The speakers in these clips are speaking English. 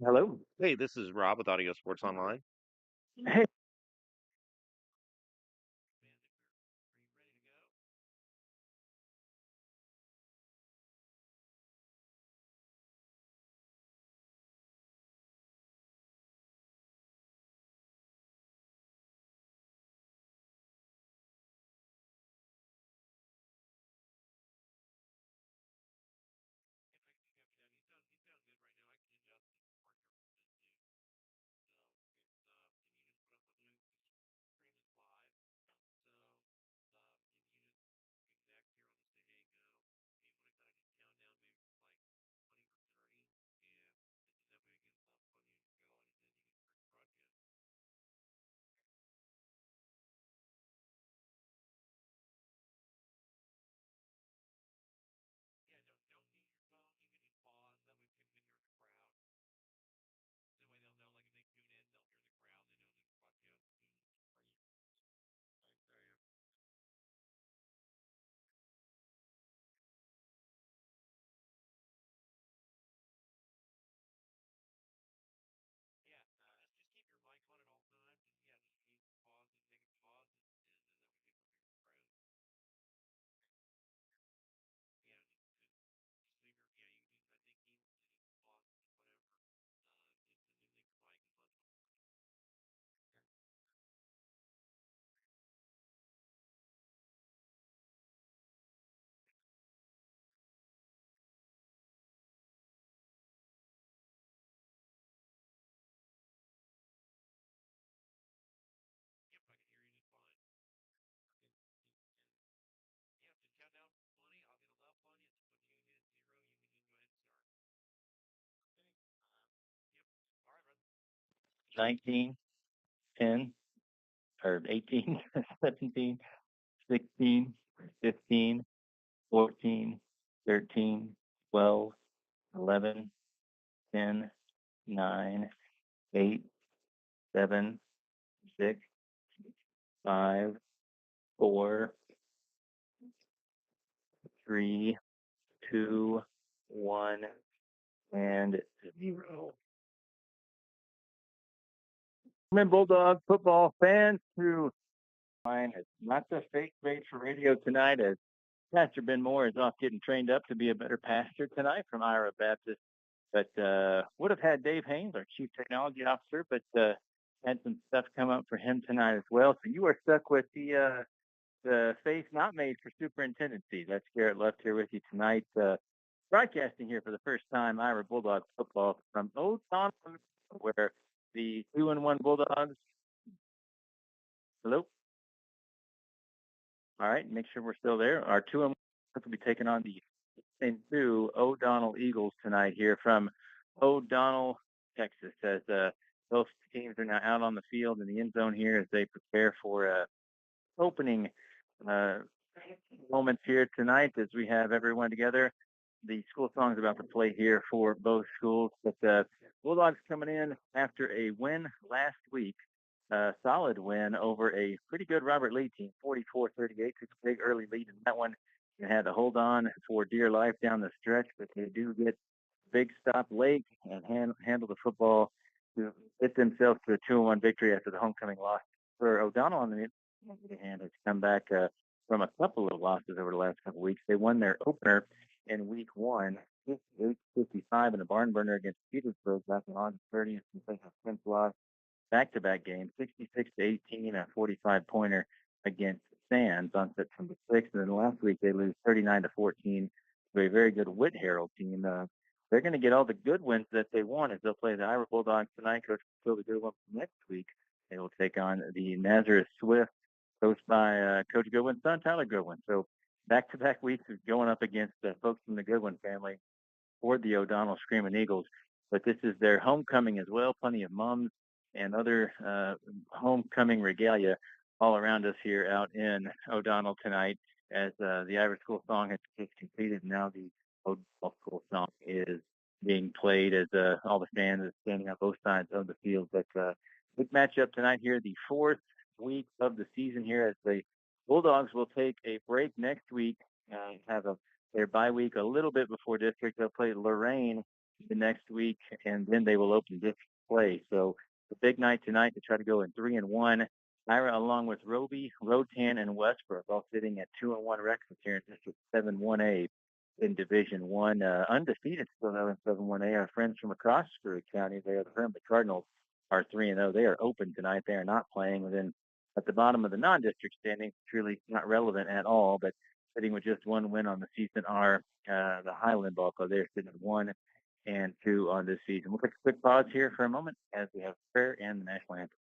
Hello. Hey, this is Rob with Audio Sports Online. Hey, nineteen, 10, or 18, 17, 16, 15, 14, 13, 12, 11, 10, 9, 8, 7, 6, 5, 4, 3, 2, 1, and 0. Bulldog football fans who mine is not the fake great for radio tonight as Pastor Ben Moore is off getting trained up to be a better pastor tonight from Ira Baptist. But would have had Dave Haynes, our chief technology officer, but had some stuff come up for him tonight as well. So you are stuck with the face not made for superintendency. That's Garrett Left here with you tonight, broadcasting here for the first time Ira Bulldog football from Old Town, where the 2-1 Bulldogs. Hello. All right, make sure we're still there. Our 2-1 will be taking on the two O'Donnell Eagles tonight here from O'Donnell, Texas, as both teams are now out on the field in the end zone here as they prepare for opening uh, moments here tonight as we have everyone together. The school song is about to play here for both schools, but Bulldogs coming in after a win last week, a solid win over a pretty good Robert Lee team, 44-38. Took a big early lead in that one. They had to hold on for dear life down the stretch, but they do get big stop late and handle the football to get themselves to a 2-1 victory after the homecoming loss. For O'Donnell, on the other hand, has come back from a couple of losses over the last couple of weeks. They won their opener in week one, 58-55 in a barn burner against Petersburg back on August 30th. And they have since lost back-to-back games, 66-18, a 45-pointer against Sands on September 6th. And then last week they lose 39-14 to a very good Whit Herald team. They're going to get all the good wins that they want as they'll play the Ira Bulldogs tonight. Coach will the good one next week. They will take on the Nazareth Swift, coached by Coach Goodwin's son, Tyler Goodwin. So back-to-back weeks of going up against folks from the Goodwin family for the O'Donnell Screaming Eagles. But this is their homecoming as well. Plenty of mums and other homecoming regalia all around us here out in O'Donnell tonight as the Irish School song has completed. Now the O'Donnell School song is being played as all the fans are standing on both sides of the field. But big matchup tonight here, the fourth week of the season here as the Bulldogs will take a break next week, have their bye week a little bit before district. They'll play Lorraine the next week, and then they will open district play. So the big night tonight to try to go in 3-1. Ira, along with Roby, Rotan, and Westbrook, all sitting at 2-1 records here in District 7-1A in Division One, undefeated still though in 7-1A. Our friends from across Screw County, they are the Hermit Cardinals, are 3-0. They are open tonight. They are not playing. Within at the bottom of the non-district standings, truly not relevant at all, but sitting with just one win on the season are the Highland Ball Club. They're sitting at 1-2 on this season. We'll take a quick pause here for a moment as we have prayer and the national anthem.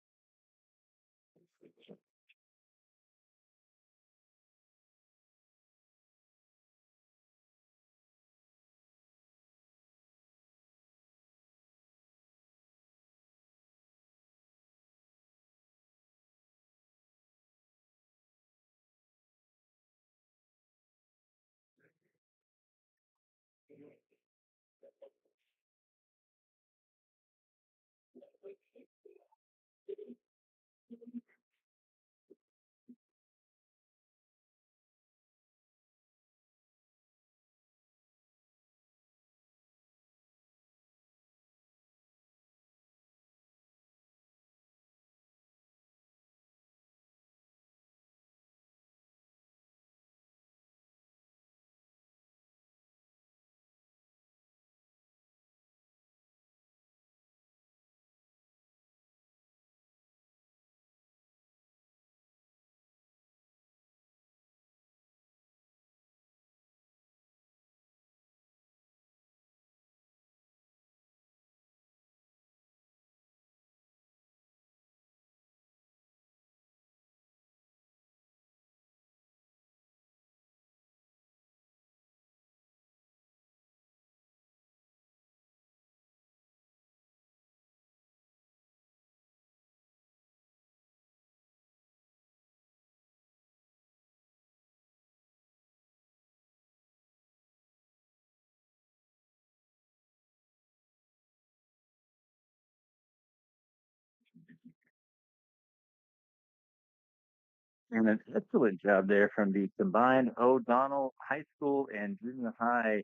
And an excellent job there from the combined O'Donnell High School and Junior High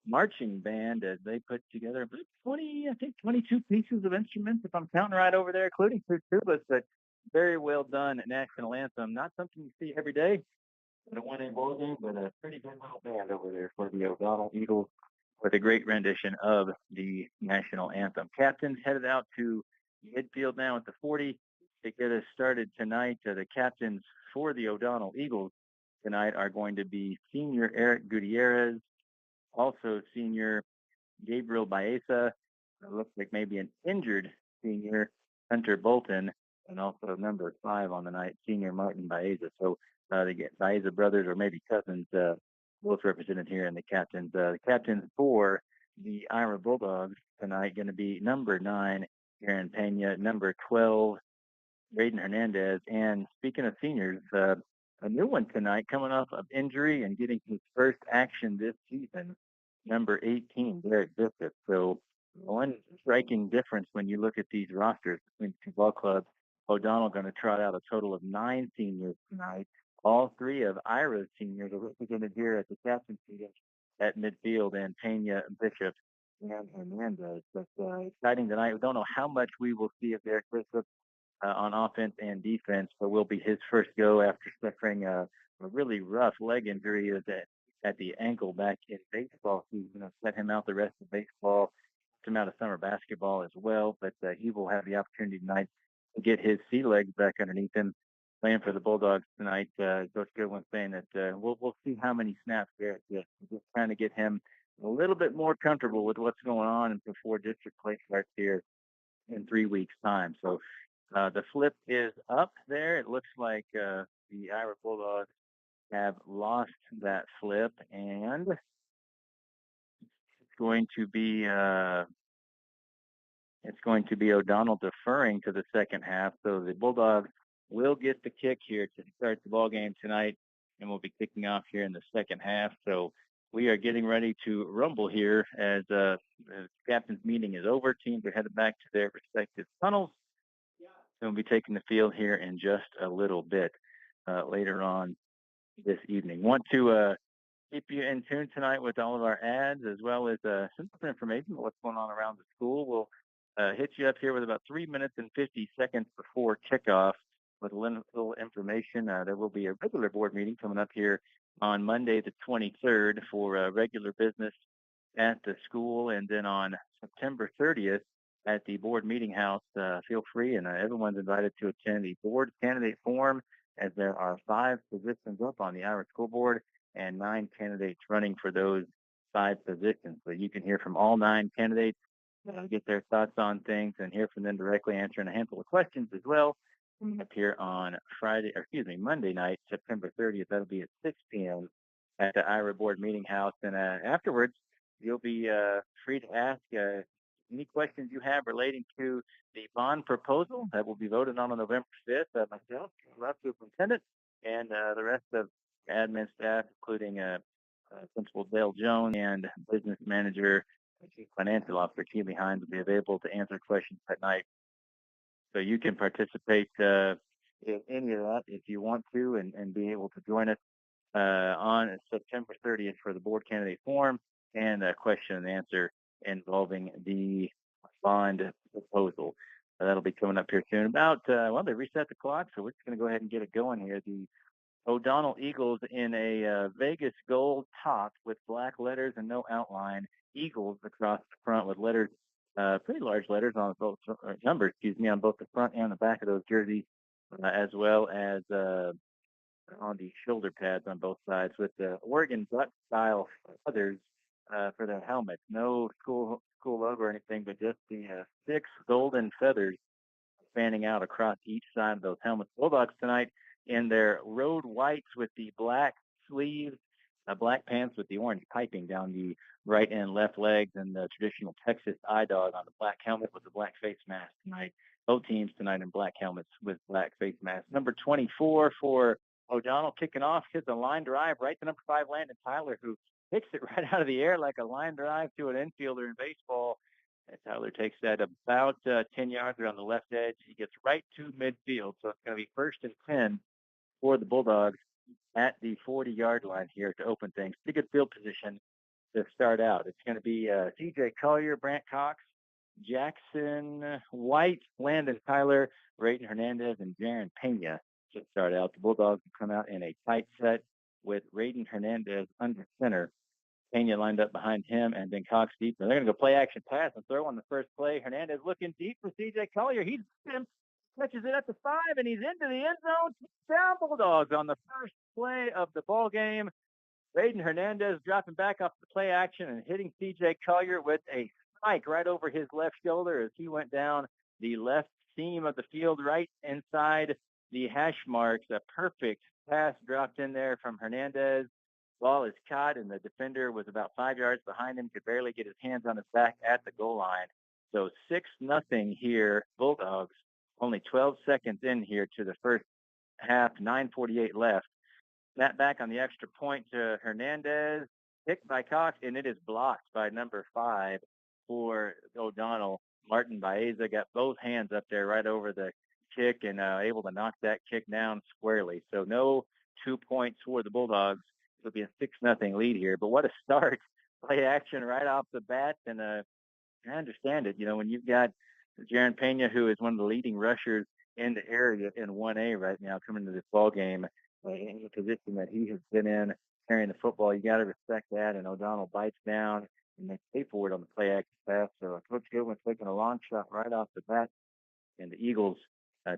marching band as they put together about 20, I think 22 pieces of instruments, if I'm counting right over there, including two tubas, but very well done national anthem. Not something you see every day at a 1A bowl game, but a pretty good little band over there for the O'Donnell Eagles with a great rendition of the national anthem. Captains headed out to midfield now at the 40 to get us started tonight. The captains for the O'Donnell Eagles tonight are going to be senior Eric Gutierrez, also senior Gabriel Baeza. It looks like maybe an injured senior Hunter Bolton, and also number 5 on the night, senior Martin Baeza. So they get Baeza brothers or maybe cousins, both represented here in the captains. The captains for the Ira Bulldogs tonight going to be number 9, Aaron Pena, number 12, Braden Hernandez. And speaking of seniors, a new one tonight coming off of injury and getting his first action this season, number 18, Derek Bishop. So one striking difference when you look at these rosters between the two ball clubs. O'Donnell going to trot out a total of 9 seniors tonight. All 3 of Ira's seniors are represented here at the captain seat at midfield, and Pena, Bishop, and Hernandez. But exciting tonight. We don't know how much we will see of Derek Bishop on offense and defense, but will be his first go after suffering a really rough leg injury at the ankle back in baseball season. Set him out the rest of baseball, took him out of summer basketball as well, but he will have the opportunity tonight to get his sea legs back underneath him. Playing for the Bulldogs tonight, Coach Goodwin saying that we'll see how many snaps there. Just trying to get him a little bit more comfortable with what's going on and before district play starts here in 3 weeks' time. So the flip is up there. It looks like the Ira Bulldogs have lost that flip, and it's going to be O'Donnell deferring to the second half. So the Bulldogs will get the kick here to start the ball game tonight, and we'll be kicking off here in the second half. So we are getting ready to rumble here as the captain's meeting is over. Teams are headed back to their respective tunnels. And we'll be taking the field here in just a little bit later on this evening. Want to keep you in tune tonight with all of our ads as well as some different information about what's going on around the school. We'll hit you up here with about 3 minutes and 50 seconds before kickoff with a little information. There will be a regular board meeting coming up here on Monday, the 23rd, for regular business at the school. And then on September 30th at the board meeting house, feel free and everyone's invited to attend the board candidate forum as there are 5 positions up on the Ira School Board and 9 candidates running for those 5 positions. So you can hear from all 9 candidates, get their thoughts on things, and hear from them directly, answering a handful of questions as well. Up here on Monday night, September 30th. That'll be at 6 p.m. at the Ira Board Meeting House. And afterwards, you'll be free to ask any questions you have relating to the bond proposal that will be voted on November 5th. Myself, Rob Superintendent, and the rest of admin staff, including Principal Dale Jones and Business Manager, Chief Financial Officer Keely Hines, will be available to answer questions at night. So you can participate in any of that if you want to, and be able to join us on September 30th for the board candidate forum and a question and answer involving the bond proposal. That'll be coming up here soon. About they reset the clock, so we're just going to go ahead and get it going here. The O'Donnell Eagles in a Vegas gold top with black letters and no outline. Eagles across the front with letters, pretty large letters on both numbers, on both the front and the back of those jerseys, as well as on the shoulder pads on both sides with the Oregon Duck style feathers for their helmets. No school logo or anything, but just the 6 golden feathers fanning out across each side of those helmets. Bulldogs tonight in their road whites with the black sleeves, black pants with the orange piping down the right and left legs, and the traditional Texas eye dog on the black helmet with the black face mask tonight. Both teams tonight in black helmets with black face masks. Number 24 for O'Donnell kicking off, hits a line drive right to number 5, Landon Tyler, who hits it right out of the air like a line drive to an infielder in baseball. And Tyler takes that about 10 yards around the left edge. He gets right to midfield, so it's going to be 1st and 10 for the Bulldogs at the 40-yard line here to open things. Pretty good field position to start out. It's going to be C.J. Collier, Brant Cox, Jackson White, Landon Tyler, Rayton Hernandez, and Jaron Pena to start out. The Bulldogs will come out in a tight set with Rayton Hernandez under center. Pena lined up behind him, and then Cox deep. And they're going to go play action pass and throw on the first play. Hernandez looking deep for C.J. Collier. He's him, catches it at the 5, and he's into the end zone. Down Bulldogs on the first play of the ball game. Rayton Hernandez dropping back off the play action and hitting C.J. Collier with a spike right over his left shoulder as he went down the left seam of the field right inside the hash marks. A perfect pass dropped in there from Hernandez. Ball is caught, and the defender was about 5 yards behind him, could barely get his hands on his back at the goal line. So 6-0 here, Bulldogs. Only 12 seconds in here to the first half, 9:48 left. Snap back on the extra point to Hernandez, picked by Cox, and it is blocked by number 5 for O'Donnell. Martin Baeza got both hands up there right over the kick and able to knock that kick down squarely. So no 2 points for the Bulldogs. It'll be a 6-0 lead here. But what a start. Play action right off the bat. And I understand it. When you've got Jaron Pena, who is one of the leading rushers in the area in 1A right now, coming to this ball game in the position that he has been in carrying the football, you got to respect that. And O'Donnell bites down and they pay for it on the play action pass. So Coach Goodwin's taking a long shot right off the bat. And the Eagles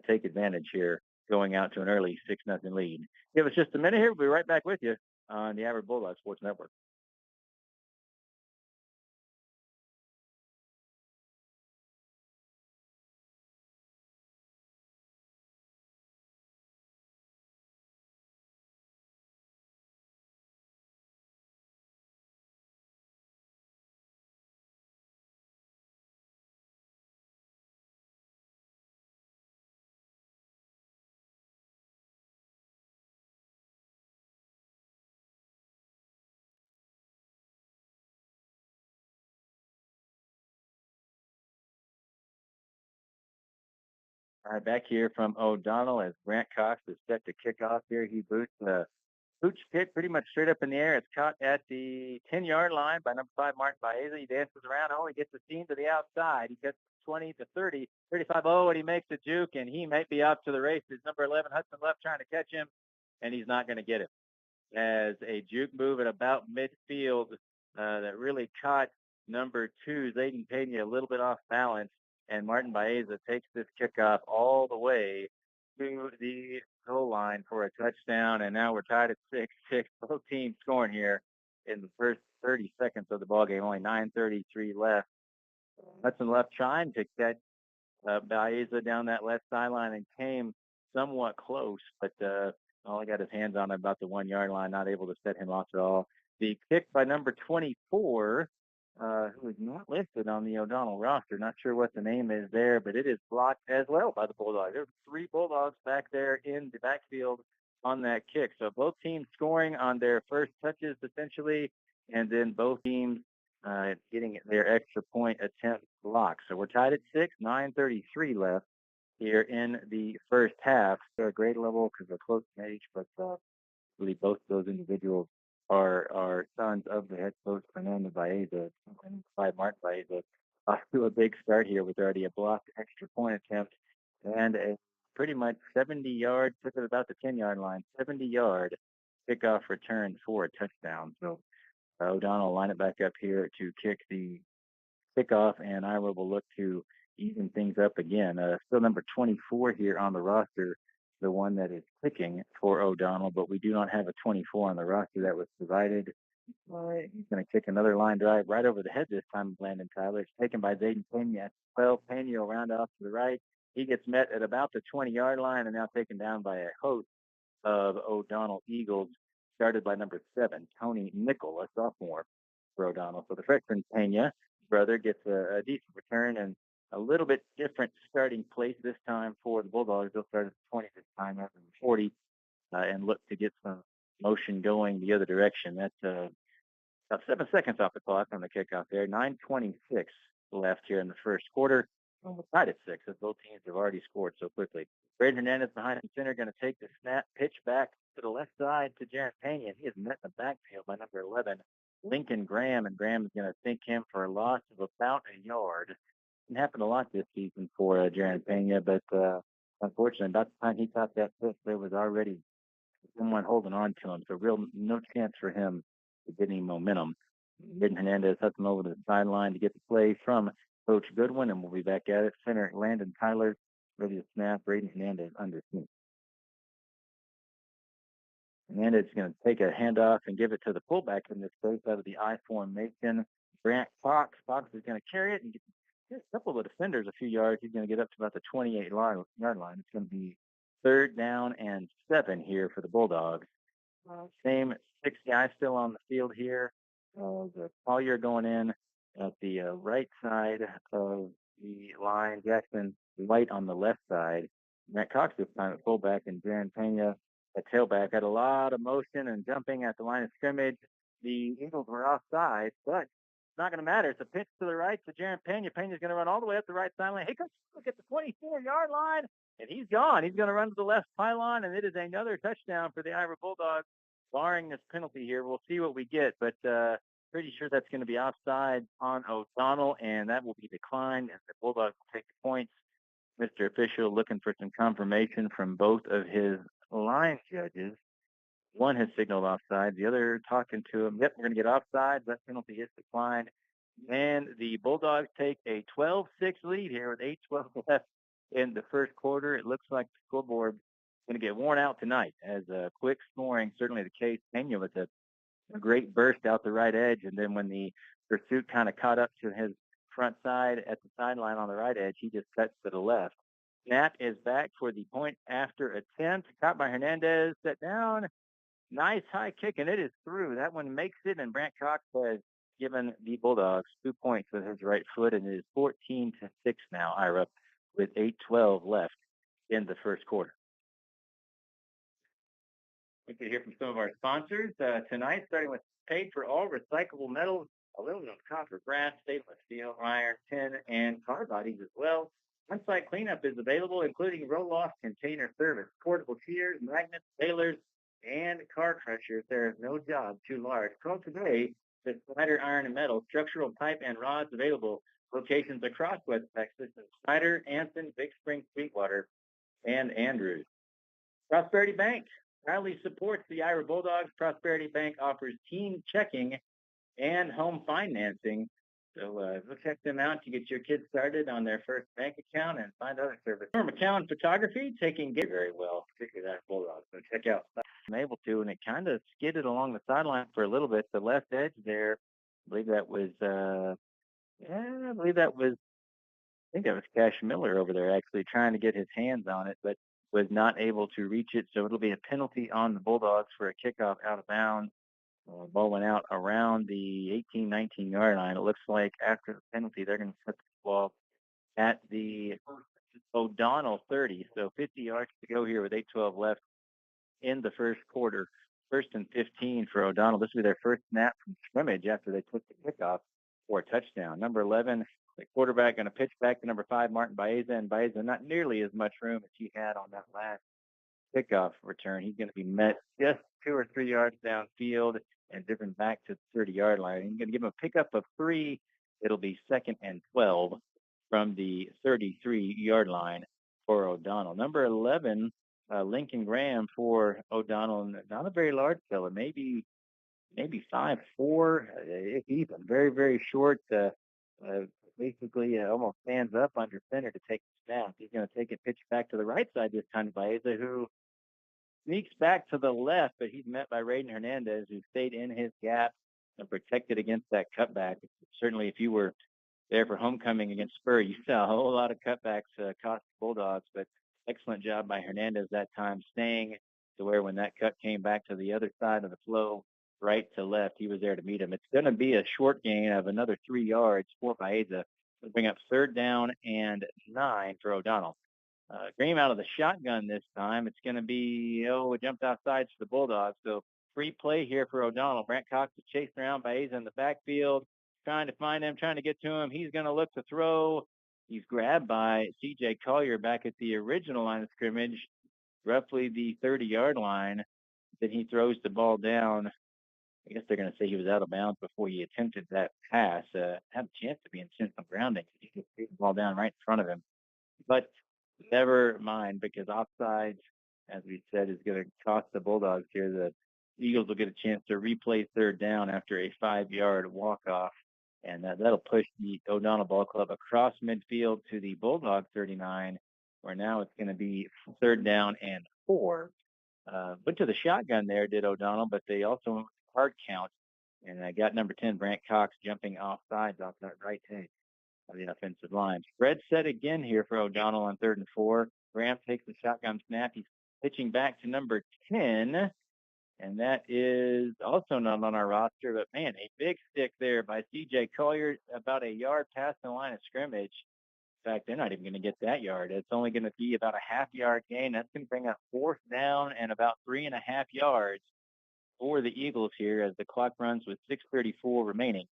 take advantage here, going out to an early 6-0 lead. Give us just a minute here. We'll be right back with you on the Ira Bulldog Sports Network. All right, back here from O'Donnell as Grant Cox is set to kick off here. He boots Pooch kick pretty much straight up in the air. It's caught at the 10-yard line by number 5, Martin Baeza. He dances around. Oh, he gets the seam to the outside. He gets 20 to 30, 35. Oh, and he makes a juke, and he might be off to the races. Number 11, Hudson Left, trying to catch him, and he's not going to get him. As a juke move at about midfield that really caught number 2, Zayden Pena, a little bit off balance, and Martin Baeza takes this kickoff all the way to the goal line for a touchdown, and now we're tied at 6-6. Both teams scoring here in the first 30 seconds of the ball game. Only 9:33 left. Hudson Left trying to catch Baeza down that left sideline and came somewhat close, but all he got his hands on about the 1-yard line, not able to set him off at all. The kick by number 24, who is not listed on the O'Donnell roster. Not sure what the name is there, but it is blocked as well by the Bulldogs. There's 3 Bulldogs back there in the backfield on that kick. So both teams scoring on their first touches, essentially, and then both teams getting their extra point attempt blocked. So we're tied at 6, 9:33 left here in the first half. They're a grade level because they're close in age, but really both of those individuals are sons of the head coach, Fernando Baeza, and 5 Martin Baeza. Off to a big start here with already a blocked extra point attempt and a pretty much 70-yard, took it about the 10-yard line, 70-yard kickoff return for a touchdown. So O'Donnell will line it back up here to kick the kickoff, and Ira will look to even things up again. Still number 24 here on the roster, the one that is kicking for O'Donnell, but we do not have a 24 on the roster that was provided. He's going to kick another line drive right over the head this time of Landon Tyler. It's taken by Zayden Pena. 12, Pena will round off to the right. He gets met at about the 20-yard line and now taken down by a host of O'Donnell Eagles, started by number 7, Tony Nickel, a sophomore for O'Donnell. So the freshman Pena brother gets a decent return and a little bit different starting place this time for the Bulldogs. They'll start at 20 this time after the 40 and look to get some motion going the other direction. That's about 7 seconds off the clock on the kickoff there. 9:26 left here in the first quarter. We're tied at 6 as both teams have already scored so quickly. Braden Hernandez behind the center, going to take the snap, pitch back to the left side to Jaron Pena. He is met in the backfield by number 11, Lincoln Graham, and Graham is going to thank him for a loss of about a yard. It happened a lot this season for Jaron Pena, but unfortunately, about the time he caught that pitch, there was already someone holding on to him, so real no chance for him to get any momentum. Braden Hernandez hits him over to the sideline to get the play from Coach Goodwin, and we'll be back at it. Center Landon Tyler ready to snap. Braden Hernandez under center. Hernandez is going to take a handoff and give it to the fullback in this case out of the I formation. Grant Fox. Fox is going to carry it and get a couple of defenders a few yards. He's going to get up to about the 28-yard line. It's going to be 3rd down and 7 here for the Bulldogs. Same 6 guys still on the field here. The Collier going in at the right side of the line. Jackson White on the left side. Matt Cox this time at fullback, and Jaron Pena at tailback. Had a lot of motion and jumping at the line of scrimmage. The Eagles were offside, but it's not going to matter. It's a pitch to the right to Jaron Pena. Pena's going to run all the way up the right sideline. He comes look at the 24-yard line, and he's gone. He's going to run to the left pylon, and it is another touchdown for the Iowa Bulldogs. Barring this penalty here, we'll see what we get, but pretty sure that's going to be offside on O'Donnell, and that will be declined, and the Bulldogs will take the points. Mr. Official looking for some confirmation from both of his line judges. One has signaled offside, the other talking to him. Yep, we're going to get offside. That penalty is declined. And the Bulldogs take a 12-6 lead here with 8:12 left in the first quarter. It looks like the scoreboard is going to get worn out tonight as quick scoring, certainly the case. Pena with a great burst out the right edge, and then when the pursuit kind of caught up to his front side at the sideline on the right edge, he just cuts to the left. Snap is back for the point after attempt. Caught by Hernandez, set down. Nice high kick, and it is through. That one makes it, and Brant Cox has given the Bulldogs 2 points with his right foot, and it is 14-6 now, Ira, with 8:12 left in the first quarter. We could hear from some of our sponsors tonight, starting with Paid for All Recyclable Metals, aluminum, copper, brass, stainless steel, iron, tin, and car bodies as well. On-site cleanup is available, including roll-off container service, portable shears, magnets, balers, and car crushers. There is no job too large. Call today for Snyder Iron and Metal, structural pipe and rods available. Locations across West Texas in Snyder, Anson, Big Spring, Sweetwater, and Andrews. Prosperity Bank proudly supports the Ira Bulldogs. Prosperity Bank offers team checking and home financing. So go check them out to get your kids started on their first bank account and find other services. Norm McCown Photography taking very well, particularly that bulldog. So check out. I'm able to, and it kind of skidded along the sideline for a little bit. The left edge there, I believe that was, yeah, I believe that was, I think that was Cash Miller over there actually trying to get his hands on it, but was not able to reach it. So it'll be a penalty on the Bulldogs for a kickoff out of bounds. Ball went out around the 18, 19-yard line. It looks like after the penalty, they're going to set the ball at the O'Donnell 30. So 50 yards to go here with 8:12 left in the first quarter. First and 15 for O'Donnell. This will be their first snap from scrimmage after they took the kickoff for a touchdown. Number 11, the quarterback, going to pitch back to number 5, Martin Baeza. And Baeza, not nearly as much room as he had on that last kickoff return. He's going to be met just 2 or 3 yards downfield and driven back to the 30-yard line. He's going to give him a pickup of 3. It'll be 2nd and 12 from the 33-yard line for O'Donnell. Number 11, Lincoln Graham for O'Donnell. Not a very large fella, maybe 5'4", if even. Very, very short. Basically, almost stands up under center to take the snap. He's going to take it pitch back to the right side this time to Baeza, who sneaks back to the left, but he's met by Raiden Hernandez, who stayed in his gap and protected against that cutback. Certainly, if you were there for homecoming against Spur, you saw a whole lot of cutbacks cost the Bulldogs, but excellent job by Hernandez that time, staying to where when that cut came back to the other side of the flow, right to left, he was there to meet him. It's going to be a short gain of another 3 yards for Baeza to bring up 3rd down and 9 for O'Donnell. Graham out of the shotgun this time. It's going to be, it jumped outside for the Bulldogs. So free play here for O'Donnell. Brant Cox is chasing around Baeza in the backfield, trying to find him, trying to get to him. He's going to look to throw. He's grabbed by C.J. Collier back at the original line of scrimmage, roughly the 30-yard line. Then he throws the ball down. I guess they're going to say he was out of bounds before he attempted that pass. Had a chance to be in some grounding. He could see the ball down right in front of him. But never mind, because offsides, as we said, is going to cost the Bulldogs here. The Eagles will get a chance to replay 3rd down after a 5-yard walk-off, and that'll push the O'Donnell Ball Club across midfield to the Bulldog 39, where now it's going to be 3rd down and 4. Went to the shotgun there, did O'Donnell, but they also went with the hard count, and I got number 10, Brant Cox, jumping off sides off that right edge of the offensive line. Spread set again here for O'Donnell on 3rd and 4. Graham takes the shotgun snap. He's pitching back to number 10, and that is also not on our roster, but man, a big stick there by C.J. Collier, about a yard past the line of scrimmage. In fact, they're not even going to get that yard. It's only going to be about a half-yard gain. That's going to bring up 4th down and about 3.5 yards for the Eagles here as the clock runs with 6:34 remaining.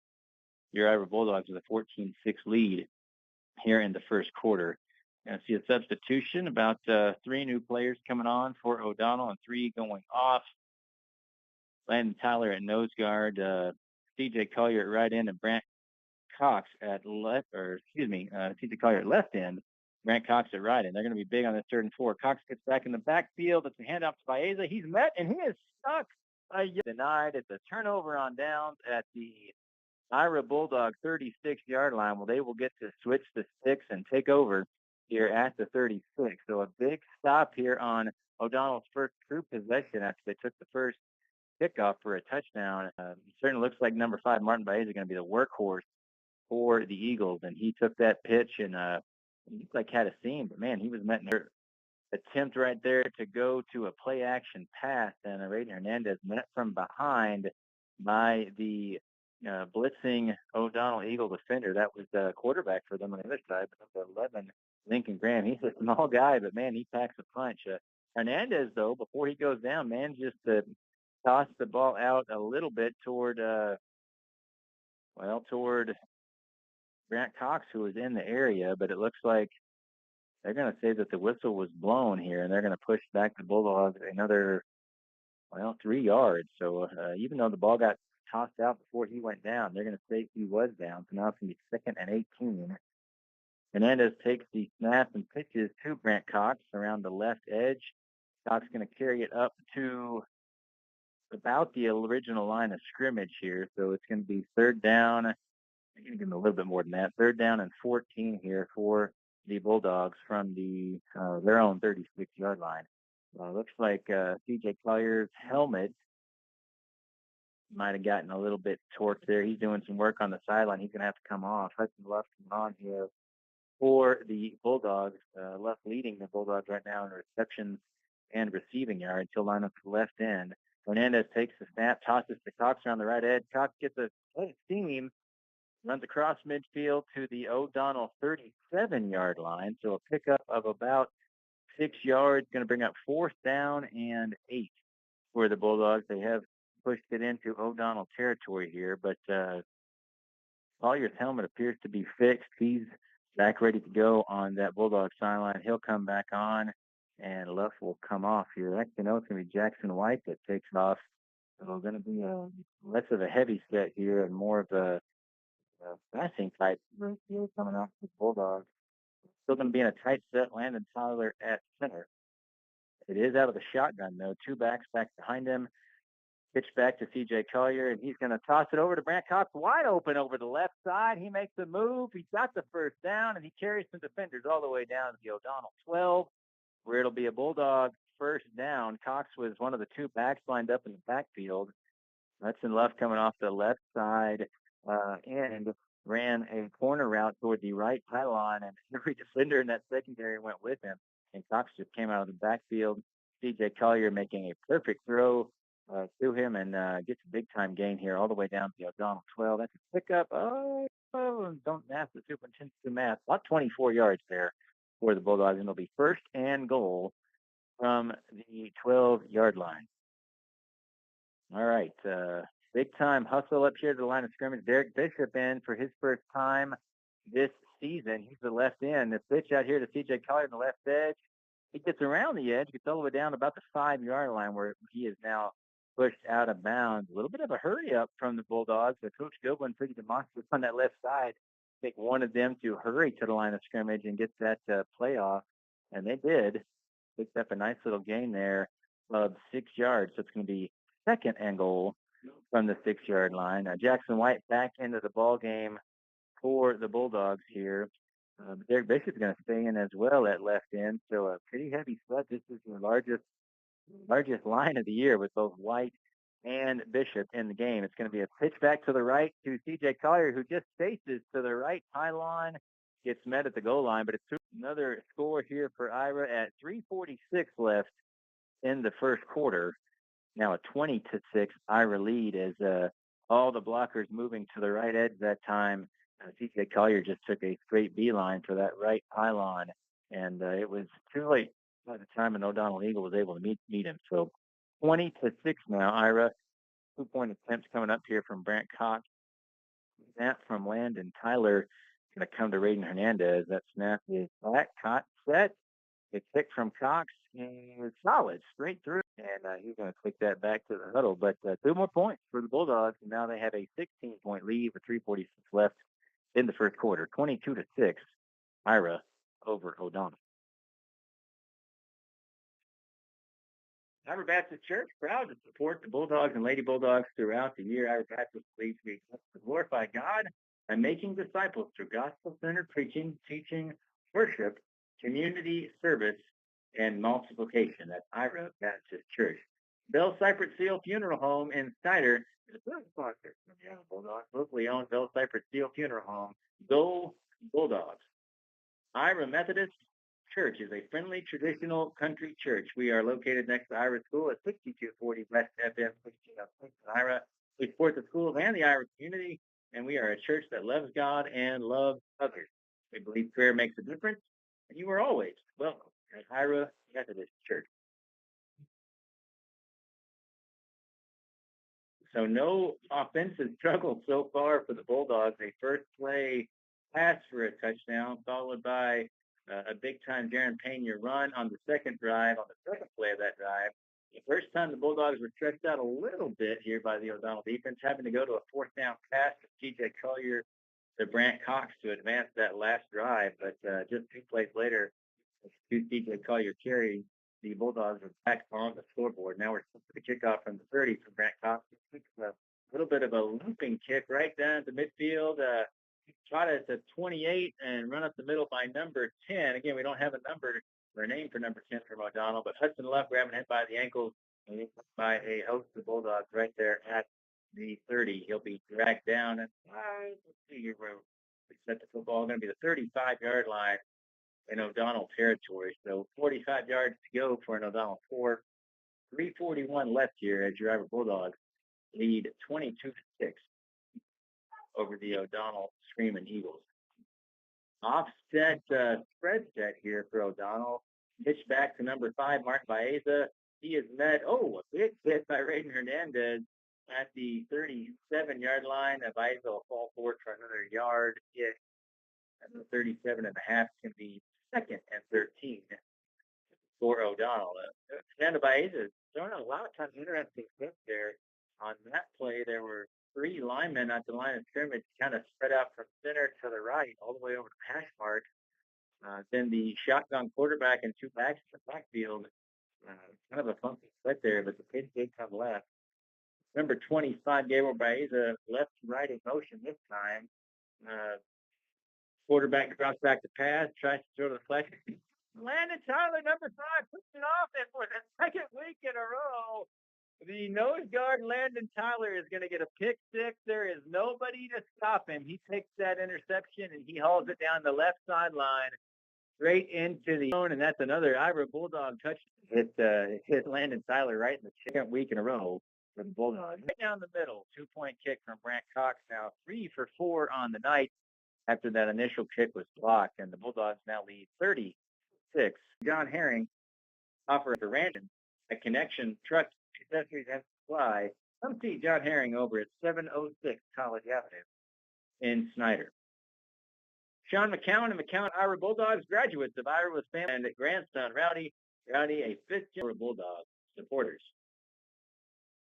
Your Iowa Bulldogs with a 14-6 lead here in the first quarter. Going to see a substitution, about 3 new players coming on for O'Donnell and 3 going off. Landon Tyler at nose guard, C.J. Collier at right end, and Brant Cox at left, C.J. Collier at left end, Brant Cox at right end. They're going to be big on this 3rd and 4. Cox gets back in the backfield. It's a handoff to Baeza. He's met, and he is stuck. Denied. It's a turnover on downs at the Ira Bulldog 36-yard line. Well, they will get to switch the sticks and take over here at the 36. So a big stop here on O'Donnell's first true possession after they took the first kickoff for a touchdown. It certainly looks like number 5, Martin Baeza, is going to be the workhorse for the Eagles. And he took that pitch and he looked like had a seam, but man, he was met in their attempt right there to go to a play action pass. And Raiden Hernandez met from behind by the blitzing O'Donnell Eagle defender. That was the quarterback for them on the other side, but number 11, Lincoln Graham. He's a small guy, but man, he packs a punch. Hernandez, though, before he goes down, manages to toss the ball out a little bit toward Grant Cox, who was in the area, but it looks like they're going to say that the whistle was blown here, and they're going to push back the Bulldogs another Well, 3 yards. So even though the ball got tossed out before he went down, they're going to say he was down. So now it's going to be second and 18. Hernandez takes the snap and pitches to Brant Cox around the left edge. Cox going to carry it up to about the original line of scrimmage here. So it's going to be third down. I'm going to give him a little bit more than that. Third down and 14 here for the Bulldogs from their own 36-yard line. Looks like CJ Collier's helmet might have gotten a little bit torqued there. He's doing some work on the sideline. He's going to have to come off. Hudson Luft coming on here for the Bulldogs. Luft leading the Bulldogs right now in receptions and receiving yards. He'll line up to the left end. Hernandez takes the snap, tosses to Cox around the right edge. Cox gets a seam, runs across midfield to the O'Donnell 37-yard line. So a pickup of about 6 yards, going to bring up fourth down and 8 for the Bulldogs. They have pushed it into O'Donnell territory here, but Collier's helmet appears to be fixed. He's back ready to go on that Bulldog sideline. He'll come back on, and Luff will come off here. Actually, no, it's going to be Jackson White that takes off. So it's going to be less of a heavy set here and more of a passing type here coming off the Bulldogs. Still going to be in a tight set. Landon Tyler at center. It is out of the shotgun, though. Two backs back behind him. Pitch back to CJ Collier, and he's going to toss it over to Brant Cox, wide open over the left side. He makes the move. He's got the first down, and he carries some defenders all the way down to the O'Donnell 12, where it'll be a Bulldog first down. Cox was one of the two backs lined up in the backfield. Hudson Luft coming off the left side and ran a corner route toward the right pylon, and every defender in that secondary went with him. And Cox just came out of the backfield. CJ Collier making a perfect throw to him and gets a big time gain here all the way down to the O'Donnell 12. That's a pickup. Don't ask the superintendent to math. About 24 yards there for the Bulldogs, and it'll be first and goal from the 12-yard line. All right, big time hustle up here to the line of scrimmage. Derek Bishop in for his first time this season. He's the left end. The pitch out here to CJ Collier on the left edge. He gets around the edge, gets all the way down to about the 5-yard line where he is now pushed out of bounds. A little bit of a hurry up from the Bulldogs. Coach Goodwin pretty demonstrative on that left side. I think wanted them to hurry to the line of scrimmage and get that playoff, and they did. Picked up a nice little gain there of 6 yards. So it's going to be second and goal from the 6-yard line. Jackson White back into the ball game for the Bulldogs here. Derek Bishop's going to stay in as well at left end. So a pretty heavy set. This is the largest line of the year with both White and Bishop in the game. It's going to be a pitch back to the right to CJ Collier, who just faces to the right pylon, gets met at the goal line. But it's another score here for Ira at 3:46 left in the first quarter. Now a 20-6 Ira lead as all the blockers moving to the right edge that time. CJ Collier just took a straight beeline for that right pylon, and it was too late by the time an O'Donnell Eagle was able to meet him. So 20-6 now, Ira. 2-point attempts coming up here from Brant Cox. Snap from Landon Tyler. Going to come to Raiden Hernandez. That snap is back, caught, set. A kick from Cox and solid straight through, and he's going to take that back to the huddle. But 2 more points for the Bulldogs, and now they have a 16-point lead with 3:46 left in the first quarter. 22-6, Ira over O'Donnell. Ira Baptist Church, proud to support the Bulldogs and Lady Bulldogs throughout the year. Ira Baptist believes we exist to glorify God by making disciples through gospel-centered preaching, teaching, worship, community service, and multiplication. That's Ira Baptist Church. Bell Cypress Seal Funeral Home in Snyder is a good sponsor of the Bulldogs. Locally owned Bell Cypress Seal Funeral Home. Go Bulldogs. Ira Methodist Church is a friendly, traditional country church. We are located next to Ira School at 6240 West FM 16 Ira. We support the schools and the Ira community, and we are a church that loves God and loves others. We believe prayer makes a difference, and you are always welcome at Ira Methodist Church. So no offensive struggle so far for the Bulldogs. A first play pass for a touchdown, followed by a big-time Darren Pena run on the second drive, on the second play of that drive. The first time the Bulldogs were stretched out a little bit here by the O'Donnell defense, having to go to a fourth down pass to TJ Collier to Brant Cox to advance that last drive. But just 2 plays later, two TJ Collier carries, the Bulldogs are back on the scoreboard. Now we're to the kickoff from the 30 from Brant Cox. A little bit of a looping kick right down to midfield. Shot it to 28 and run up the middle by number 10. Again, we don't have a number or a name for number 10 from O'Donnell, but Hudson Love grabbing him by the ankles by a host of Bulldogs right there at the 30. He'll be dragged down and let's see here where we set the football. Going to be the 35-yard line in O'Donnell territory. So 45 yards to go for an O'Donnell 4. 3:41 left here as your Iowa Bulldogs lead 22-6 over the O'Donnell Screaming Eagles. Offset spread set here for O'Donnell. Pitch back to number 5, Martin Baeza. He is met, a big hit by Raiden Hernandez at the 37-yard line. Baeza will fall forward for another yard hit. At the 37 and a half can be 2nd and 13 for O'Donnell. Fernando Baeza throwing a lot of times interesting hits there. On that play, there were 3 linemen at the line of scrimmage, kind of spread out from center to the right, all the way over the hash mark. Then the shotgun quarterback and 2 backs in the backfield. Kind of a funky split there, but the pitch did come left. Number 25, Gabriel Baeza, left to right in motion this time. Quarterback drops back to pass, tries to throw the flex. Landon Tyler, number 5, puts it off, and for the second week in a row, the nose guard Landon Tyler is going to get a pick 6. There is nobody to stop him. He takes that interception and he hauls it down the left sideline straight into the zone, and that's another Iowa Bulldog touchdown. Hit Landon Tyler right in the second week in a row for the Bulldogs. Right down the middle, 2-point kick from Brant Cox. Now 3 for 4 on the night after that initial kick was blocked, and the Bulldogs now lead 30-6. John Herring offers a random a connection truck accessories and supply. Come see John Herring over at 706 College Avenue in Snyder. Sean McCowan and McCowan Iowa Bulldogs, graduates of Iowa's family, and grandson Rowdy, a 5th-generation Bulldog supporters.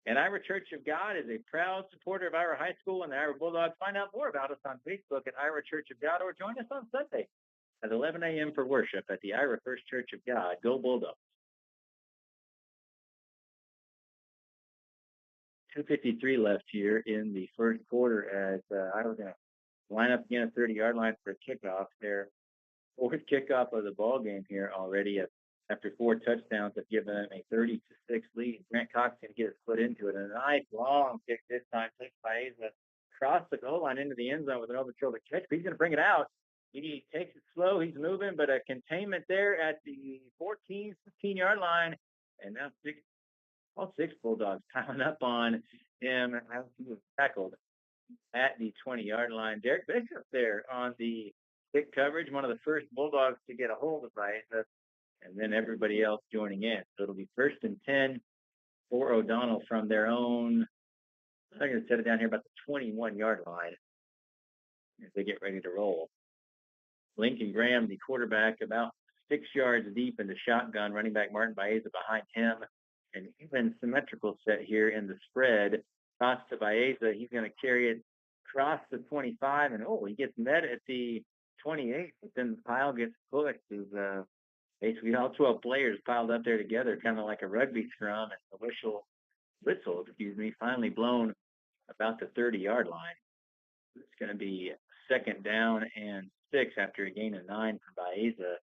And Iowa Church of God is a proud supporter of Iowa High School and the Iowa Bulldogs. Find out more about us on Facebook at Iowa Church of God, or join us on Sunday at 11 a.m. for worship at the Iowa First Church of God. Go Bulldogs. 2:53 left here in the first quarter as Iowa's going to line up again at 30-yard line for a kickoff. Their 4th kickoff of the ball game here already after 4 touchdowns have given them a 30-6 lead. Brant Cox can get his foot into it. And a nice long kick this time. Takes Baeza across the goal line into the end zone with an over-the-shoulder catch. But he's going to bring it out. He takes it slow. He's moving, but a containment there at the 14, 15-yard line. And now all 6 Bulldogs piling up on him as he was tackled at the 20-yard line. Derek Bishop there on the kick coverage, one of the first Bulldogs to get a hold of Baeza, and then everybody else joining in. So it'll be 1st and 10 for O'Donnell from their own, I'm going to set it down here about the 21-yard line as they get ready to roll. Lincoln Graham, the quarterback, about 6 yards deep in the shotgun. Running back Martin Baeza behind him. An even symmetrical set here in the spread. Toss to Baeza. He's going to carry it across the 25, and he gets met at the 28, but then the pile gets pushed. Basically all 12 players piled up there together, kind of like a rugby scrum, and the whistle, finally blown about the 30-yard line. It's going to be 2nd down and 6 after a gain of 9 for Baeza.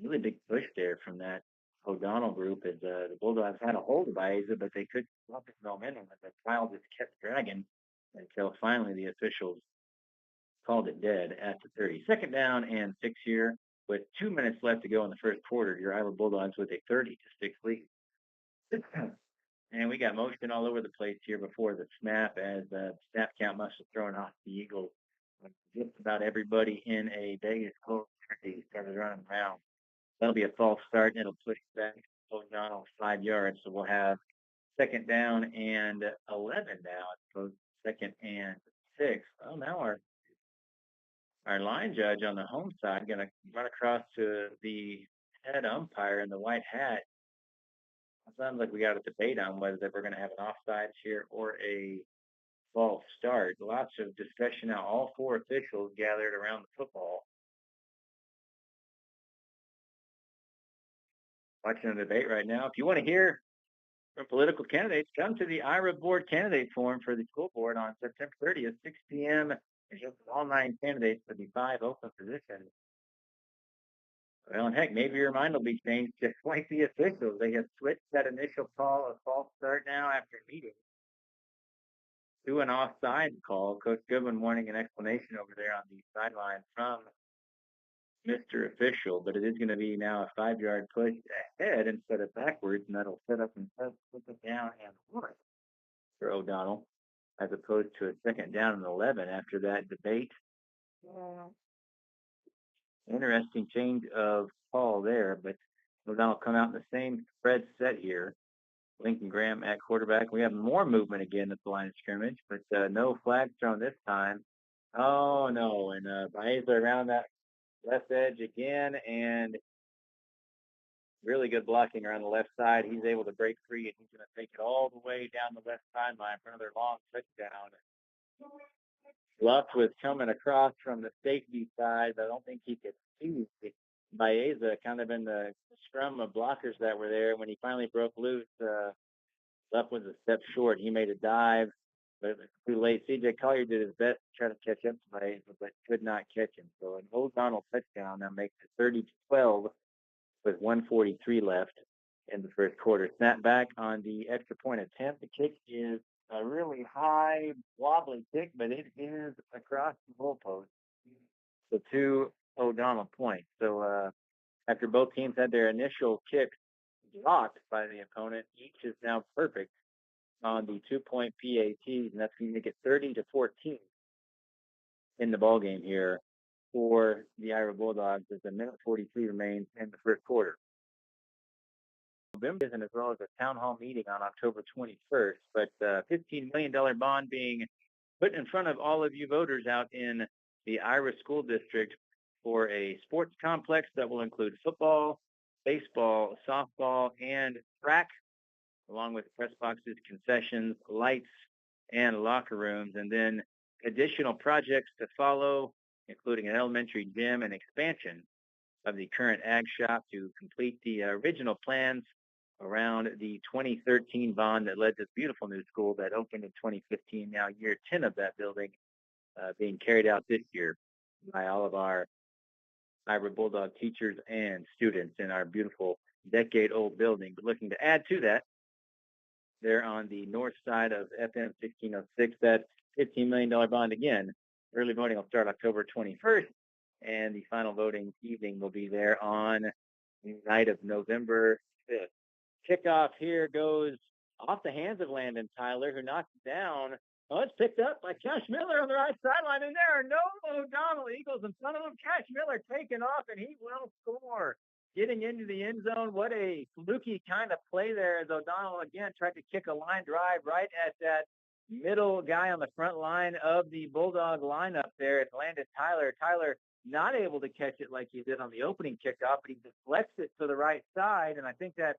Really big push there from that O'Donnell group as the Bulldogs had a hold of Baeza, but they couldn't stop his momentum, and the pile just kept dragging until finally the officials called it dead at the 30. 2nd down and 6 here with 2 minutes left to go in the first quarter. Your Iowa Bulldogs with a 30-6 lead. And we got motion all over the place here before the snap as the snap count must have thrown off the Eagles. Just about everybody in a Vegas Colts jersey started running around. That'll be a false start, and it'll push back O'Donnell 5 yards. So we'll have 2nd down and 11 now. So 2nd and 6. Well, now our line judge on the home side going to run across to the head umpire in the white hat. sounds like we got a debate on whether that we're going to have an offsides here or a false start. Lots of discussion now. All four officials gathered around the football, watching the debate right now. If you want to hear from political candidates, come to the IRA Board Candidate Forum for the school board on September 30th, 6 p.m. It's all 9 candidates for the 5 open positions. Well, and heck, maybe your mind will be changed just like the officials. They have switched that initial call of false start now after meeting to an offside call. Coach Goodwin wanting an explanation over there on the sideline from Mr. Official, but it is going to be now a 5-yard push ahead instead of backwards, and that'll set up and put it down and one for O'Donnell, as opposed to a second down and 11 after that debate. Yeah. Interesting change of call there, but O'Donnell come out in the same spread set here. Lincoln Graham at quarterback. We have more movement again at the line of scrimmage, but no flags thrown this time. Oh no, and Baeza around that left edge again, and really good blocking around the left side. He's able to break free, and he's going to take it all the way down the left sideline for another long touchdown. Luft was coming across from the safety side, but I don't think he could see Baeza kind of in the scrum of blockers that were there. When he finally broke loose, Luft was a step short. He made a dive, but it was too late. C.J. Collier did his best to try to catch up to Baeza, but could not catch him. So an O'Donnell touchdown now makes it 30-12 with 1:43 left in the first quarter. Snap back on the extra point attempt. The kick is a really high, wobbly kick, but it is across the goalpost. So 2 O'Donnell points. So after both teams had their initial kicks blocked by the opponent, each is now perfect on the 2-point PATs, and that's going to make it 30-14 in the ball game here for the Iowa Bulldogs as a minute 43 remains in the first quarter. November, as well as a town hall meeting on October 21st, but $15 million bond being put in front of all of you voters out in the Ira School District for a sports complex that will include football, baseball, softball, and track, along with press boxes, concessions, lights, and locker rooms, and then additional projects to follow, including an elementary gym and expansion of the current ag shop to complete the original plans around the 2013 bond that led to this beautiful new school that opened in 2015, now year 10 of that building being carried out this year by all of our Iowa Bulldog teachers and students in our beautiful decade-old building. But looking to add to that, they're on the north side of FM 1606, that $15 million bond again. Early voting will start October 21st, and the final voting evening will be there on the night of November 5th. Kickoff here goes off the hands of Landon Tyler, who knocks it down. Oh, it's picked up by Cash Miller on the right sideline, and there are no O'Donnell Eagles in front of him. Cash Miller taking off, and he will score. Getting into the end zone. What a fluky kind of play there as O'Donnell again tried to kick a line drive right at that middle guy on the front line of the Bulldog lineup there. It landed Tyler. Tyler not able to catch it like he did on the opening kickoff, but he deflects it to the right side, and I think that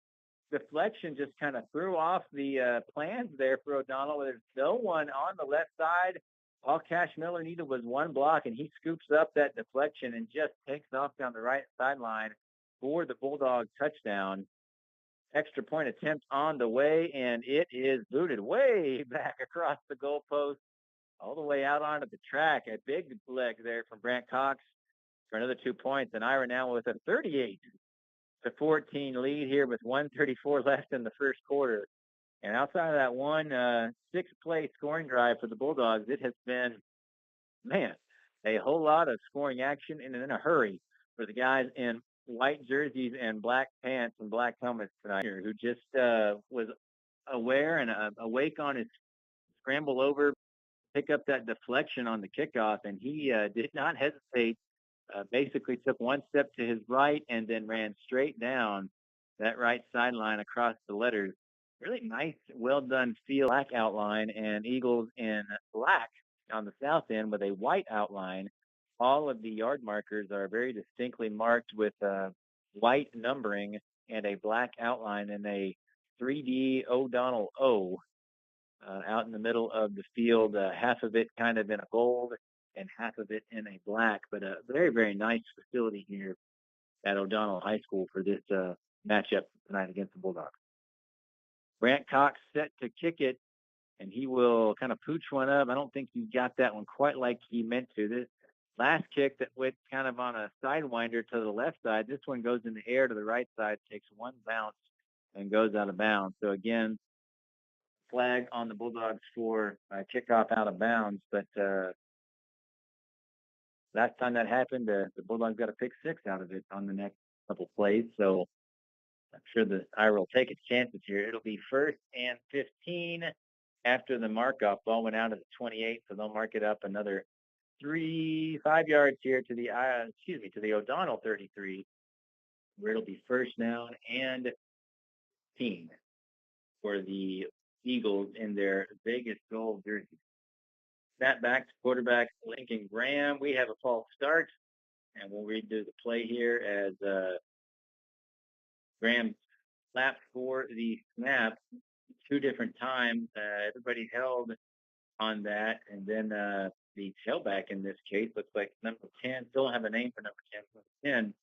deflection just kind of threw off the plans there for O'Donnell. There's no one on the left side. All Cash Miller needed was one block, and he scoops up that deflection and just takes off down the right sideline for the Bulldog touchdown. Extra point attempt on the way, and it is booted way back across the goalpost, all the way out onto the track. A big leg there from Brant Cox for another 2 points, and Ira now with a 38-14 lead here with 1:34 left in the first quarter. And outside of that one 6-play scoring drive for the Bulldogs, it has been, man, a whole lot of scoring action and in a hurry for the guys in white jerseys and black pants and black helmets tonight, who just was aware and awake on his scramble over, pick up that deflection on the kickoff, and he did not hesitate. Basically took one step to his right and then ran straight down that right sideline across the letters. Really nice, well done field, black outline, and Eagles in black on the south end with a white outline. All of the yard markers are very distinctly marked with white numbering and a black outline, and a 3D O'Donnell O out in the middle of the field. Half of it kind of in a gold and half of it in a black, but a very, very nice facility here at O'Donnell High School for this matchup tonight against the Bulldogs. Grant Cox set to kick it, and he will kind of pooch one up. I don't think he got that one quite like he meant to. This last kick that went kind of on a sidewinder to the left side, this one goes in the air to the right side, takes one bounce, and goes out of bounds. So again, flag on the Bulldogs for kickoff out of bounds. But last time that happened, the Bulldogs got a pick six out of it on the next couple plays. So I'm sure the Ira will take its chances here. It'll be 1st and 15 after the mark-off. Ball went out of the 28, so they'll mark it up another 5 yards here to the O'Donnell 33, where it'll be first down and 15 for the Eagles in their Vegas gold jersey. Snap back to quarterback Lincoln Graham. We have a false start, and we'll redo the play here as Graham slapped for the snap 2 different times. Everybody held on that, and then the tailback in this case looks like number 10. Still don't have a name for number 10. Number 10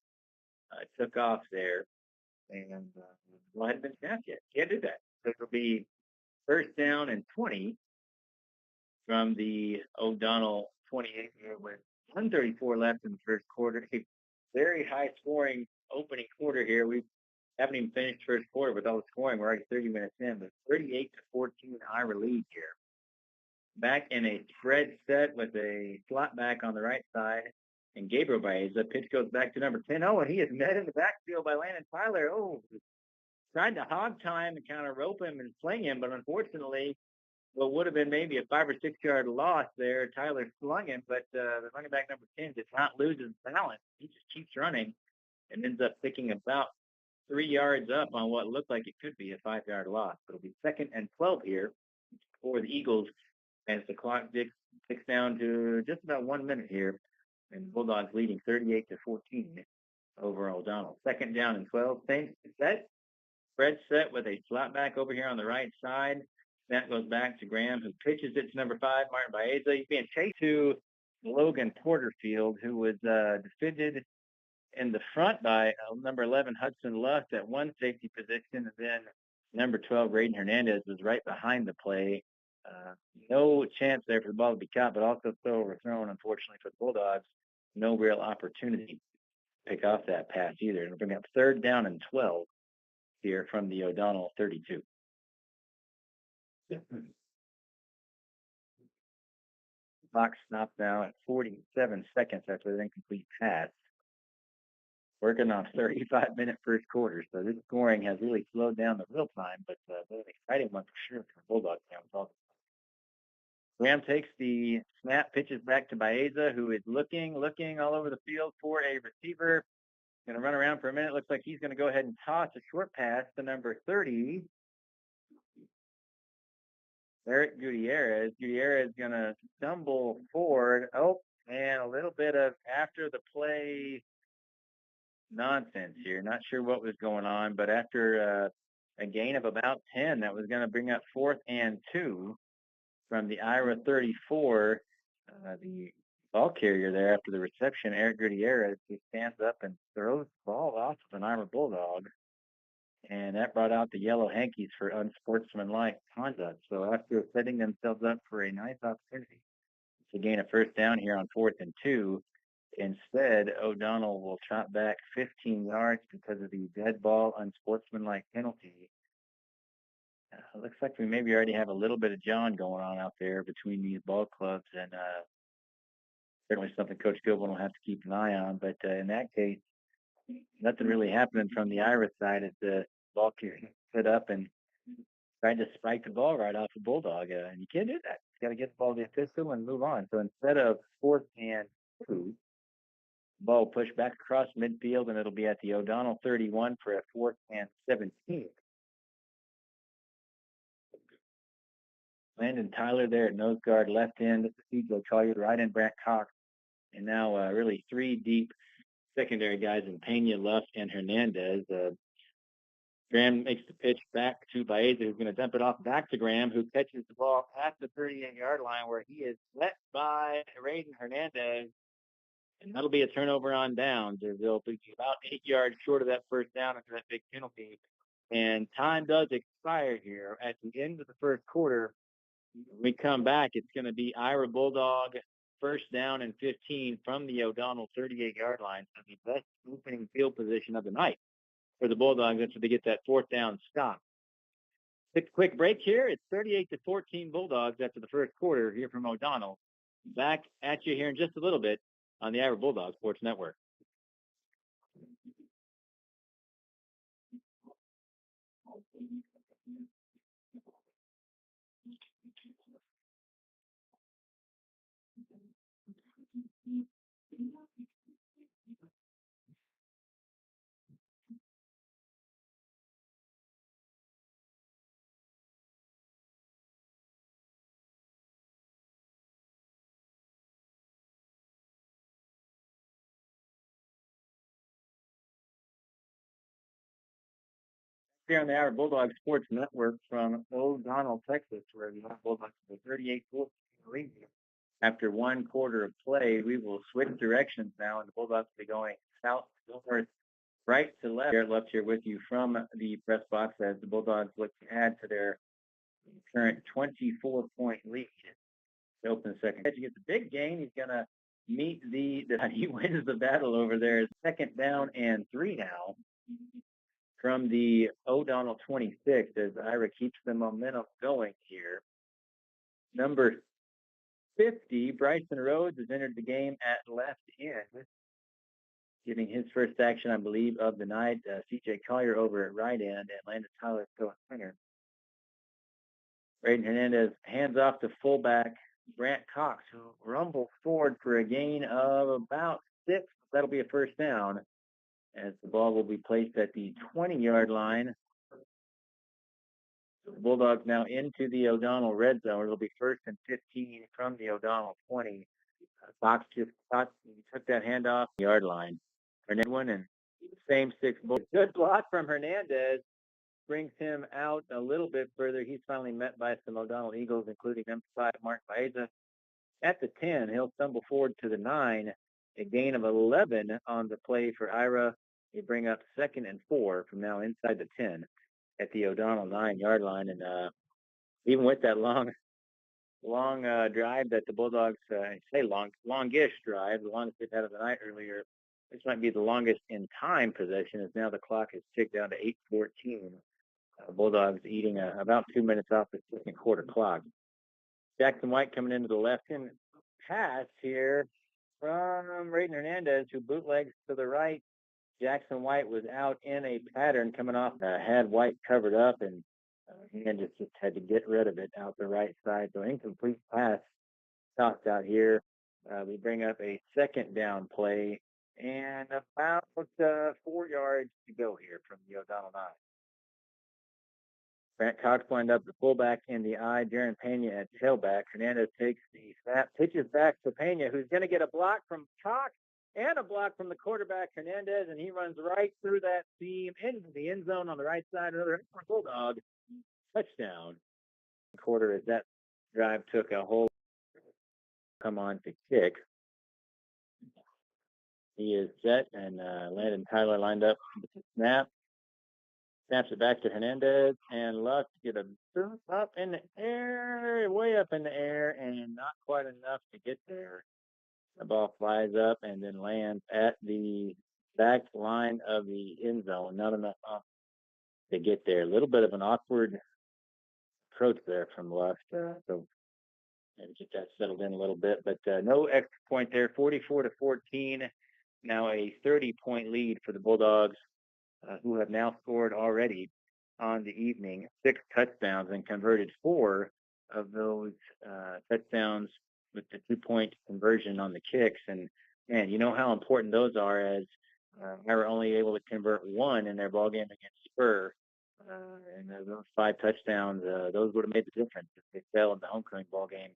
took off there, and well, hadn't been snapped yet. Can't do that. So it'll be first down and 20 from the O'Donnell 28 here with 134 left in the first quarter. A very high scoring opening quarter here. We haven't even finished first quarter with all the scoring. We're already 30 minutes in, but 38-14 Ira lead here. Back in a spread set with a slot back on the right side, and Gabriel Baeza. Pitch goes back to number 10. Oh, and he is met in the backfield by Landon Tyler. Oh, tried to hog time and kind of rope him and fling him, but unfortunately, what would have been maybe a 5 or 6 yard loss there. Tyler slung him, but the running back number 10 did not lose his balance. He just keeps running and ends up picking about 3 yards up on what looked like it could be a 5 yard loss. It'll be 2nd and 12 here for the Eagles as the clock ticks down to just about 1 minute here, and the Bulldogs leading 38-14 over O'Donnell. 2nd down and 12. Same set. Spread set with a slot back over here on the right side. That goes back to Graham, who pitches it to number 5, Martin Baeza. He's being chased to Logan Porterfield, who was defended in the front by number 11, Hudson Lust at one safety position, and then number 12, Raiden Hernandez, was right behind the play. No chance there for the ball to be caught, but also so overthrown, unfortunately, for the Bulldogs. No real opportunity to pick off that pass either. It'll bring up 3rd down and 12 here from the O'Donnell 32. Clock stopped now at 47 seconds after the incomplete pass. Working on 35-minute first quarter, so this scoring has really slowed down the real time, but an exciting one for sure for Bulldogs fans. Graham takes the snap, pitches back to Baeza, who is looking all over the field for a receiver. Going to run around for a minute. Looks like he's going to go ahead and toss a short pass to number 30, Eric Gutierrez. Gutierrez going to stumble forward. Oh, and a little bit of after the play nonsense here. Not sure what was going on, but after a gain of about 10, that was going to bring up 4th and 2 from the Ira 34. The ball carrier there after the reception, Eric Gutierrez, he stands up and throws the ball off of an Ira Bulldog. And that brought out the yellow hankies for unsportsmanlike conduct. So after setting themselves up for a nice opportunity to gain a first down here on 4th and 2, instead, O'Donnell will chop back 15 yards because of the dead ball unsportsmanlike penalty. Looks like we maybe already have a little bit of John going on out there between these ball clubs, and certainly something Coach Gilbert will have to keep an eye on. But in that case, nothing really happening from the Irish side as the ball carrier set up and tried to spike the ball right off the Bulldog. And you can't do that. You got to get the ball to the official and move on. So instead of 4th and 2, ball pushed back across midfield, and it'll be at the O'Donnell 31 for a 4th and 17. Landon Tyler there at nose guard, left end, C.J. Collier, right end, Brant Cox, and now really 3 deep secondary guys in Pena, Luft, and Hernandez. Graham makes the pitch back to Baeza, who's going to dump it off back to Graham, who catches the ball at the 38-yard line where he is met by Raiden Hernandez. And that'll be a turnover on downs. They'll be about 8 yards short of that first down after that big penalty. And time does expire here. At the end of the first quarter, when we come back, it's going to be Ira Bulldog first down and 15 from the O'Donnell 38-yard line. So the best opening field position of the night for the Bulldogs after they get that fourth down stop. Take a quick break here. It's 38-14 Bulldogs after the first quarter here from O'Donnell. Back at you here in just a little bit on the Ira Bulldog Sports Network. Here on the Ira Bulldog Sports Network from O'Donnell, Texas, where the Bulldogs are 38-14 lead. After one quarter of play, we will switch directions now, and the Bulldogs will be going south to north, right to left. Garrett Left here with you from the press box as the Bulldogs look to add to their current 24-point lead to open the second. You get the big gain. He's going to meet he wins the battle over there. Second down and 3 now from the O'Donnell 26 as Ira keeps the momentum going here. Number 50, Bryson Rhodes has entered the game at left end, getting his first action, I believe, of the night. C.J. Collier over at right end, and Landon Tyler still at center. Raiden Hernandez hands off to fullback Brant Cox, who rumbles forward for a gain of about 6. That'll be a first down as the ball will be placed at the 20-yard line. The Bulldogs now into the O'Donnell red zone. It'll be first and 15 from the O'Donnell 20. Cox took that handoff yard line. Hernandez and same 6 balls. Good block from Hernandez brings him out a little bit further. He's finally met by some O'Donnell Eagles, including number 5, Mark Baeza. At the 10, he'll stumble forward to the 9. A gain of 11 on the play for Ira. They bring up 2nd and 4 from now inside the 10 at the O'Donnell 9-yard line. And even with that long drive that the Bulldogs, longish drive, the longest they've had of the night earlier, this might be the longest in time possession, as now the clock is ticked down to 8:14. Bulldogs eating about 2 minutes off the second quarter clock. Jackson White coming into the left-hand pass here from Raiden Hernandez, who bootlegs to the right. Jackson White was out in a pattern coming off, had White covered up, and Hernandez just had to get rid of it out the right side. So incomplete pass tossed out here. We bring up a second down play and about 4 yards to go here from the O'Donnell 9. Brant Cox lined up the fullback in the eye. Darren Pena at tailback. Hernandez takes the snap, pitches back to Pena, who's going to get a block from Cox and a block from the quarterback Hernandez, and he runs right through that seam into the end zone on the right side. Another Bulldog touchdown. Quarter as that drive took a whole come on to kick. He is set, and Landon Tyler lined up with the snap. Snaps it back to Hernandez, and Luck get a boot up in the air, way up in the air, and not quite enough to get there. The ball flies up and then lands at the back line of the end zone. Not enough to get there. A little bit of an awkward approach there from Luck. So maybe get that settled in a little bit, but no extra point there. 44-14. Now a 30-point lead for the Bulldogs, who have now scored already on the evening 6 touchdowns and converted 4 of those touchdowns with the 2-point conversion on the kicks. And you know how important those are, as they were only able to convert 1 in their ball game against Spur. And those 5 touchdowns, those would have made the difference if they fell in the homecoming ball game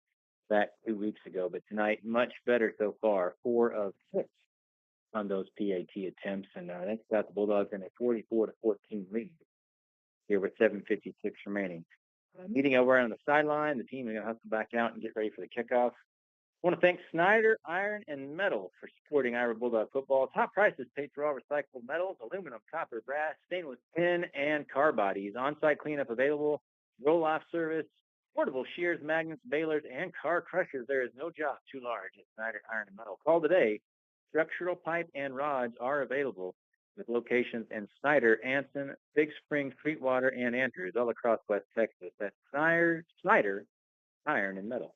back 2 weeks ago. But tonight, much better so far. 4 of 6 on those PAT attempts, and that's got the Bulldogs in a 44-14 lead here with 7:56 remaining. Meeting over on the sideline. The team is going to hustle back out and get ready for the kickoff. I want to thank Snyder Iron and Metal for supporting Iowa Bulldog football. Top prices paid for all recycled metals, aluminum, copper, brass, stainless, tin, and car bodies. On-site cleanup available. Roll-off service. Portable shears, magnets, balers, and car crushers. There is no job too large at Snyder Iron and Metal. Call today. Structural pipe and rods are available with locations in Snyder, Anson, Big Spring, Sweetwater, and Andrews all across West Texas. That's Snyder Iron and Metal.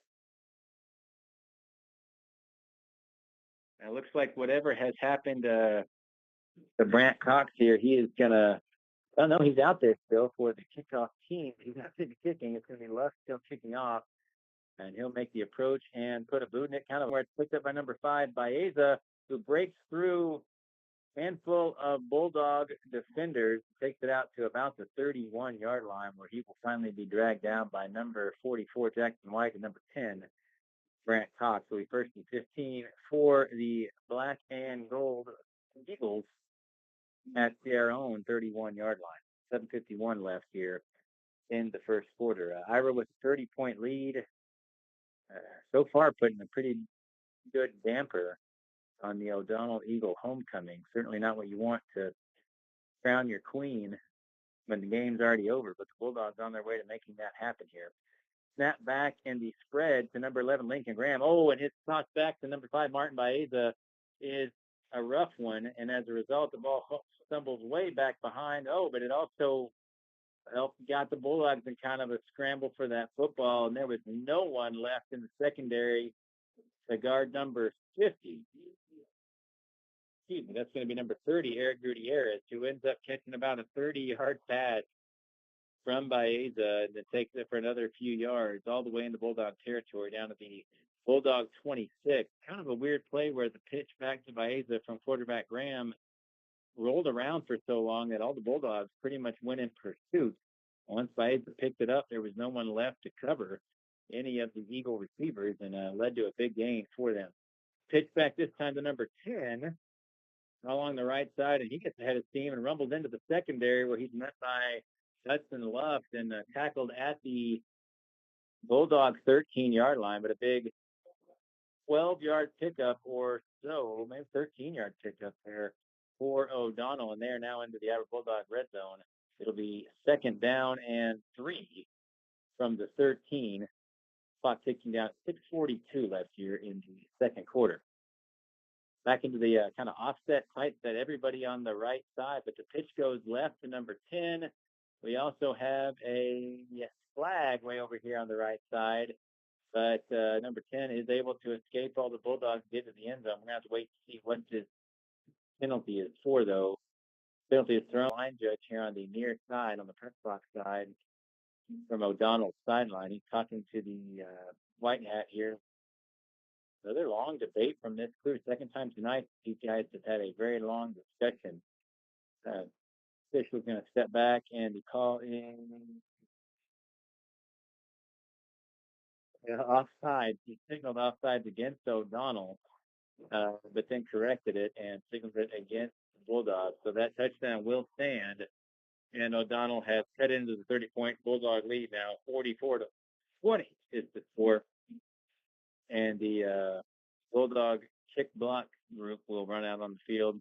And it looks like whatever has happened to Brant Cox here, he is gonna. Oh no, he's out there still for the kickoff team. He's not going to be kicking. It's going to be Lusk still kicking off, and he'll make the approach and put a boot in it, kind of where it's picked up by number 5, Baeza, who breaks through a handful of Bulldog defenders, takes it out to about the 31-yard line, where he will finally be dragged down by number 44, Jackson White, and number 10, Brant Cox. So we first and 15 for the black and gold Eagles at their own 31-yard line. 7:51 left here in the first quarter. Ira with a 30-point lead. So far, putting a pretty good damper on the O'Donnell Eagle homecoming. Certainly not what you want to crown your queen when the game's already over, but the Bulldogs on their way to making that happen here. Snap back and the spread to number 11, Lincoln Graham. Oh, and his toss back to number 5, Martin Baeza is a rough one, and as a result, the ball stumbles way back behind. Oh, but it also got the Bulldogs in kind of a scramble for that football, and there was no one left in the secondary to guard number 50. Excuse me, that's going to be number 30, Eric Gutierrez, who ends up catching about a 30-yard pass from Baeza and then takes it for another few yards all the way into Bulldog territory down to the Bulldog 26. Kind of a weird play where the pitch back to Baeza from quarterback Graham rolled around for so long that all the Bulldogs pretty much went in pursuit. Once Baeza picked it up, there was no one left to cover any of the Eagle receivers, and led to a big gain for them. Pitch back this time to number 10 along the right side, and he gets ahead of steam and rumbles into the secondary where he's met by Hudson Luft and tackled at the Bulldog 13-yard line, but a big 12-yard pickup or so, maybe 13-yard pickup there for O'Donnell, and they're now into the Iowa Bulldog red zone. It'll be 2nd down and 3 from the 13. Clock ticking down, 6:42 left here in the second quarter. Back into the kind of offset tight set, everybody on the right side, but the pitch goes left to number 10. We also have a flag way over here on the right side, but number 10 is able to escape all the Bulldogs, get to the end zone. We're going to have to wait to see what this penalty is for, though. Penalty is thrown. Line judge here on the near side, on the press box side, from O'Donnell's sideline. He's talking to the white hat here. Another long debate from this crew. Second time tonight, these guys have had a very long discussion. Official's going to step back and call in offside. He signaled offsides against O'Donnell, but then corrected it and signaled it against the Bulldogs. So that touchdown will stand, and O'Donnell has cut into the 30-point Bulldog lead now. 44-20 is the score. And the Bulldog kick block group will run out on the field.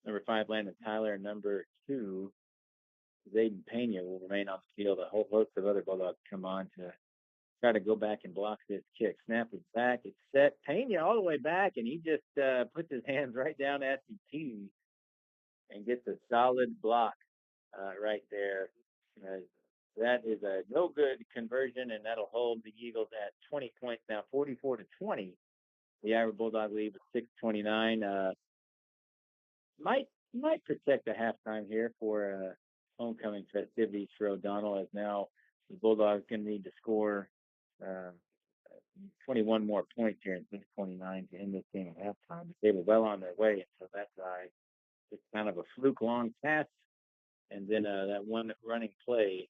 Number 5, Landon Tyler, and number 2, Zayden Pena will remain on the field. A whole host of other Bulldogs come on to try to go back and block this kick. Snap is back. It's set. Pena all the way back, and he just puts his hands right down at the tee and gets a solid block right there. That is a no good conversion, and that'll hold the Eagles at 20 points now, 44-20. The Iowa Bulldog lead with 6:29. Might protect the halftime here for homecoming festivities for O'Donnell, as now the Bulldogs going to need to score 21 more points here in 6:29 to end this game at halftime. They were well on their way until that guy just kind of a fluke long pass, and then that one running play,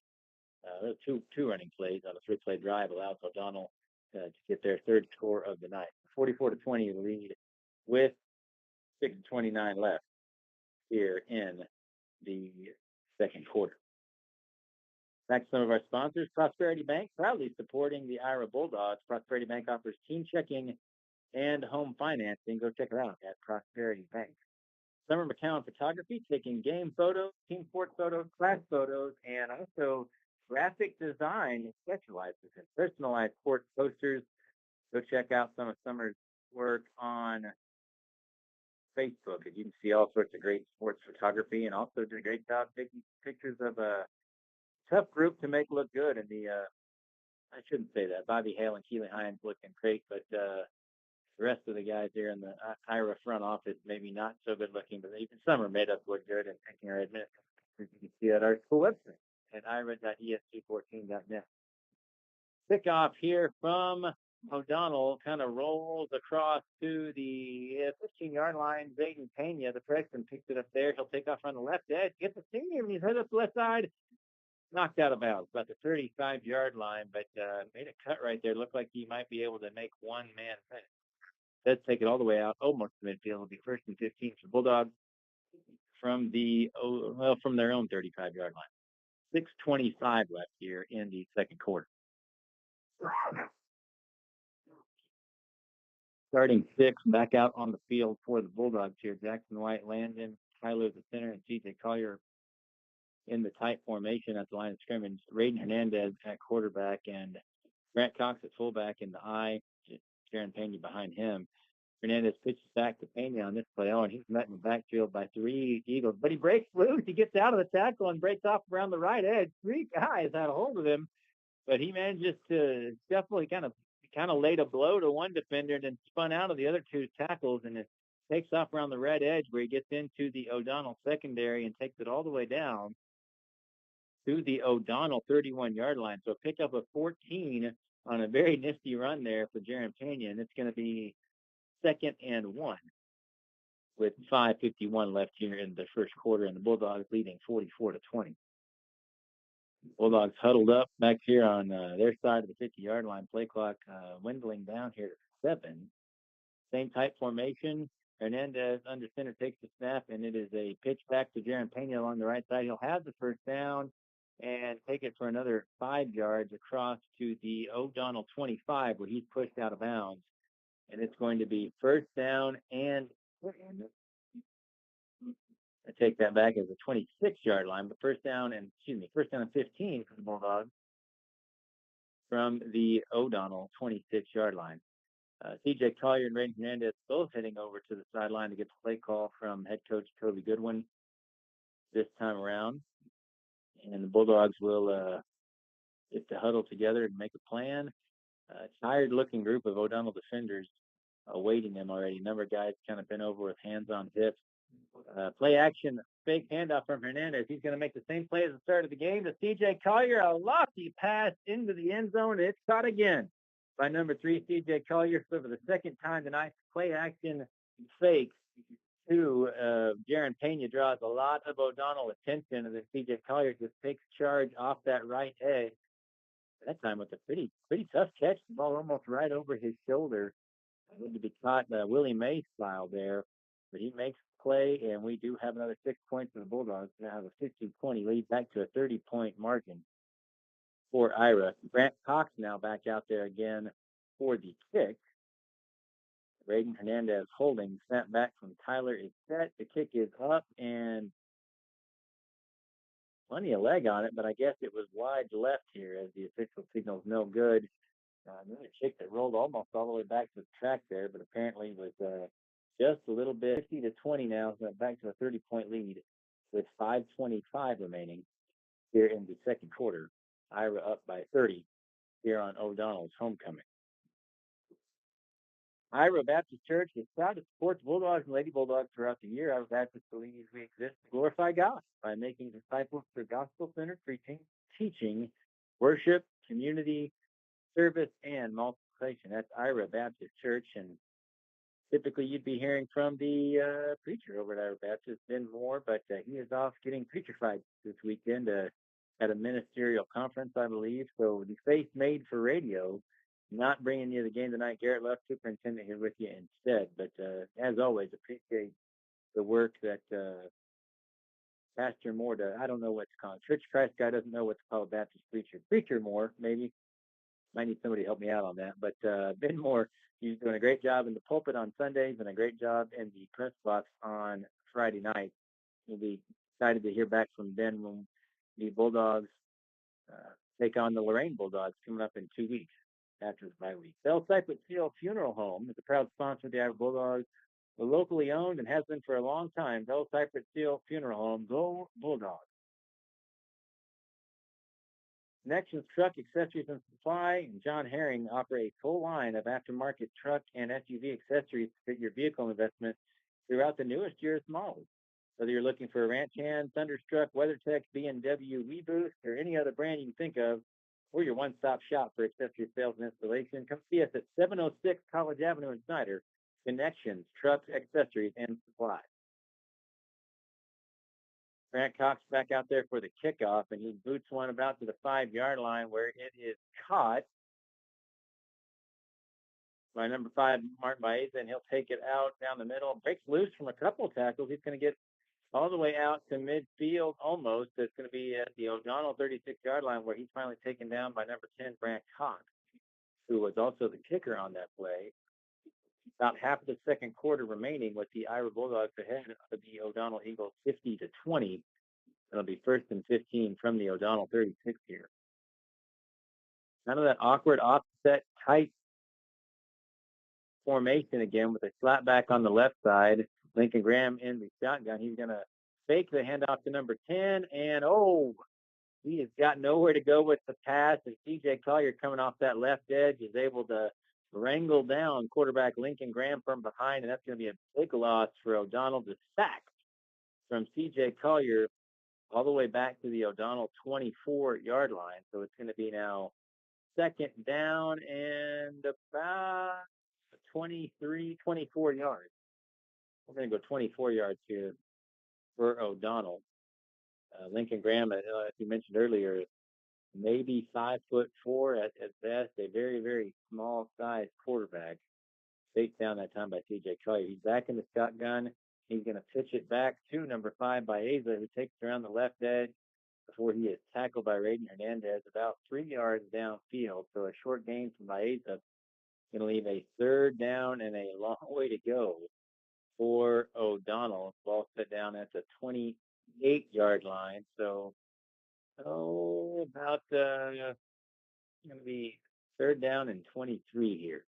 two running plays on a 3-play drive allows O'Donnell to get their third score of the night. 44-20 lead with 6:29 left here in the second quarter. Back to some of our sponsors. Prosperity Bank, proudly supporting the Ira Bulldogs. Prosperity Bank offers team checking and home financing. Go check it out at Prosperity Bank. Summer McCown Photography, taking game photos, team sports photos, class photos, and also graphic design. It specializes in personalized sports posters. Go check out some of Summer's work on Facebook, and you can see all sorts of great sports photography, and also did a great job taking pictures of a tough group to make look good. And I shouldn't say that. Bobby Hale and Keely Hines looking great, but the rest of the guys here in the Ira front office maybe not so good looking, but even some are made up look good and taking our admit. You can see at our school website at ira.esc14.net. Kickoff here from O'Donnell kind of rolls across to the 15-yard line. Zayden Pena, the freshman, picks it up there. He'll take off on the left edge, gets the senior, and he's headed up the left side. Knocked out of bounds, about the 35-yard line, but made a cut right there. Looked like he might be able to make one man finish. Does take it all the way out, almost to midfield. It'll be 1st and 15 for Bulldogs from from their own 35-yard line. 6:25 left here in the second quarter. Starting 6 back out on the field for the Bulldogs here. Jackson White, Landon, Tyler the center, and TJ Collier in the tight formation at the line of scrimmage. Raiden Hernandez at quarterback and Grant Cox at fullback in the I. Jaron Pena behind him. Hernandez pitches back to Pena on this play. Oh, and he's met in the backfield by 3 Eagles. But he breaks loose. He gets out of the tackle and breaks off around the right edge. 3 guys had a hold of him, but he manages to definitely kind of laid a blow to one defender and then spun out of the other 2 tackles, and it takes off around the red edge where he gets into the O'Donnell secondary and takes it all the way down to the O'Donnell 31-yard line. So pick up a 14 on a very nifty run there for Jaron Pena, and it's going to be 2nd and 1 with 5:51 left here in the first quarter, and the Bulldogs leading 44-20. Bulldogs huddled up back here on their side of the 50-yard line. Play clock dwindling down here to 7. Same type formation. Hernandez under center takes the snap, and it is a pitch back to Jaron Pena along the right side. He'll have the first down and take it for another 5 yards across to the O'Donnell 25, where he's pushed out of bounds. And it's going to be 1st down and I take that back as a 26-yard line, but 1st down and 15 for the Bulldogs from the O'Donnell 26-yard line. TJ Collier and Raiden Hernandez both heading over to the sideline to get the play call from head coach Toby Goodwin this time around. And the Bulldogs will get the huddle together and make a plan. Tired-looking group of O'Donnell defenders awaiting them already. A number of guys kind of been over with hands on hips. Play action, fake handoff from Hernandez. He's going to make the same play as the start of the game to CJ Collier. A lofty pass into the end zone. It's caught again by number 3, CJ Collier. So for the second time tonight, play action fake to Jaron Pena draws a lot of O'Donnell attention, and then CJ Collier just takes charge off that right edge. That time with a pretty tough catch. The ball almost right over his shoulder. Going to be caught Willie May style there, but he makes the play, and we do have another 6 points for the Bulldogs. Now have a 15-20 lead back to a 30-point margin for Ira. Grant Cox now back out there again for the kick. Raiden Hernandez holding. Snap back from Tyler is set. The kick is up and plenty of leg on it, but I guess it was wide left here as the official signals no good. Another kick that rolled almost all the way back to the track there, but apparently was just a little bit. 50-20 now, so back to a 30-point lead with 5:25 remaining here in the second quarter. Ira up by 30 here on O'Donnell's homecoming. Ira Baptist Church is proud to support the Bulldogs and Lady Bulldogs throughout the year. Ira Baptist believes we exist to glorify God by making disciples through gospel-centered preaching, teaching, worship, community, service, and multiplication. That's Ira Baptist Church, and typically you'd be hearing from the preacher over at Ira Baptist, Ben Moore, but he is off getting preacher fights this weekend at a ministerial conference, I believe. So the Faith Made for Radio, not bringing you the game tonight. Garrett Luff, superintendent, here with you instead. But as always, appreciate the work that Pastor Moore to, I don't know what's called. Church Christ guy doesn't know what's called Baptist preacher. Preacher Moore, maybe. Might need somebody to help me out on that. But Ben Moore, he's doing a great job in the pulpit on Sundays and a great job in the press box on Friday night. We'll be excited to hear back from Ben when the Bulldogs take on the Lorraine Bulldogs coming up in 2 weeks after the bye week. Bell Cypress Seal Funeral Home is a proud sponsor of the Iowa Bulldogs. We're locally owned and has been for a long time. Bell Cypress Seal Funeral Home. Go Bulldogs. Connections Truck Accessories and Supply and John Herring offer a full line of aftermarket truck and SUV accessories to fit your vehicle investment throughout the newest year's models. Whether you're looking for a Ranch Hand, Thunderstruck, WeatherTech, BMW, WeBoost, or any other brand you can think of, we're your one-stop shop for accessory sales and installation. Come see us at 706 College Avenue in Snyder. Connections, Trucks, Accessories, and Supply. Grant Cox back out there for the kickoff, and he boots one about to the 5-yard line where it is caught by number 5, Martin Baeza, and he'll take it out down the middle. Breaks loose from a couple of tackles. He's going to get all the way out to midfield almost. It's going to be at the O'Donnell 36-yard line where he's finally taken down by number 10, Grant Cox, who was also the kicker on that play. About half of the second quarter remaining with the Iowa Bulldogs ahead of the O'Donnell Eagles 50-20. It'll be 1st and 15 from the O'Donnell 36 here. None of that awkward offset tight formation again with a slap back on the left side. Lincoln Graham in the shotgun. He's going to fake the handoff to number 10, and he has got nowhere to go with the pass, and CJ Collier coming off that left edge is able to wrangle down quarterback Lincoln Graham from behind, and that's going to be a big loss for O'Donnell. The sack from CJ Collier all the way back to the O'Donnell 24-yard line. So it's going to be now 2nd down and about 23, 24 yards. We're going to go 24 yards here for O'Donnell. Lincoln Graham, as you mentioned earlier, maybe 5'4" at best, a very, very small size quarterback. Faked down that time by CJ Collier. He's back in the shotgun. He's going to pitch it back to number 5, Baeza, who takes it around the left edge before he is tackled by Raiden Hernandez about 3 yards downfield. So a short gain from Baeza. Going to leave a 3rd down and a long way to go for O'Donnell. Ball set down at the 28-yard line. So, about going to be 3rd down and 23 here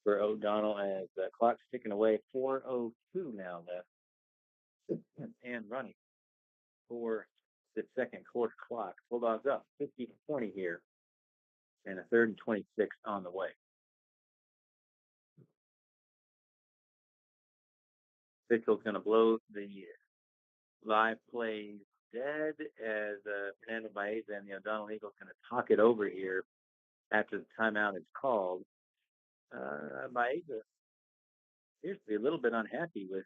for O'Donnell as the clock's ticking away. 4:02 now left and running for the second quarter clock. Bulldogs up 50-20 here, and a 3rd and 26 on the way. Official's going to blow the live play dead as Fernando Baeza and the O'Donnell Eagles going to talk it over here after the timeout is called. Baeza appears to be a little bit unhappy with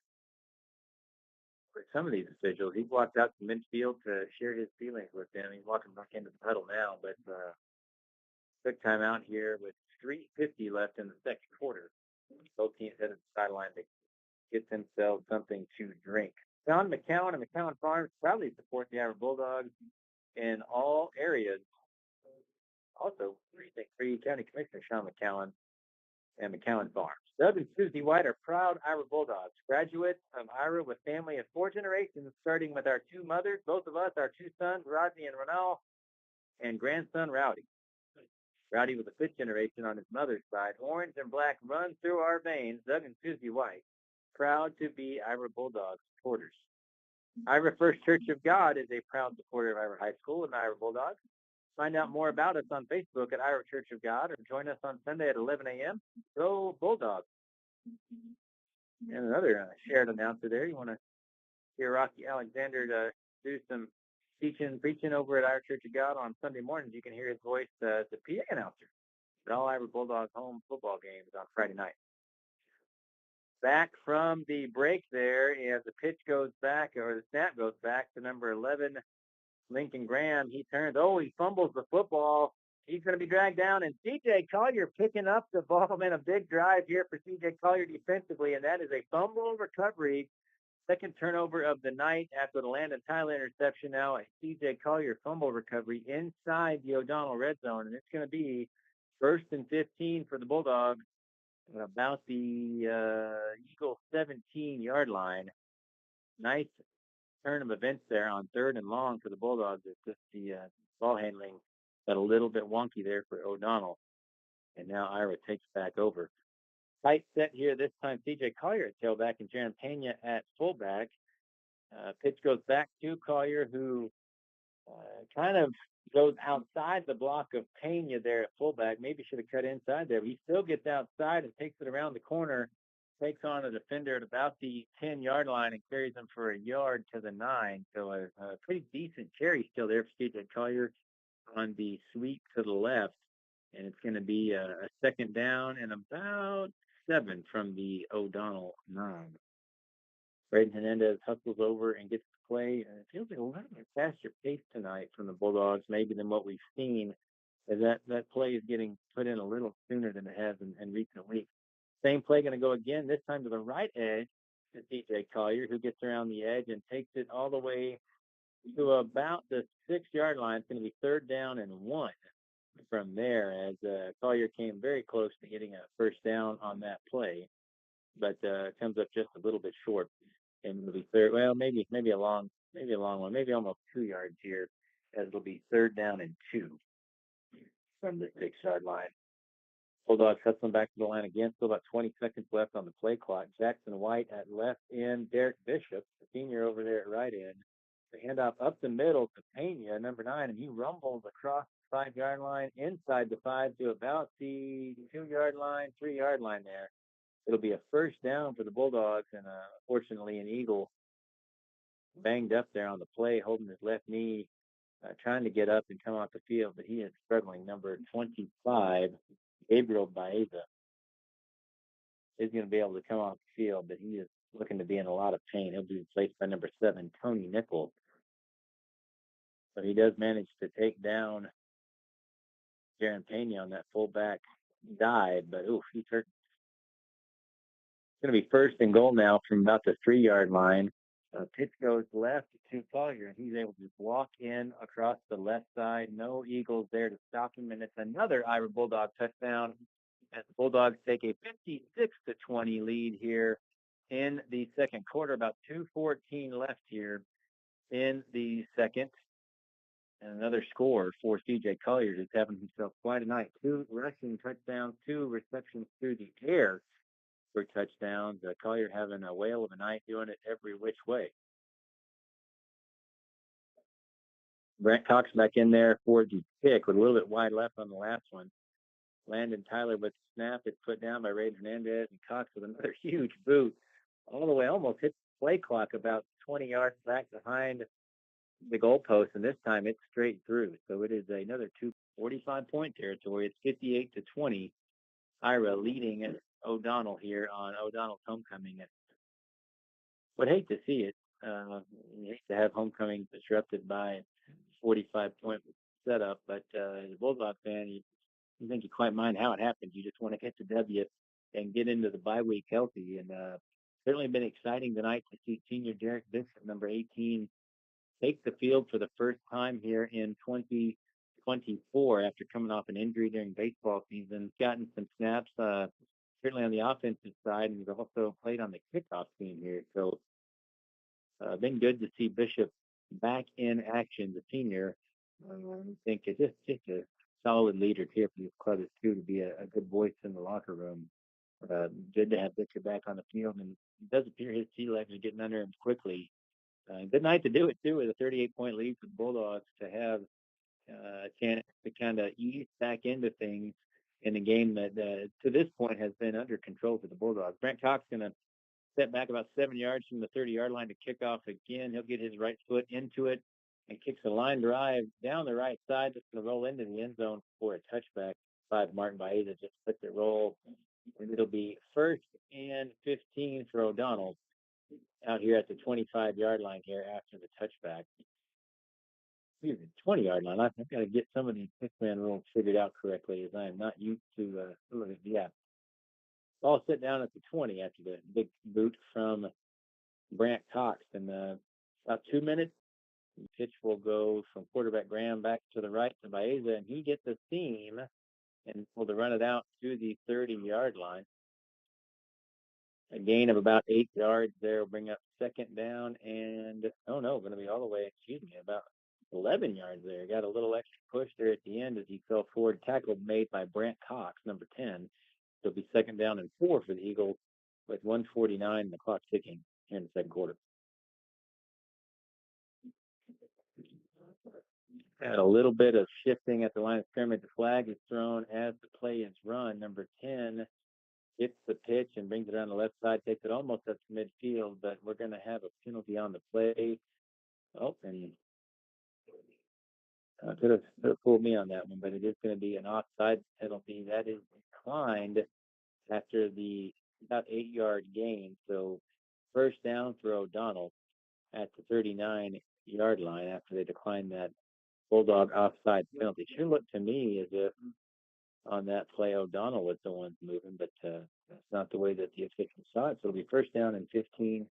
some of these officials. He walked out to midfield to share his feelings with them. He's walking back into the huddle now, but quick timeout here with 3:50 left in the second quarter. Both teams headed to the sideline to get themselves something to drink. Sean McCowan and McCowan Farms proudly support the Iowa Bulldogs in all areas. Also, Precinct 3 County Commissioner Sean McCowan and McCowan Farms. Doug and Susie White are proud Iowa Bulldogs, graduates of Iowa with family of 4 generations, starting with our 2 mothers, both of us, our 2 sons, Rodney and Ronald, and grandson Rowdy. Rowdy was a 5th generation on his mother's side. Orange and black run through our veins. Doug and Susie White, proud to be Iowa Bulldogs supporters. Iowa First Church of God is a proud supporter of Iowa High School and Iowa Bulldogs. Find out more about us on Facebook at Iowa Church of God, or join us on Sunday at 11 a.m. Go Bulldogs. And another shared announcer there. You want to hear Rocky Alexander do some preaching over at Iowa Church of God on Sunday mornings. You can hear his voice as the PA announcer at all Iowa Bulldogs home football games on Friday night. Back from the break there, as the pitch goes back, or the snap goes back to number 11, Lincoln Graham. He turns, he fumbles the football. He's going to be dragged down, and CJ Collier picking up the ball. Man, a big drive here for CJ Collier defensively, and that is a fumble recovery Second turnover of the night after the Landon Tyler interception. Now a CJ Collier fumble recovery inside the O'Donnell red zone, and it's going to be 1st and 15 for the Bulldogs at about the Eagle 17-yard line. Nice turn of events there on 3rd and long for the Bulldogs. It's just the ball handling got a little bit wonky there for O'Donnell, and now Ira takes back over. Tight set here this time. CJ Collier at tailback and Jaron Pena at fullback. Pitch goes back to Collier, who kind of goes outside the block of Pena there at fullback. Maybe should have cut inside there, but he still gets outside and takes it around the corner, takes on a defender at about the 10-yard line and carries him for a yard to the 9. So a pretty decent carry still there for CJ Collier on the sweep to the left. And it's going to be a 2nd down and about 7 from the O'Donnell 9. Braden Hernandez hustles over and gets the play. And it feels like a little bit faster pace tonight from the Bulldogs, maybe than what we've seen. As that play is getting put in a little sooner than it has in recent weeks. Same play going to go again, this time to the right edge to CJ Collier, who gets around the edge and takes it all the way to about the 6-yard line. It's going to be 3rd down and 1 from there, as Collier came very close to getting a 1st down on that play, but comes up just a little bit short. And it'll be third. Well, maybe a long one, maybe almost 2 yards here, as it'll be 3rd down and 2 from the 6-yard line. Bulldogs hustling back to the line again. Still about 20 seconds left on the play clock. Jackson White at left end. Derek Bishop, the senior, over there at right end. The handoff up the middle to Pena, number 9, and he rumbles across the 5-yard line, inside the 5 to about the 2-yard line, 3-yard line there. It'll be a 1st down for the Bulldogs, and fortunately an Eagle banged up there on the play, holding his left knee, trying to get up and come off the field, but he is struggling. Number 25, Gabriel Baeza, is going to be able to come off the field, but he is looking to be in a lot of pain. He'll be replaced by number 7, Tony Nichols. So he does manage to take down Jaron Pena on that fullback dive, but he's hurt. It's going to be 1st and goal now from about the 3-yard line. Pitch goes left to Collier, and he's able to just walk in across the left side. No Eagles there to stop him, and it's another Ira Bulldog touchdown as the Bulldogs take a 56-20 lead here in the second quarter. About 2:14 left here in the second. And another score for CJ Collier, who's having himself quite a night. 2 rushing touchdowns, 2 receptions through the air for touchdowns. Collier having a whale of a night, doing it every which way. Brent Cox back in there for the pick with a little bit wide left on the last one. Landon Tyler with the snap. It's put down by Braden Hernandez, and Cox with another huge boot all the way, almost hit the play clock about 20 yards back behind the goalpost, and this time it's straight through. So it is another 45-point territory. It's 58-20. Ira leading O'Donnell here on O'Donnell's homecoming. Would hate to see it. Hate to have homecoming disrupted by 45-point setup, but as a Bulldog fan, you think you quite mind how it happened. You just want to get the W and get into the bye week healthy. And certainly been exciting tonight to see senior Derek Bishop, number 18, take the field for the first time here in 2024 after coming off an injury during baseball season. Gotten some snaps, certainly on the offensive side, and he's also played on the kickoff team here. So been good to see Bishop back in action, the senior. I think it's just a solid leader here for this club too, to be a good voice in the locker room. Good to have Bishop back on the field, and it does appear his sea legs are getting under him quickly. Good night to do it too, with a 38-point lead for the Bulldogs, to have a chance to kind of ease back into things in a game that to this point has been under control for the Bulldogs. Brent Cox going to step back about 7 yards from the 30-yard line to kick off again. He'll get his right foot into it and kicks a line drive down the right side. That's going to roll into the end zone for a touchback. 5, Martin Baeza just put the roll. And it'll be 1st and 15 for O'Donnell out here at the 25-yard line here after the touchback. Excuse me, 20-yard line. I've got to get some of these six-man rules figured out correctly, as I am not used to. Ball sit down at the 20 after the big boot from Brant Cox. And about 2 minutes, the pitch will go from quarterback Graham back to the right to Baeza, and he gets a seam and able to run it out to the 30-yard line. A gain of about 8 yards there will bring up second down, and going to be all the way, about 11 yards there. Got a little extra push there at the end as he fell forward. Tackle made by Brant Cox, number 10. It'll be second down and 4 for the Eagles with 1:49 and the clock ticking here in the second quarter. And a little bit of shifting at the line of scrimmage. The flag is thrown as the play is run. Number 10 gets the pitch and brings it on the left side, takes it almost up to midfield, but we're going to have a penalty on the play. Oh, and could have fooled me on that one, but it is going to be an offside penalty that is declined after the about 8-yard gain. So first down for O'Donnell at the 39-yard line after they declined that Bulldog offside penalty. Sure looked to me as if on that play O'Donnell was the one moving, but that's not the way that the officials saw it. So it'll be first down and 15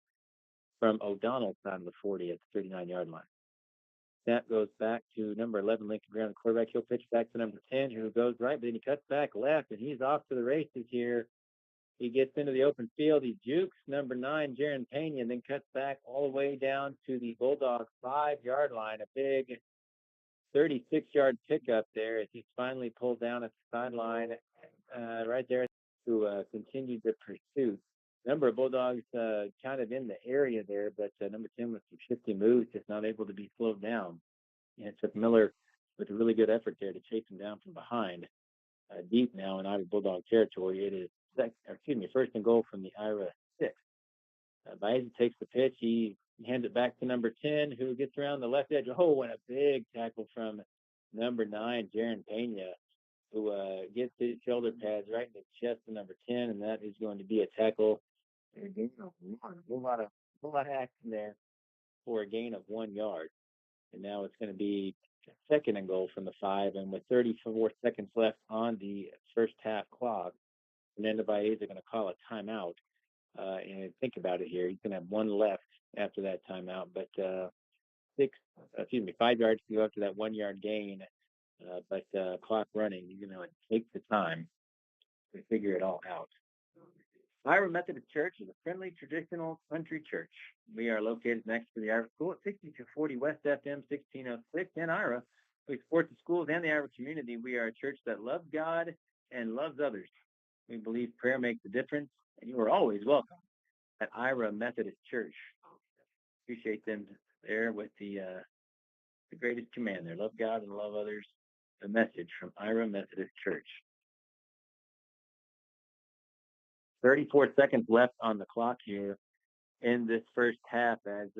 from O'Donnell's side of the 40 at the 39-yard line. Snap goes back to number 11, Lincoln Graham, the quarterback. He'll pitch back to number 10, who goes right, but then he cuts back left, and he's off to the races here. He gets into the open field. He jukes number 9, Jaron Pena, and then cuts back all the way down to the Bulldogs' 5-yard line. A big 36-yard pickup there as he's finally pulled down at the sideline right there to continue the pursuit. Number of Bulldogs kind of in the area there, but number 10 with some shifty moves, just not able to be slowed down. And it took Miller with a really good effort there to chase him down from behind. Deep now in Iowa Bulldog territory. It is first and goal from the Ira 6. Baeza takes the pitch. He hands it back to number 10, who gets around the left edge. Oh, and a big tackle from number 9, Jaron Pena, who gets his shoulder pads right in the chest of number 10, and that is going to be a tackle. A whole lot of action there for a gain of 1 yard. And now it's going to be second and goal from the 5, and with 34 seconds left on the first half clock, Fernando Baeza are going to call a timeout. And think about it here. He's going to have one left after that timeout, but 5 yards to go after that 1 yard gain. But clock running, you're going to take the time to figure it all out. Ira Methodist Church is a friendly, traditional country church. We are located next to the Ira School at 6240 West FM 1606 in Ira. We support the schools and the Ira community. We are a church that loves God and loves others. We believe prayer makes a difference, and you are always welcome at Ira Methodist Church. Appreciate them there with the greatest command there. Love God and love others. The message from Ira Methodist Church. 34 seconds left on the clock here in this first half, as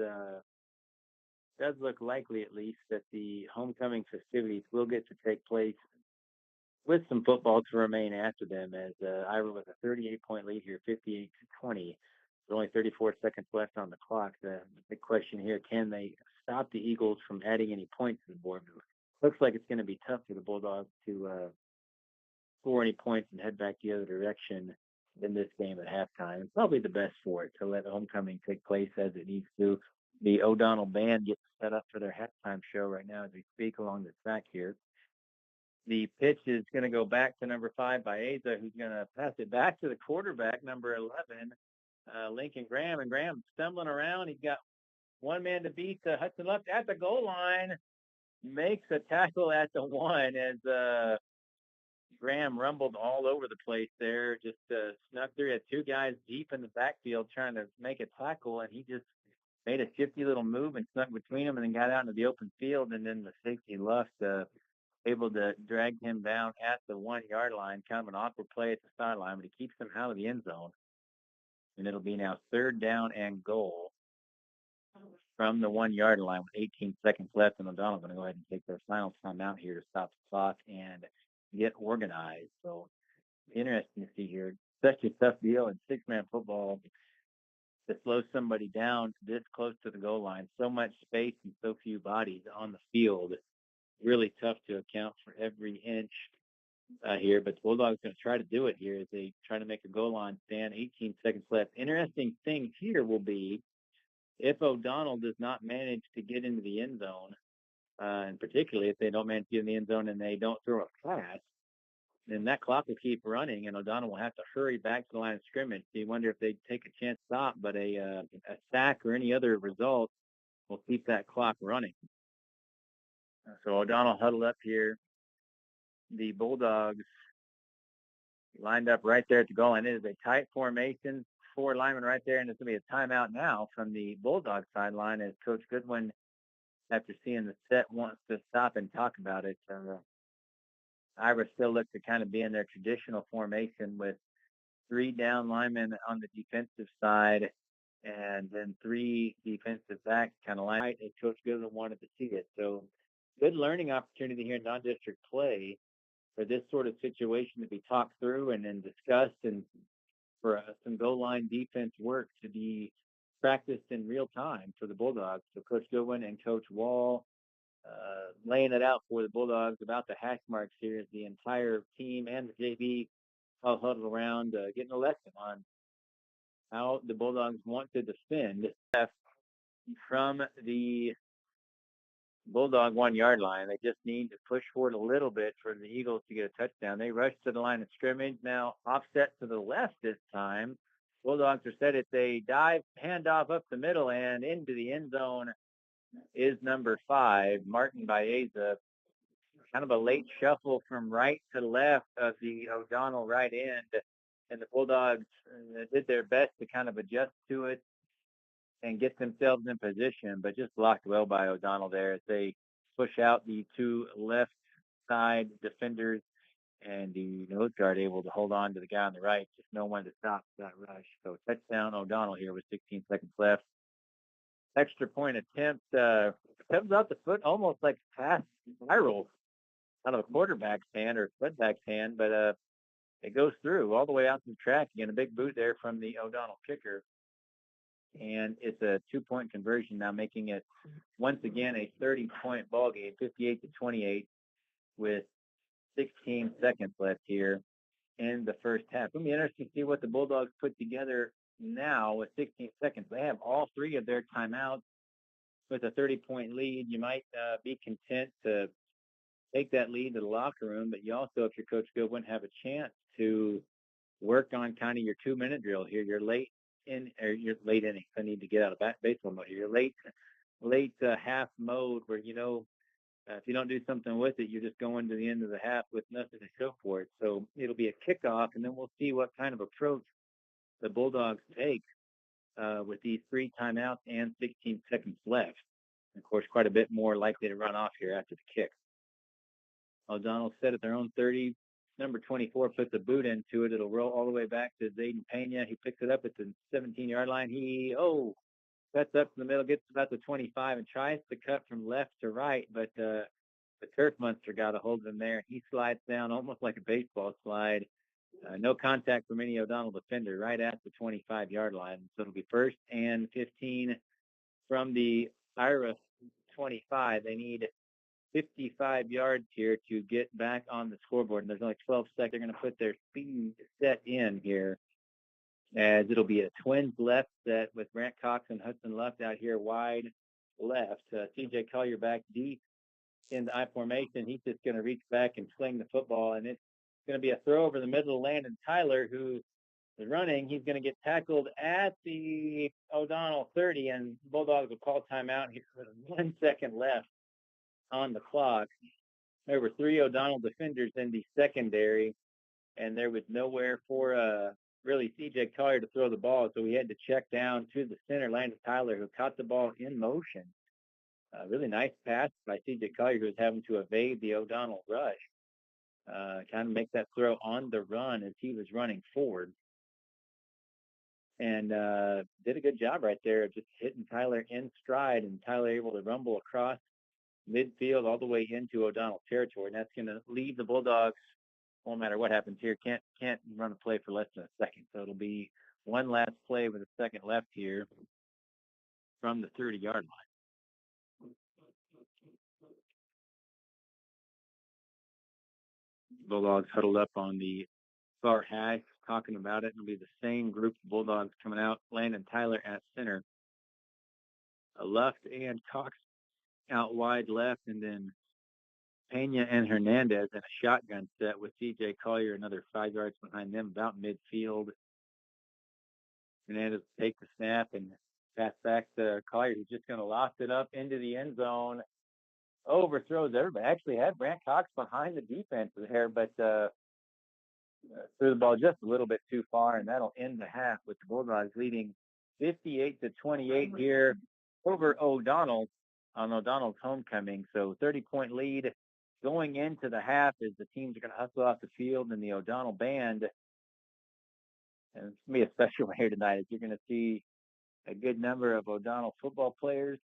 does look likely at least that the homecoming festivities will get to take place with some football to remain after them, as Ira with a 38-point lead here, 58-20. There's only 34 seconds left on the clock. The big question here, can they stop the Eagles from adding any points to the board? Looks like it's going to be tough for the Bulldogs to score any points and head back the other direction in this game at halftime. It's probably the best for it to let homecoming take place as it needs to. The O'Donnell band gets set up for their halftime show right now as we speak along the track here. The pitch is going to go back to number 5, Baeza, who's going to pass it back to the quarterback, number 11, Lincoln Graham. And Graham stumbling around. He's got one man to beat. Hudson Left at the goal line makes a tackle at the 1 as Graham rumbled all over the place there, just snuck through. He had 2 guys deep in the backfield trying to make a tackle, and he just made a shifty little move and snuck between them and then got out into the open field. And then the safety Luft able to drag him down at the 1 yard line. Kind of an awkward play at the sideline, but he keeps him out of the end zone. And it'll be now third down and goal from the 1 yard line with 18 seconds left. And O'Donnell going to go ahead and take their final timeout here to stop the clock and get organized. So interesting to see here. Such a tough deal in 6-man football to slow somebody down this close to the goal line. So much space and so few bodies on the field. Really tough to account for every inch here, but the Bulldogs going to try to do it here as they try to make a goal line stand. 18 seconds left. Interesting thing here will be if O'Donnell does not manage to get into the end zone, and particularly if they don't manage to get in the end zone and they don't throw a pass, then that clock will keep running, and O'Donnell will have to hurry back to the line of scrimmage. So you wonder if they'd take a chance stop, but a sack or any other result will keep that clock running. So O'Donnell huddled up here. The Bulldogs lined up right there at the goal line. It is a tight formation, 4 linemen right there, and it's going to be a timeout now from the Bulldogs sideline as Coach Goodwin, after seeing the set, wants to stop and talk about it. Ira still looks to kind of be in their traditional formation with 3 down linemen on the defensive side and then 3 defensive backs kind of line right as Coach Goodwin wanted to see it. So good learning opportunity here in non-district play for this sort of situation to be talked through and then discussed, and for some goal line defense work to be practiced in real time for the Bulldogs. So Coach Goodwin and Coach Wall laying it out for the Bulldogs about the hash marks here as the entire team and the JV all huddled around, getting a lesson on how the Bulldogs want to defend from the Bulldog 1-yard line. They just need to push forward a little bit for the Eagles to get a touchdown. They rush to the line of scrimmage. Now offset to the left this time. Bulldogs are set. It's a dive handoff up the middle and into the end zone is number 5, Martin Baeza. Kind of a late shuffle from right to left of the O'Donnell right end. And the Bulldogs did their best to kind of adjust to it and get themselves in position, but just blocked well by O'Donnell there as they push out the 2 left side defenders, and the nose guard able to hold on to the guy on the right, just no one to stop that rush. So touchdown O'Donnell here with 16 seconds left. Extra point attempt comes out the foot almost like a pass spiral out of a quarterback's hand or footback's hand, but it goes through all the way out to the track. Again, a big boot there from the O'Donnell kicker. And it's a 2-point conversion now, making it once again a 30-point ball game, 58-28, with 16 seconds left here in the first half. It'll be interesting to see what the Bulldogs put together now with 16 seconds. They have all 3 of their timeouts with a 30-point lead. You might be content to take that lead to the locker room, but you also, if you're Coach Goodwin, have a chance to work on kind of your 2-minute drill here. You're late innings. I need to get out of baseball mode here. You're late half mode where if you don't do something with it, you're just going to the end of the half with nothing to show for it. So it'll be a kickoff, and then we'll see what kind of approach the Bulldogs take with these 3 timeouts and 16 seconds left. And of course, quite a bit more likely to run off here after the kick. O'Donnell set at their own 30. Number 24 puts a boot into it. It'll roll all the way back to Zayden Pena. He picks it up at the 17-yard line. He cuts up in the middle, gets about the 25, and tries to cut from left to right, but the turf monster got a hold of him there. He slides down almost like a baseball slide. No contact from any O'Donnell defender right at the 25-yard line. So it'll be 1st and 15 from the Ira 25. They need 55 yards here to get back on the scoreboard, and there's only 12 seconds. They're going to put their speed set in here, as it'll be a twins left set with Grant Cox and Hudson Luft out here wide left. TJ Collier back deep in the I formation. He's just going to reach back and sling the football, and it's going to be a throw over the middle of Landon Tyler, who is running. He's going to get tackled at the O'Donnell 30, and Bulldogs will call timeout here with 1 second left on the clock. There were 3 O'Donnell defenders in the secondary, and there was nowhere for really CJ Collier to throw the ball, so we had to check down to the center, Landon Tyler, who caught the ball in motion. Really nice pass by CJ Collier, who was having to evade the O'Donnell rush, kind of make that throw on the run as he was running forward, and did a good job right there of just hitting Tyler in stride, and Tyler able to rumble across midfield all the way into O'Donnell territory, and that's going to leave the Bulldogs, no matter what happens here, can't run a play for less than a second. So it'll be one last play with a second left here from the 30-yard line. Bulldogs huddled up on the far hash, talking about it. It'll be the same group of Bulldogs coming out. Landon Tyler at center. Luft and Cox out wide left, and then Pena and Hernandez in a shotgun set with CJ Collier another 5 yards behind them, about midfield. Hernandez will take the snap and pass back to Collier, who's just going to loft it up into the end zone. Overthrows everybody. Actually had Brant Cox behind the defense there, but threw the ball just a little bit too far, and that'll end the half with the Bulldogs leading 58-28 here over O'Donnell on O'Donnell's homecoming. So 30-point lead going into the half as the teams are going to hustle off the field, and the O'Donnell band. And it's going to be a special one here tonight, as you're going to see a good number of O'Donnell football players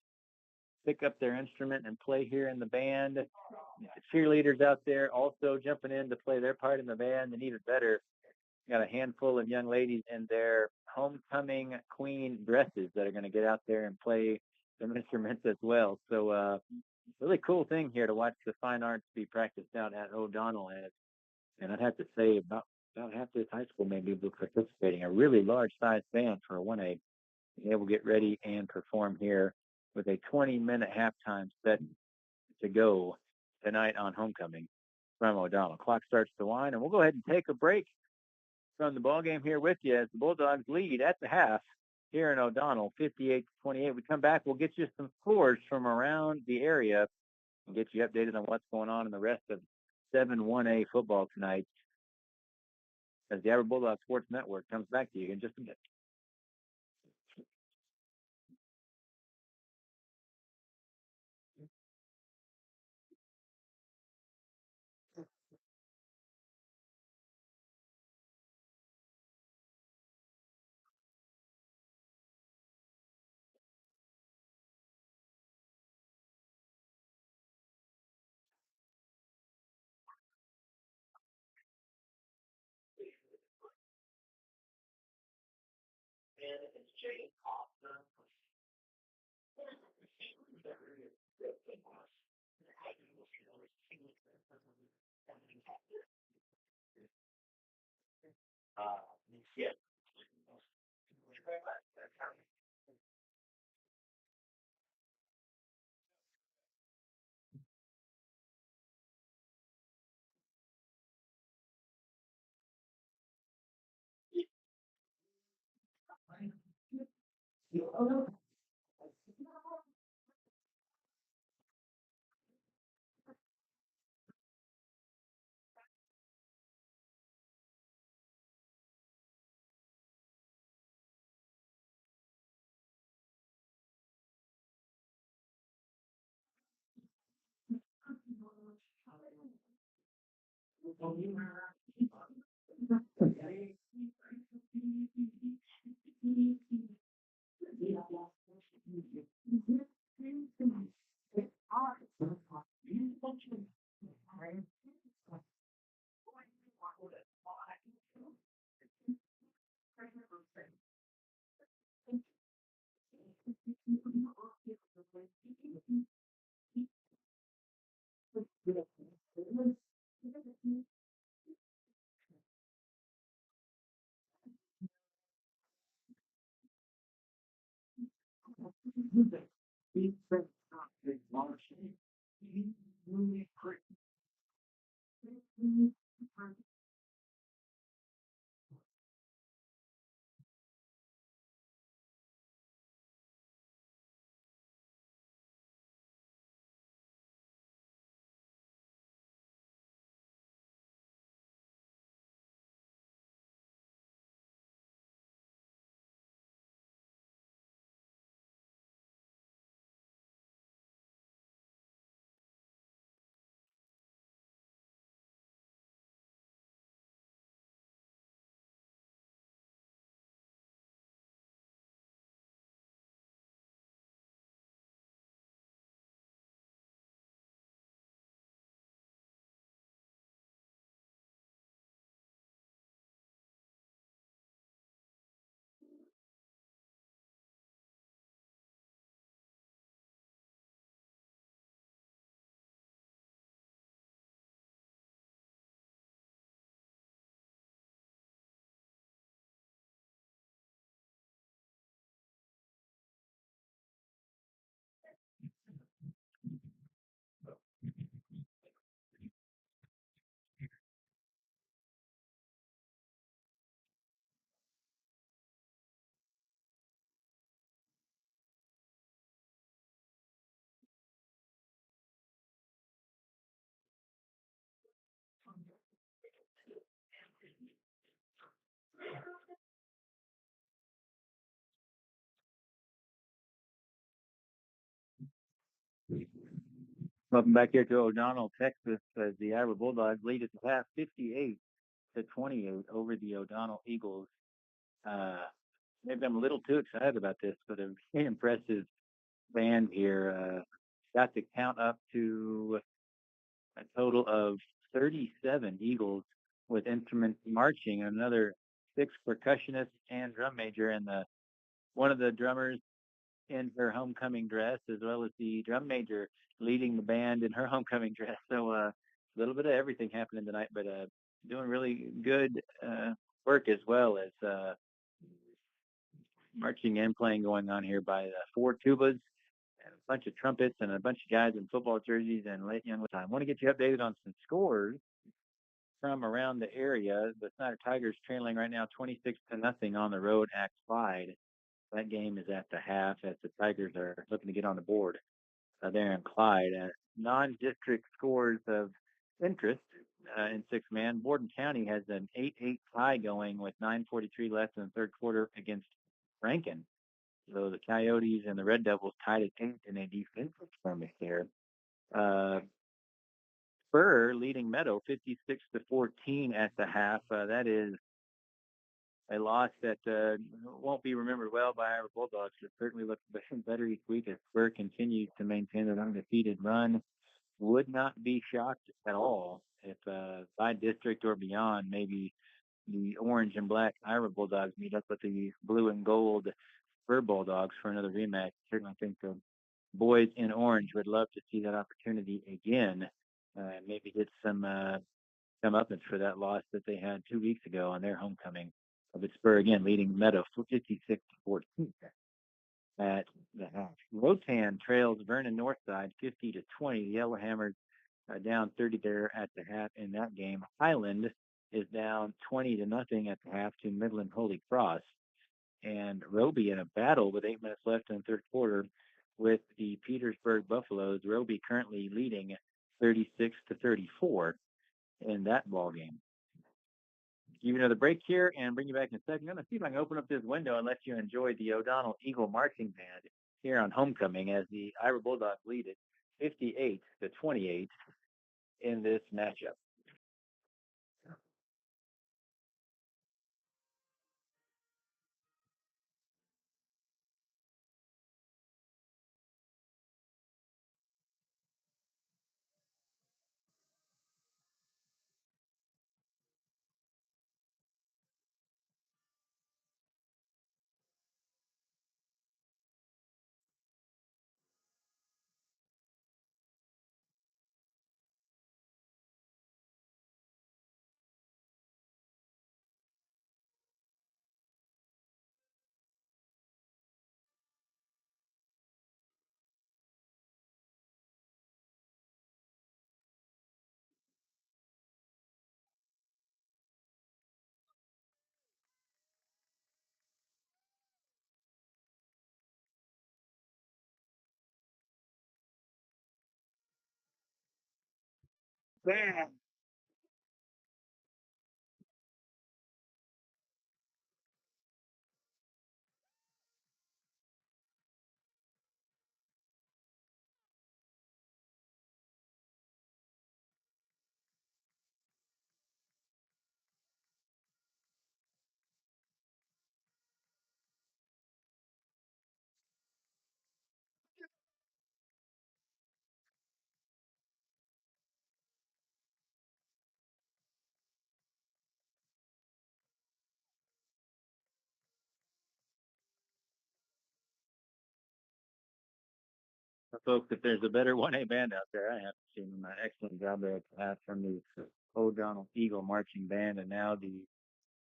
pick up their instrument and play here in the band. The cheerleaders out there also jumping in to play their part in the band, and even better, got a handful of young ladies in their homecoming queen dresses that are going to get out there and play some instruments as well. So really cool thing here to watch the fine arts be practiced out at O'Donnell. And I'd have to say about half this high school maybe will be participating. A really large size band for a 1A. They will get ready and perform here with a 20-minute halftime set to go tonight on homecoming from O'Donnell. Clock starts to wind, and we'll go ahead and take a break from the ball game here with you as the Bulldogs lead at the half here in O'Donnell, 58-28. We come back, we'll get you some scores from around the area and get you updated on what's going on in the rest of 7-1A football tonight as the Average Bulldog Sports Network comes back to you in just a minute. Welcome back here to O'Donnell, Texas, as the Iowa Bulldogs lead at the half 58-28 over the O'Donnell Eagles. Maybe I'm a little too excited about this, but a very impressive band here. Got the count up to a total of 37 Eagles with instruments marching, another 6 percussionists and drum major, and one of the drummers in her homecoming dress, as well as the drum major leading the band in her homecoming dress. So a little bit of everything happening tonight, but doing really good work as well as marching and playing going on here by 4 tubas and a bunch of trumpets and a bunch of guys in football jerseys and late young time. I want to get you updated on some scores from around the area. The Snyder Tigers trailing right now 26-0 on the road at Clyde. That game is at the half as the Tigers are looking to get on the board there in Clyde. Non-district scores of interest in six-man. Borden County has an 8-8 tie going with 9:43 left in the third quarter against Rankin. So the Coyotes and the Red Devils tied at 8 in a defensive skirmish there. Spur leading Meadow 56-14 at the half. That is a loss that won't be remembered well by our Bulldogs. It certainly looks better each week as Spur continues to maintain an undefeated run. Would not be shocked at all if by district or beyond, maybe the orange and black Iowa Bulldogs meet up with the blue and gold Spur Bulldogs for another rematch. Certainly think the boys in orange would love to see that opportunity again. Maybe get some comeuppance for that loss that they had 2 weeks ago on their homecoming. Of Spur again leading Meadow 56-14 at the half. Rotan trails Vernon Northside 50-20. The Yellowhammers down 30 there at the half in that game. Highland is down 20-0 at the half to Midland Holy Cross. And Roby in a battle with 8 minutes left in the third quarter with the Petersburg Buffaloes. Roby currently leading 36-34 in that ball game. Give you another break here and bring you back in a second. I'm going to see if I can open up this window and let you enjoy the O'Donnell Eagle Marching Band here on homecoming as the Iowa Bulldogs lead it 58-28 in this matchup. Bam! Folks, if there's a better 1A band out there, I have seen an excellent job there at the half from the O'Donnell Eagle Marching Band. And now the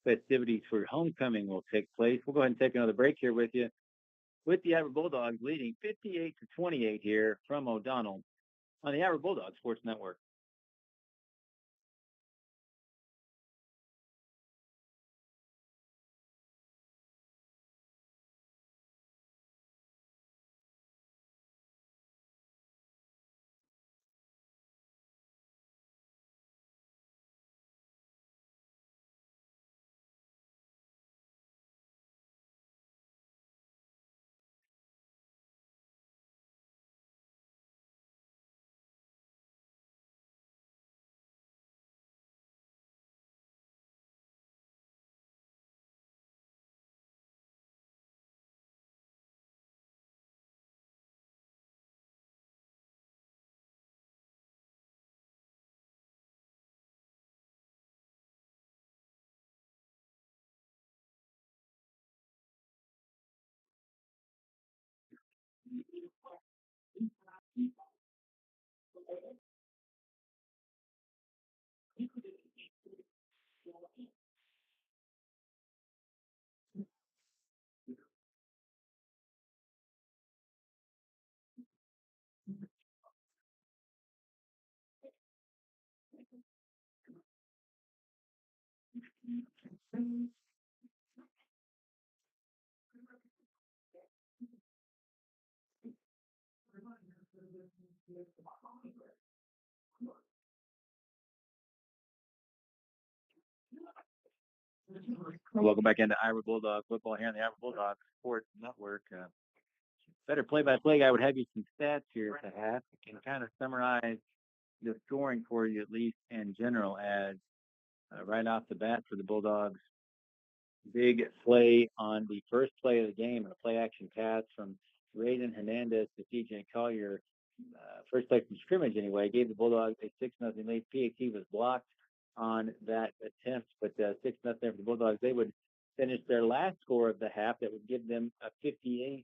festivities for homecoming will take place. We'll go ahead and take another break here with you, with the Iowa Bulldogs leading 58-28 here from O'Donnell on the Iowa Bulldogs Sports Network. Welcome back into Iowa Bulldog football here on the Iowa Bulldog Sports Network. Better play-by-play guy would have you some stats here at the half. I can kind of summarize the scoring for you, at least in general, as right off the bat for the Bulldogs. Big play on the first play of the game, and a play-action pass from Raiden Hernandez to CJ Collier. First play from scrimmage, anyway, gave the Bulldogs a 6-0 lead. PAT was blocked on that attempt, but 6-0 for the Bulldogs. They would finish their last score of the half. That would give them a 58-20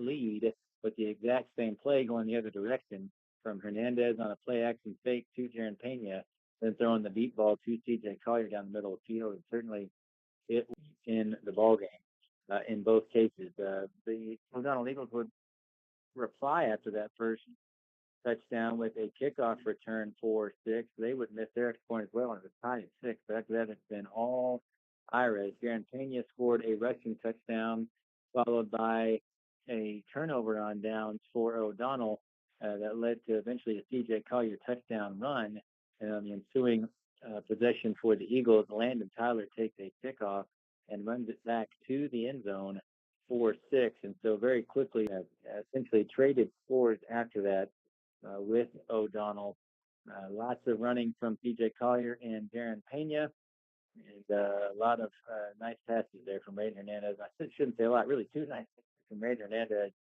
lead, with the exact same play going the other direction from Hernandez on a play-action fake to Jaron Pena, then throwing the deep ball to CJ Collier down the middle of the field. And certainly it was in the ball game in both cases. The O'Donnell Eagles would reply after that first touchdown with a kickoff return for 6. They would miss their extra point as well, and it was tied at 6. But after that, it's been all Ira's. Jaron Pena scored a rushing touchdown, followed by a turnover on downs for O'Donnell that led to eventually a CJ Collier touchdown run. And on the ensuing possession for the Eagles, Landon Tyler takes a kickoff and runs it back to the end zone for 6. And so very quickly, essentially traded scores after that with O'Donnell. Lots of running from CJ Collier and Jaron Pena, and a lot of nice passes there from Raiden Hernandez. I shouldn't say a lot, really 2 nice passes from Raiden Hernandez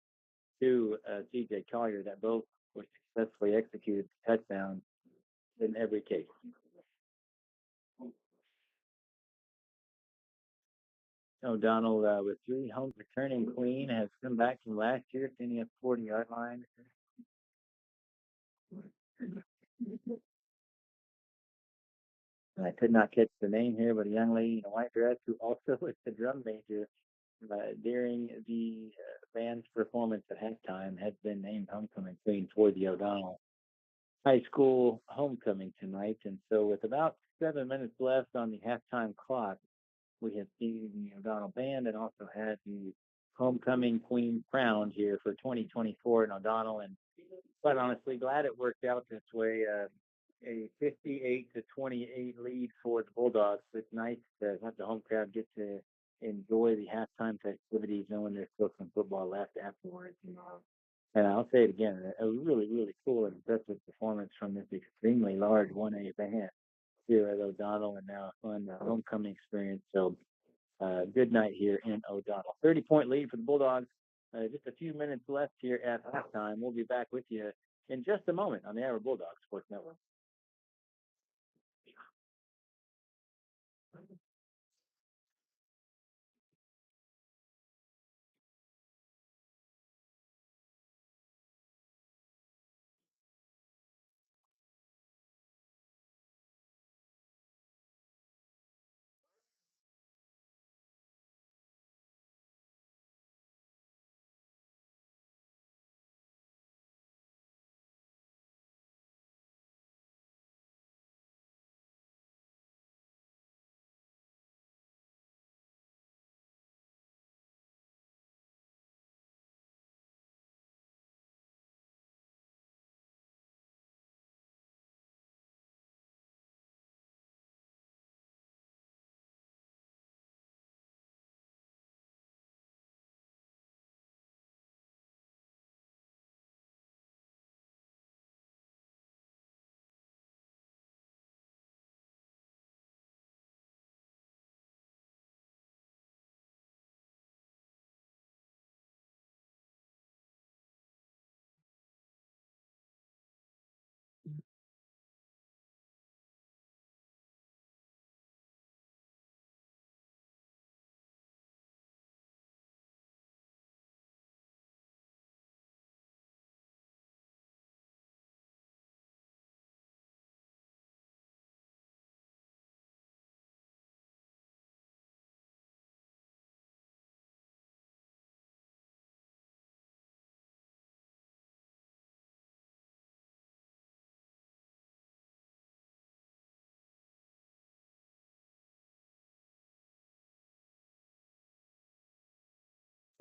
to CJ Collier that both were successfully executed touchdowns in every case. O'Donnell with 3 home returning clean, has come back from last year, standing at the 40-yard line. I could not catch the name here, but a young lady in a white dress who also was the drum major during the band's performance at halftime has been named homecoming queen for the O'Donnell High School homecoming tonight. And so with about 7 minutes left on the halftime clock, we have seen the O'Donnell band and also had the homecoming queen crowned here for 2024 in O'Donnell. And quite honestly, glad it worked out this way. A 58-28 lead for the Bulldogs. It's nice to have the home crowd get to enjoy the halftime festivities, knowing there's still some football left afterwards. And I'll say it again, a really, really cool and impressive performance from this extremely large 1A band here at O'Donnell, and now a fun homecoming experience. So good night here in O'Donnell. 30-point lead for the Bulldogs. Just a few minutes left here at halftime. We'll be back with you in just a moment on the Iowa Bulldogs Sports Network.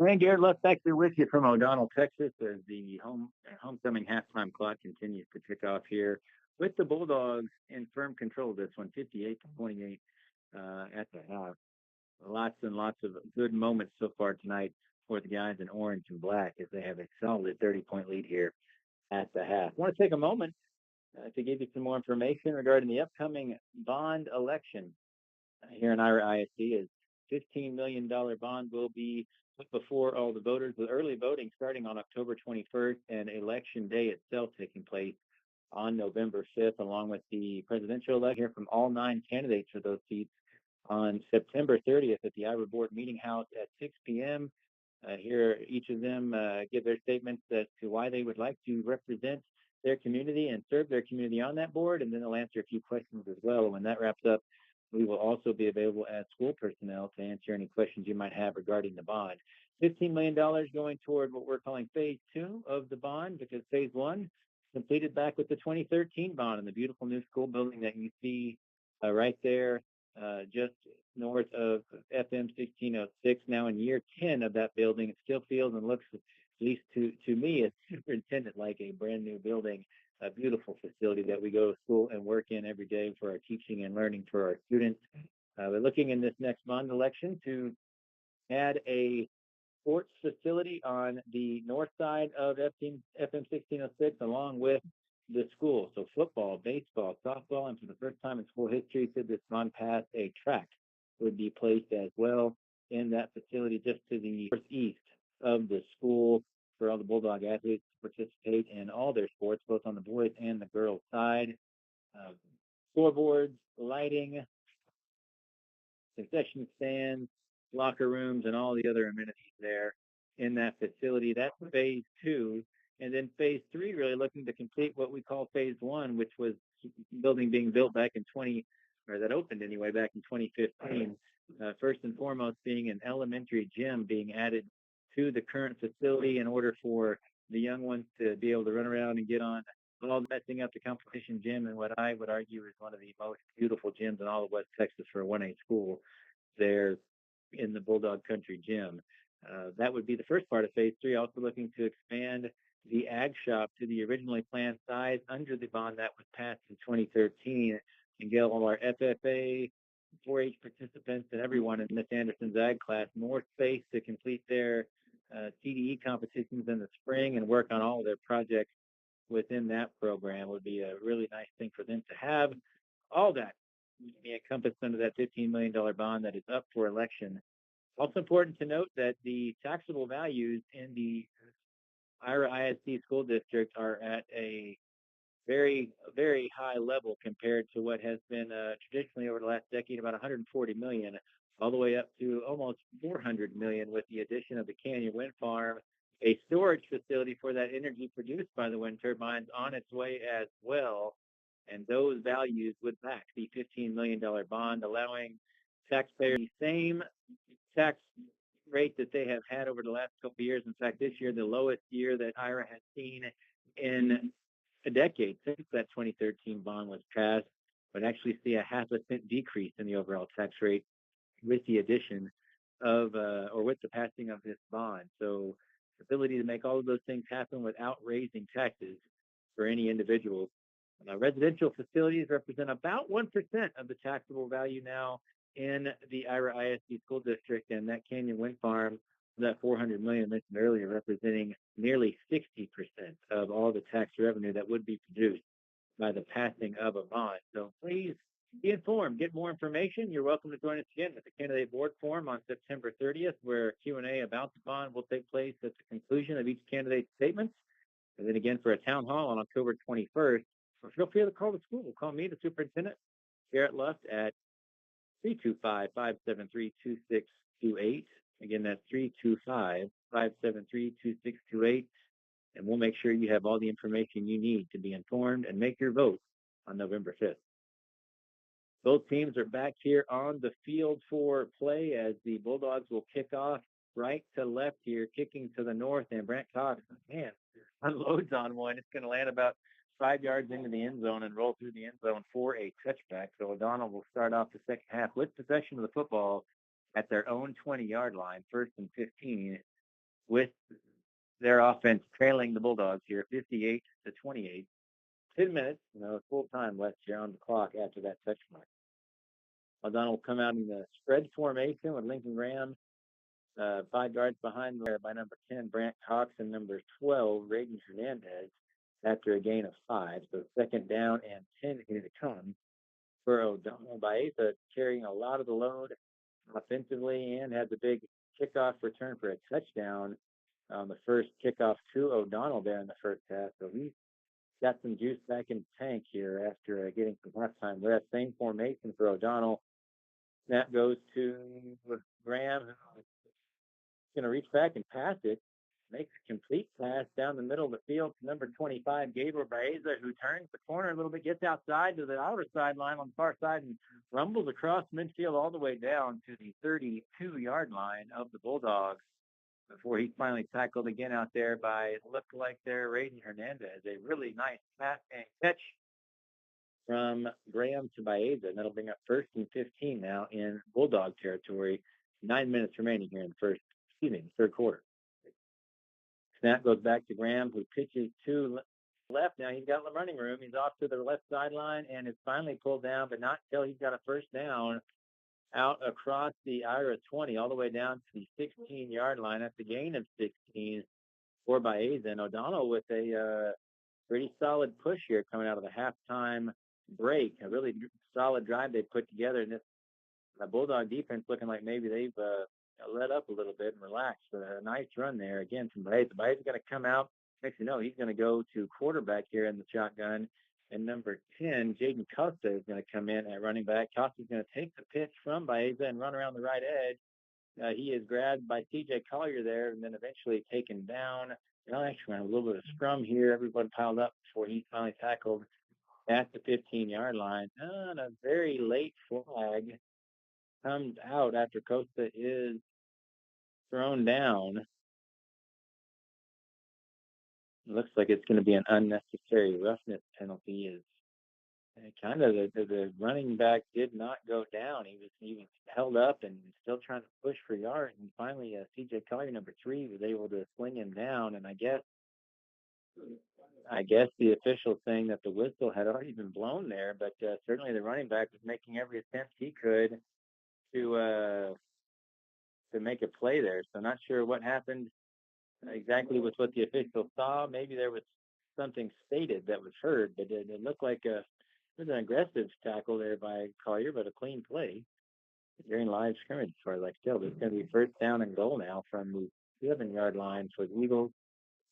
And Garrett Luft back there with you from O'Donnell, Texas, as the homecoming halftime clock continues to tick off here with the Bulldogs in firm control of this one, 58-28 at the half. Lots and lots of good moments so far tonight for the guys in orange and black as they have a solid 30-point lead here at the half. I want to take a moment to give you some more information regarding the upcoming bond election here in Ira ISD. Is $15 million bond will be put before all the voters with early voting starting on October 21st and election day itself taking place on November 5th, along with the presidential election here from all 9 candidates for those seats on September 30th at the Ira Board Meeting House at 6 p.m. Here, each of them give their statements as to why they would like to represent their community and serve their community on that board, and then they'll answer a few questions as well. When that wraps up, we will also be available as school personnel to answer any questions you might have regarding the bond. $15 million going toward what we're calling phase 2 of the bond, because phase 1 completed back with the 2013 bond in the beautiful new school building that you see right there just north of FM 1606, now in year 10 of that building. It still feels and looks, at least to me as superintendent, like a brand new building, a beautiful facility that we go to school and work in every day for our teaching and learning for our students. We're looking in this next bond election to add a sports facility on the north side of FM 1606, along with the school. So football, baseball, softball, and for the first time in school history, should this bond pass, a track would be placed as well in that facility just to the northeast of the school for all the Bulldog athletes to participate in all their sports, both on the boys and the girls side. Scoreboards, lighting, concession stands, locker rooms, and all the other amenities there in that facility. That's phase 2. And then phase 3, really looking to complete what we call phase 1, which was building being built back in that opened anyway back in 2015. First and foremost being an elementary gym being added to the current facility in order for the young ones to be able to run around and get on all messing up the competition gym, and what I would argue is one of the most beautiful gyms in all of West Texas for a 1A school there in the Bulldog Country Gym. That would be the first part of phase 3. Also looking to expand the ag shop to the originally planned size under the bond that was passed in 2013 and get all our FFA, 4-H participants, and everyone in Miss Anderson's ag class more space to complete their CDE competitions in the spring and work on all of their projects within that program. Would be a really nice thing for them to have. All that be encompassed under that $15 million bond that is up for election. Also important to note that the taxable values in the Ira ISD school district are at a very, very high level compared to what has been traditionally over the last decade, about 140 million, all the way up to almost 400 million with the addition of the Canyon Wind Farm, a storage facility for that energy produced by the wind turbines on its way as well. And those values would back the $15 million bond, allowing taxpayers the same tax rate that they have had over the last couple of years. In fact, this year, the lowest year that IRA has seen in a decade since that 2013 bond was passed, would actually see a 0.5 cent decrease in the overall tax rate with the addition of, or with the passing of this bond. So the ability to make all of those things happen without raising taxes for any individual. Residential facilities represent about 1% of the taxable value now in the Ira ISD school district, and that Canyon Wind Farm, that 400 million mentioned earlier, representing nearly 60% of all the tax revenue that would be produced by the passing of a bond. So please be informed, get more information. You're welcome to join us again at the candidate board forum on September 30th, where Q&A about the bond will take place at the conclusion of each candidate's statements. And then again for a town hall on October 21st. So feel free to call the school. Call me, the superintendent, Garrett Luft, at 325-573-2628. Again, that's 325-573-2628. And we'll make sure you have all the information you need to be informed and make your vote on November 5th. Both teams are back here on the field for play as the Bulldogs will kick off right to left here, kicking to the north. And Brant Cox, man, unloads on one. It's going to land about 5 yards into the end zone and roll through the end zone for a touchback. So O'Donnell will start off the second half with possession of the football at their own 20-yard line, 1st and 15 with their offense trailing the Bulldogs here 58-28. 10 minutes, full time left here on the clock after that touch mark. O'Donnell will come out in the spread formation with Lincoln Graham 5 yards behind there by number 10, Brant Cox, and number 12, Raiden Hernandez, after a gain of 5. So second down and 10 here to come for O'Donnell. Baeza carrying a lot of the load offensively and had the big kickoff return for a touchdown on the first kickoff to O'Donnell there in the first half. So he's got some juice back in the tank here after getting some halftime rest. Same formation for O'Donnell. Snap goes to Graham, who's going to reach back and pass it. Makes a complete pass down the middle of the field to number 25, Gabriel Baeza, who turns the corner a little bit, gets outside to the outer sideline on the far side, and rumbles across midfield all the way down to the 32-yard line of the Bulldogs before he's finally tackled again out there by, it looked like there, Raiden Hernandez. A really nice pass and catch from Graham to Baeza, and that'll bring up 1st and 15 now in Bulldog territory. 9 minutes remaining here in the third quarter. Snap goes back to Graham, who pitches to left. Now he's got the running room. He's off to the left sideline and is finally pulled down, but not until he's got a first down out across the Ira 20 all the way down to the 16-yard line. That's a gain of 16 for Baeza. And O'Donnell with a pretty solid push here coming out of the halftime break. A really solid drive they put together. And this Bulldog defense looking like maybe they've let up a little bit and relaxed. But a nice run there again from Baeza. Baeza's going to come out. Next thing you know, he's going to go to quarterback here in the shotgun. And number 10, Jaden Costa, is going to come in at running back. Costa's going to take the pitch from Baeza and run around the right edge. He is grabbed by TJ Collier there and then eventually taken down. Actually, a little bit of scrum here. Everyone piled up before he finally tackled at the 15-yard line. And a very late flag comes out after Costa is thrown down. Looks like it's going to be an unnecessary roughness penalty. Is kind of the running back did not go down. He was held up and still trying to push for yards. And finally, CJ Collier, number 3, was able to sling him down. And I guess the official saying that the whistle had already been blown there, but certainly the running back was making every attempt he could to make a play there. So not sure what happened exactly with what the official saw. Maybe there was something stated that was heard, but it looked like it was an aggressive tackle there by Collier, but a clean play during live scrimmage as far as I can tell. It's going to be first down and goal now from the 7-yard line for the Eagles.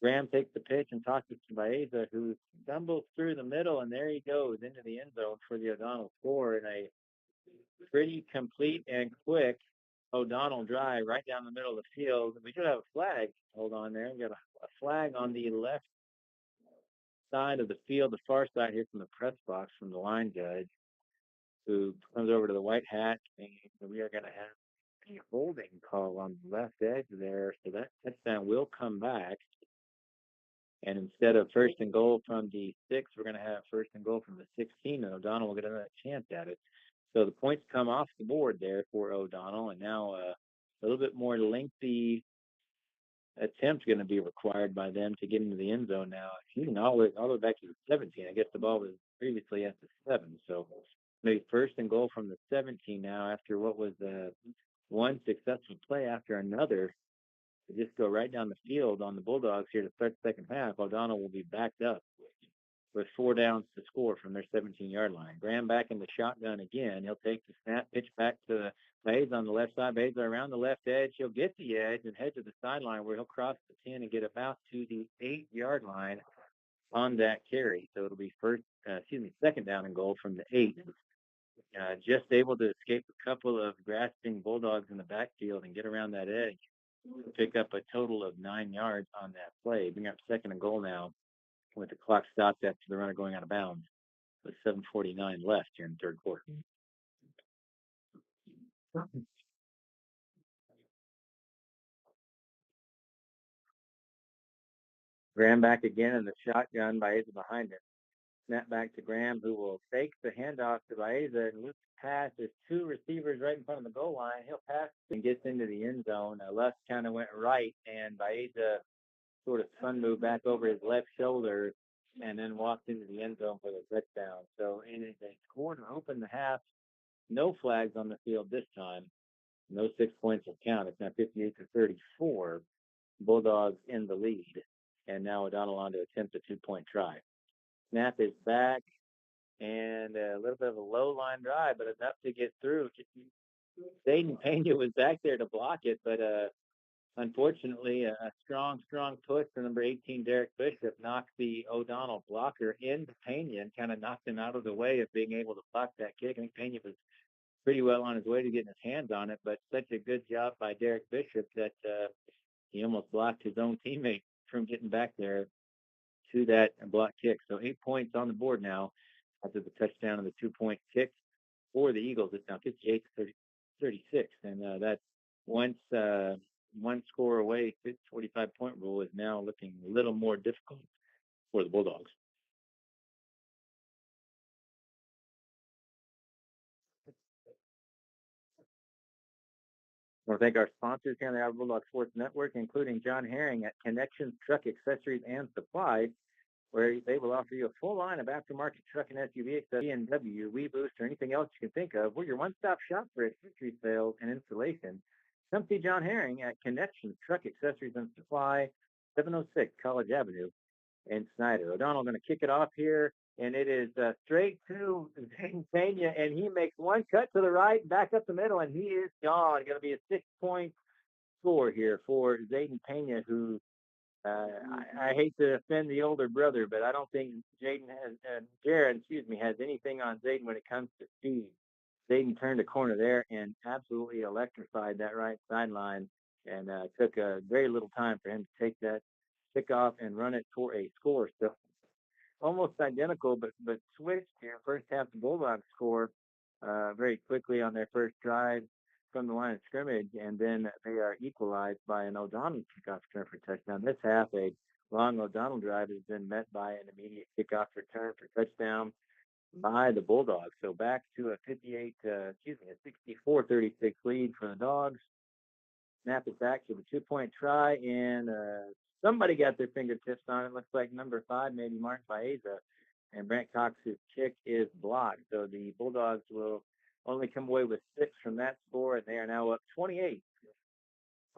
Graham takes the pitch and tosses to Baeza, who stumbles through the middle, and there he goes into the end zone for the O'Donnell score in a pretty complete and quick O'Donnell drive right down the middle of the field. We do have a flag. Hold on there. We got a flag on the left side of the field, the far side here from the press box from the line judge, who comes over to the white hat, and we are going to have a holding call on the left edge there. So that touchdown will come back. And instead of 1st and goal from the 6, we're going to have 1st and goal from the 16, and O'Donnell will get another chance at it. So the points come off the board there for O'Donnell, and now a little bit more lengthy attempt going to be required by them to get into the end zone now. Shooting all the way back to the 17. I guess the ball was previously at the 7. So maybe 1st and goal from the 17 now after what was one successful play after another. To just go right down the field on the Bulldogs here to start the second half. O'Donnell will be backed up with 4 downs to score from their 17-yard line. Graham back in the shotgun again. He'll take the snap, pitch back to Baeza on the left side. Baeza around the left edge. He'll get the edge and head to the sideline where he'll cross the 10 and get about to the 8-yard line on that carry. So it'll be second down and goal from the 8. Just able to escape a couple of grasping Bulldogs in the backfield and get around that edge. Pick up a total of 9 yards on that play. Bring up 2nd and goal now with the clock stopped after the runner going out of bounds with 7:49 left here in the 3rd quarter. Graham back again in the shotgun. Baeza behind him. Snap back to Graham, who will fake the handoff to Baeza and loops pass. There's two receivers right in front of the goal line. He'll pass and gets into the end zone. Left kind of went right, and Baeza sort of spun move back over his left shoulder and then walked into the end zone for the touchdown. So they scored to open the half. No flags on the field this time. No 6 points will count. It's now 58-34. Bulldogs in the lead. And now O'Donnell on to attempt a 2-point try. Snap is back, and a little bit of a low line drive, but enough to get through. Zayden Pena was back there to block it, but unfortunately, a strong push for number 18, Derek Bishop, knocked the O'Donnell blocker into Pena and kind of knocked him out of the way of being able to block that kick. I think Pena was pretty well on his way to getting his hands on it, but such a good job by Derek Bishop that he almost blocked his own teammate from getting back there to that block kick. So 8 points on the board now after the touchdown and the 2-point kick for the Eagles. It's now 58-36, and that's once one score away. 45-point rule is now looking a little more difficult for the Bulldogs. I want to thank our sponsors here on the Iowa Bulldog Sports Network, including John Herring at Connections Truck Accessories and Supply, where they will offer you a full line of aftermarket truck and SUV accessories, BMW, WeBoost, or anything else you can think of. We're your one-stop shop for accessory sales and installation. Come see John Herring at Connections Truck Accessories and Supply, 706 College Avenue in Snyder. O'Donnell going to kick it off here, and it is straight to Zayden Pena, and he makes one cut to the right, back up the middle, and he is gone. Going to be a 6-point score here for Zayden Pena, who I hate to offend the older brother, but I don't think Jared, has anything on Zayden when it comes to speed. Zayden turned a corner there and absolutely electrified that right sideline, and took very little time for him to take that kickoff and run it for a score. So almost identical, but switched here. First half, the Bulldogs score very quickly on their first drive from the line of scrimmage, and then they are equalized by an O'Donnell kickoff return for touchdown. This half, a long O'Donnell drive has been met by an immediate kickoff return for touchdown by the Bulldogs. So back to a 64-36 lead for the Dogs. Snap it back to the 2-point try, and somebody got their fingertips on it. Looks like number 5, maybe Mark Baeza, and Brent Cox's kick is blocked. So the Bulldogs will only come away with 6 from that score, and they are now up 28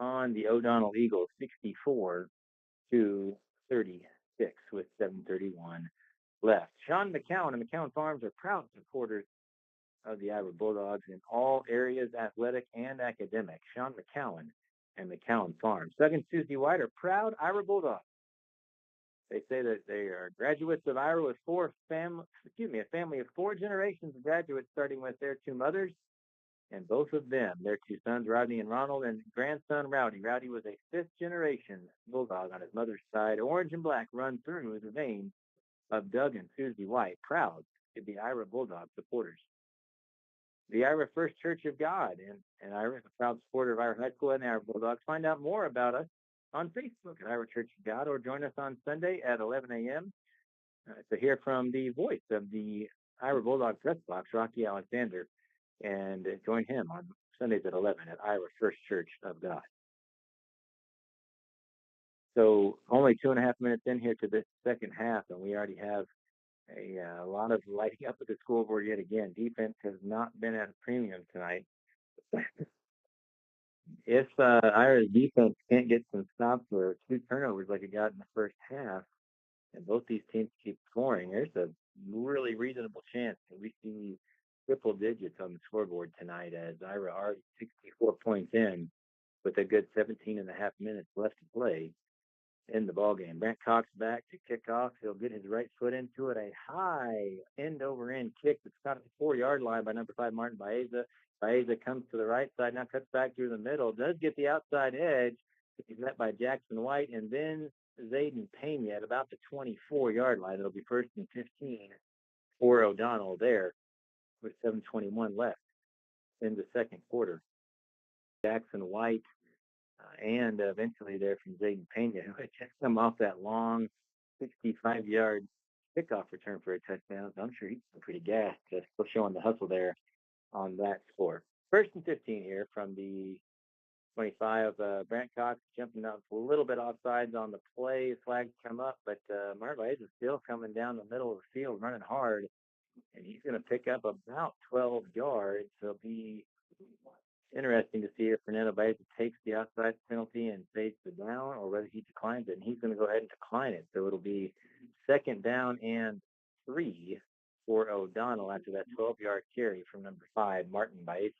on the O'Donnell Eagles, 64-36 with 7:31 left. Sean McCown and McCown Farms are proud supporters of the Iowa Bulldogs in all areas, athletic and academic. Sean McCowan and McCowan Farms. Doug and Susie White are proud Iowa Bulldogs. They say that they are graduates of Iowa with a family of 4 generations of graduates, starting with their 2 mothers, and both of them, their 2 sons, Rodney and Ronald, and grandson Rowdy. Rowdy was a 5th-generation Bulldog on his mother's side. Orange and black run through the veins of Doug and Susie White, proud to be Iowa Bulldog supporters. The Iowa First Church of God, and Iowa is a proud supporter of Iowa High School and the Iowa Bulldogs. Find out more about us on Facebook at Iowa Church of God, or join us on Sunday at 11 a.m. To hear from the voice of the Iowa Bulldog press box, Rocky Alexander, and join him on Sundays at 11 at Iowa First Church of God. So only 2.5 minutes in here to this second half, and we already have a lot of lighting up at the scoreboard yet again. Defense has not been at a premium tonight. If Iowa's defense can't get some stops or 2 turnovers like it got in the first half, and both these teams keep scoring, there's a really reasonable chance that we see triple digits on the scoreboard tonight, as Iowa already 64 points in with a good 17.5 minutes left to play in the ball game. Brent Cox back to kick off. He'll get his right foot into it. A high end-over-end kick that's caught at the 4-yard line by number 5, Martin Baeza. Baeza comes to the right side, now cuts back through the middle, does get the outside edge. He's met by Jackson White, and then Zayden Pena at about the 24-yard line. It'll be 1st and 15 for O'Donnell there with 7:21 left in the second quarter. Jackson White and eventually there from Zayden Pena, who had just come off that long 65-yard kickoff return for a touchdown. So I'm sure he's pretty gassed. Still showing the hustle there on that score. 1st and 15 here from the 25. Brant Cox jumping up a little bit offsides on the play. Flags come up, but Martin is still coming down the middle of the field, running hard, and he's going to pick up about 12 yards. So it'll be interesting to see if Fernando Baeza takes the outside penalty and saves the down, or whether he declines it. And he's going to go ahead and decline it. So it'll be 2nd down and 3 for O'Donnell after that 12-yard carry from number 5, Martin Baeza.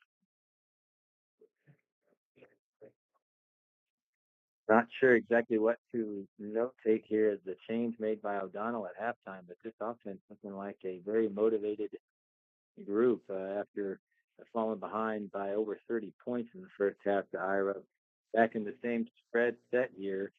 Not sure exactly what to notate here as the change made by O'Donnell at halftime, but this offense looking like a very motivated group after falling behind by over 30 points in the first half to Ira. Back in the same spread set here.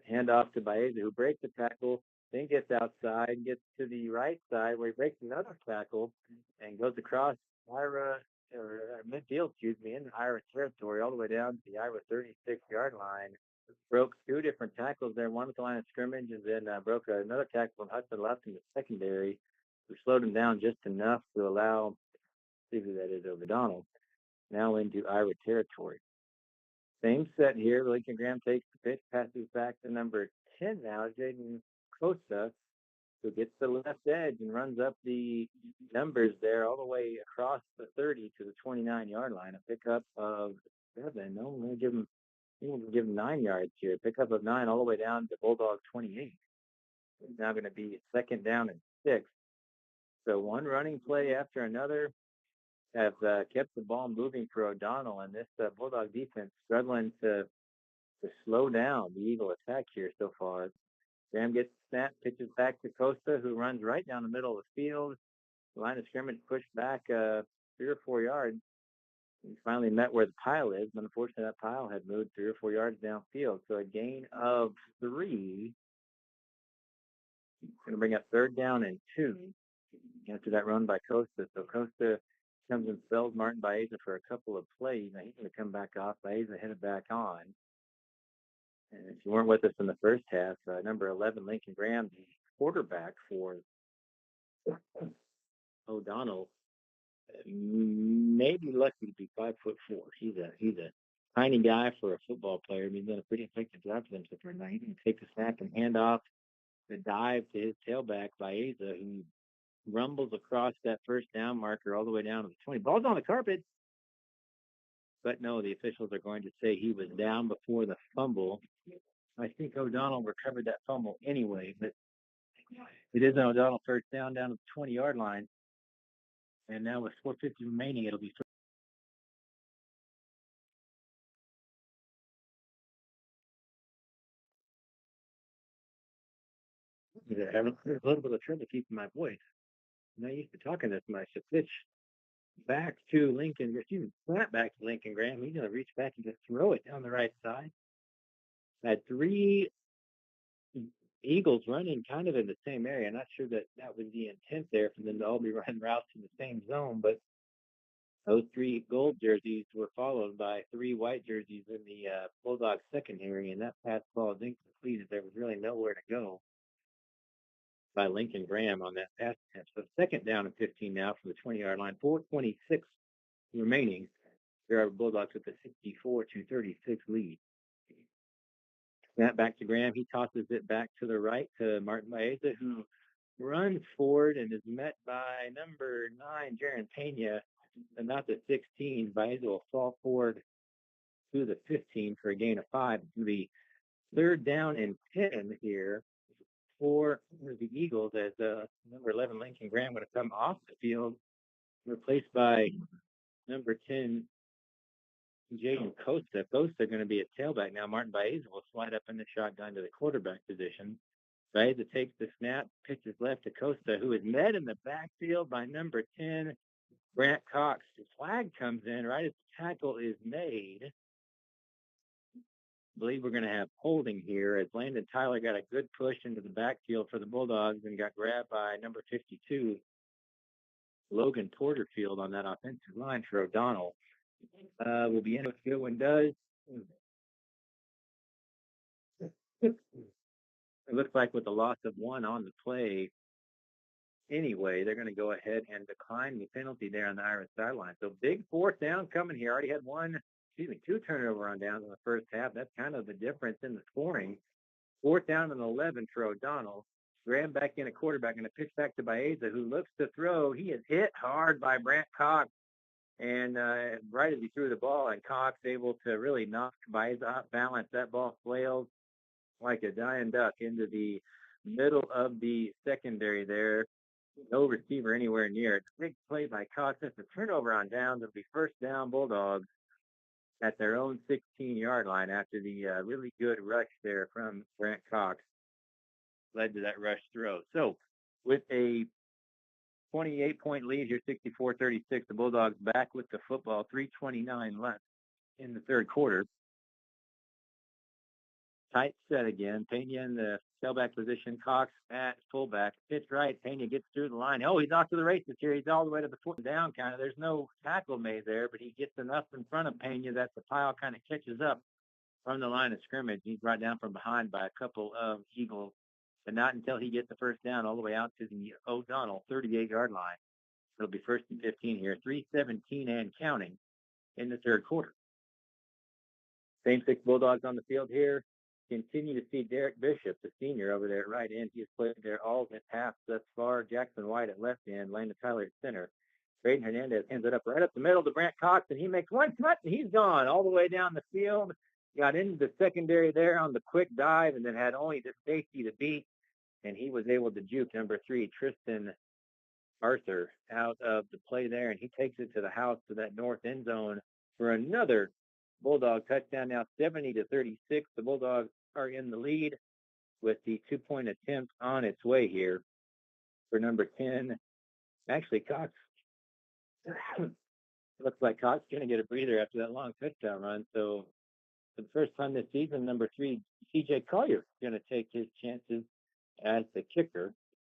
Hand off to Baeza, who breaks the tackle, then gets outside, gets to the right side where he breaks another tackle and goes across Ira, or midfield, in Ira territory, all the way down to the Ira 36-yard line. Broke 2 different tackles there, one at the line of scrimmage, and then broke another tackle on Hudson left in the secondary, who slowed him down just enough to allow, see who that is, O'Donnell, now into Ira territory. Same set here. Lincoln Graham takes the pitch, passes back to number 10 now, Jaden Costa, who gets the left edge and runs up the numbers there all the way across the 30 to the 29-yard line. A pickup of 7. No, we're going to give him 9 yards here. Pickup of 9 all the way down to Bulldog 28. It's now going to be 2nd down and 6. So one running play after another have kept the ball moving for O'Donnell, and this Bulldog defense struggling to slow down the Eagle attack here so far. Graham gets the snap, pitches back to Costa, who runs right down the middle of the field. The line of scrimmage pushed back 3 or 4 yards. He finally met where the pile is, but unfortunately that pile had moved 3 or 4 yards downfield. So a gain of 3. Going to bring up 3rd down and 2 after that run by Costa. So Costa comes and spells Martin Baeza for a couple of plays. Now he's going to come back off. Baeza headed back on. And if you weren't with us in the first half, number 11, Lincoln Graham, the quarterback for O'Donnell, may be lucky to be 5'4". He's a tiny guy for a football player. He's done a pretty effective job for them so far. Now he can take the snap and hand off the dive to his tailback, Baeza, who rumbles across that 1st down marker all the way down to the 20. Ball's on the carpet. But no, the officials are going to say he was down before the fumble. I think O'Donnell recovered that fumble anyway, but it is an O'Donnell 1st down to the 20-yard line. And now with 4:50 remaining, it'll be having a little bit of trouble keeping my voice. I'm not used to talking this much. A pitch back to Lincoln, snap back to Lincoln Graham. He's going to reach back and just throw it down the right side. Had 3 Eagles running kind of in the same area. I'm not sure that was the intent there for them to all be running routes in the same zone, but those 3 gold jerseys were followed by 3 white jerseys in the Bulldog secondary, and that pass ball is incomplete as there was really nowhere to go by Lincoln Graham on that pass attempt. So 2nd down and 15 now from the 20-yard line. 4:26 remaining. There are Bulldogs with a 64-36 lead. Snap back to Graham. He tosses it back to the right to Martin Baeza, who runs forward and is met by number 9, Jaron Pena, and not the 16. Baeza will fall forward to the 15 for a gain of 5. The 3rd down and 10 here for the Eagles as number 11, Lincoln Graham, going to come off the field, replaced by number 10, Jaden Costa. Costa going to be a tailback now. Martin Baeza will slide up in the shotgun to the quarterback position. Baeza takes the snap, pitches left to Costa, who is met in the backfield by number 10, Brant Cox. The flag comes in right as the tackle is made. I believe we're going to have holding here as Landon Tyler got a good push into the backfield for the Bulldogs and got grabbed by number 52, Logan Porterfield, on that offensive line for O'Donnell. Will be in if Goodwin does. It looks like with the loss of 1 on the play, anyway, they're going to go ahead and decline the penalty there on the Irish sideline. So big fourth down coming here. Already had two turnover on downs in the first half. That's kind of the difference in the scoring. Fourth down and 11 for O'Donnell. Graham back in a quarterback and a pitch back to Baeza, who looks to throw. He is hit hard by Brant Cox. And right as he threw the ball, and Cox able to really knock Baeza off balance. That ball flails like a dying duck into the middle of the secondary there. No receiver anywhere near it. Big play by Cox. It's a turnover on downs. It'll be first down Bulldogs at their own 16-yard line after the really good rush there from Brant Cox led to that rush throw. So with a 28-point lead here, 64-36, the Bulldogs back with the football, 3:29 left in the third quarter. Tight set again. Pena in the tailback position. Cox at fullback. Pitch right. Pena gets through the line. Oh, he's off to the races here. He's all the way to the foot down kind of. There's no tackle made there, but he gets enough in front of Pena that the pile kind of catches up from the line of scrimmage. He's brought down from behind by a couple of Eagles, but not until he gets the first down all the way out to the O'Donnell 38-yard line. It'll be first and 15 here. 3:17 and counting in the third quarter. Same six Bulldogs on the field here. Continue to see Derek Bishop, the senior, over there at right end. He has played there all in half thus far. Jackson White at left end, Landon Tyler at center. Braden Hernandez hands it up right up the middle to Brant Cox, and he makes one cut, and he's gone all the way down the field. Got into the secondary there on the quick dive, and then had only the safety to beat, and he was able to juke number 3, Tristan Arthur, out of the play there, and he takes it to the house to that north end zone for another Bulldog touchdown. Now 70-36. The Bulldogs are in the lead with the 2-point attempt on its way here for number 10. Actually, Cox looks like Cox is going to get a breather after that long touchdown run. So for the first time this season, number 3, CJ Collier, is going to take his chances as the kicker.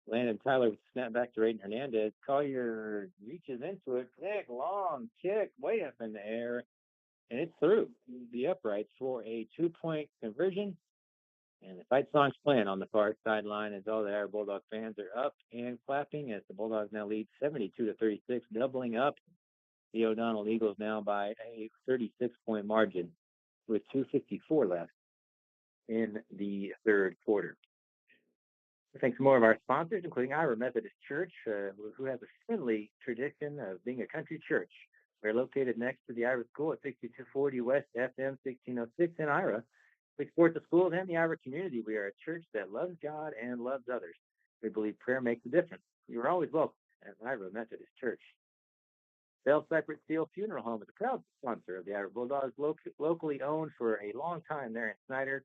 Landon Tyler with snap back to Raiden Hernandez. Collier reaches into it. Big, long kick way up in the air. And it's through the uprights for a 2-point conversion. And the fight song's playing on the far sideline as all the Irish Bulldog fans are up and clapping as the Bulldogs now lead 72-36, doubling up the O'Donnell Eagles now by a 36-point margin with 2:54 left in the third quarter. Thanks to more of our sponsors, including Ira Methodist Church, who has a friendly tradition of being a country church. We're located next to the Ira School at 6240 West FM 1606 in Ira. We support the schools and the Ira community. We are a church that loves God and loves others. We believe prayer makes a difference. You are always welcome at Ira Methodist Church. Bell Cypress Steel Funeral Home is a proud sponsor of the Ira Bulldogs, locally owned for a long time there in Snyder.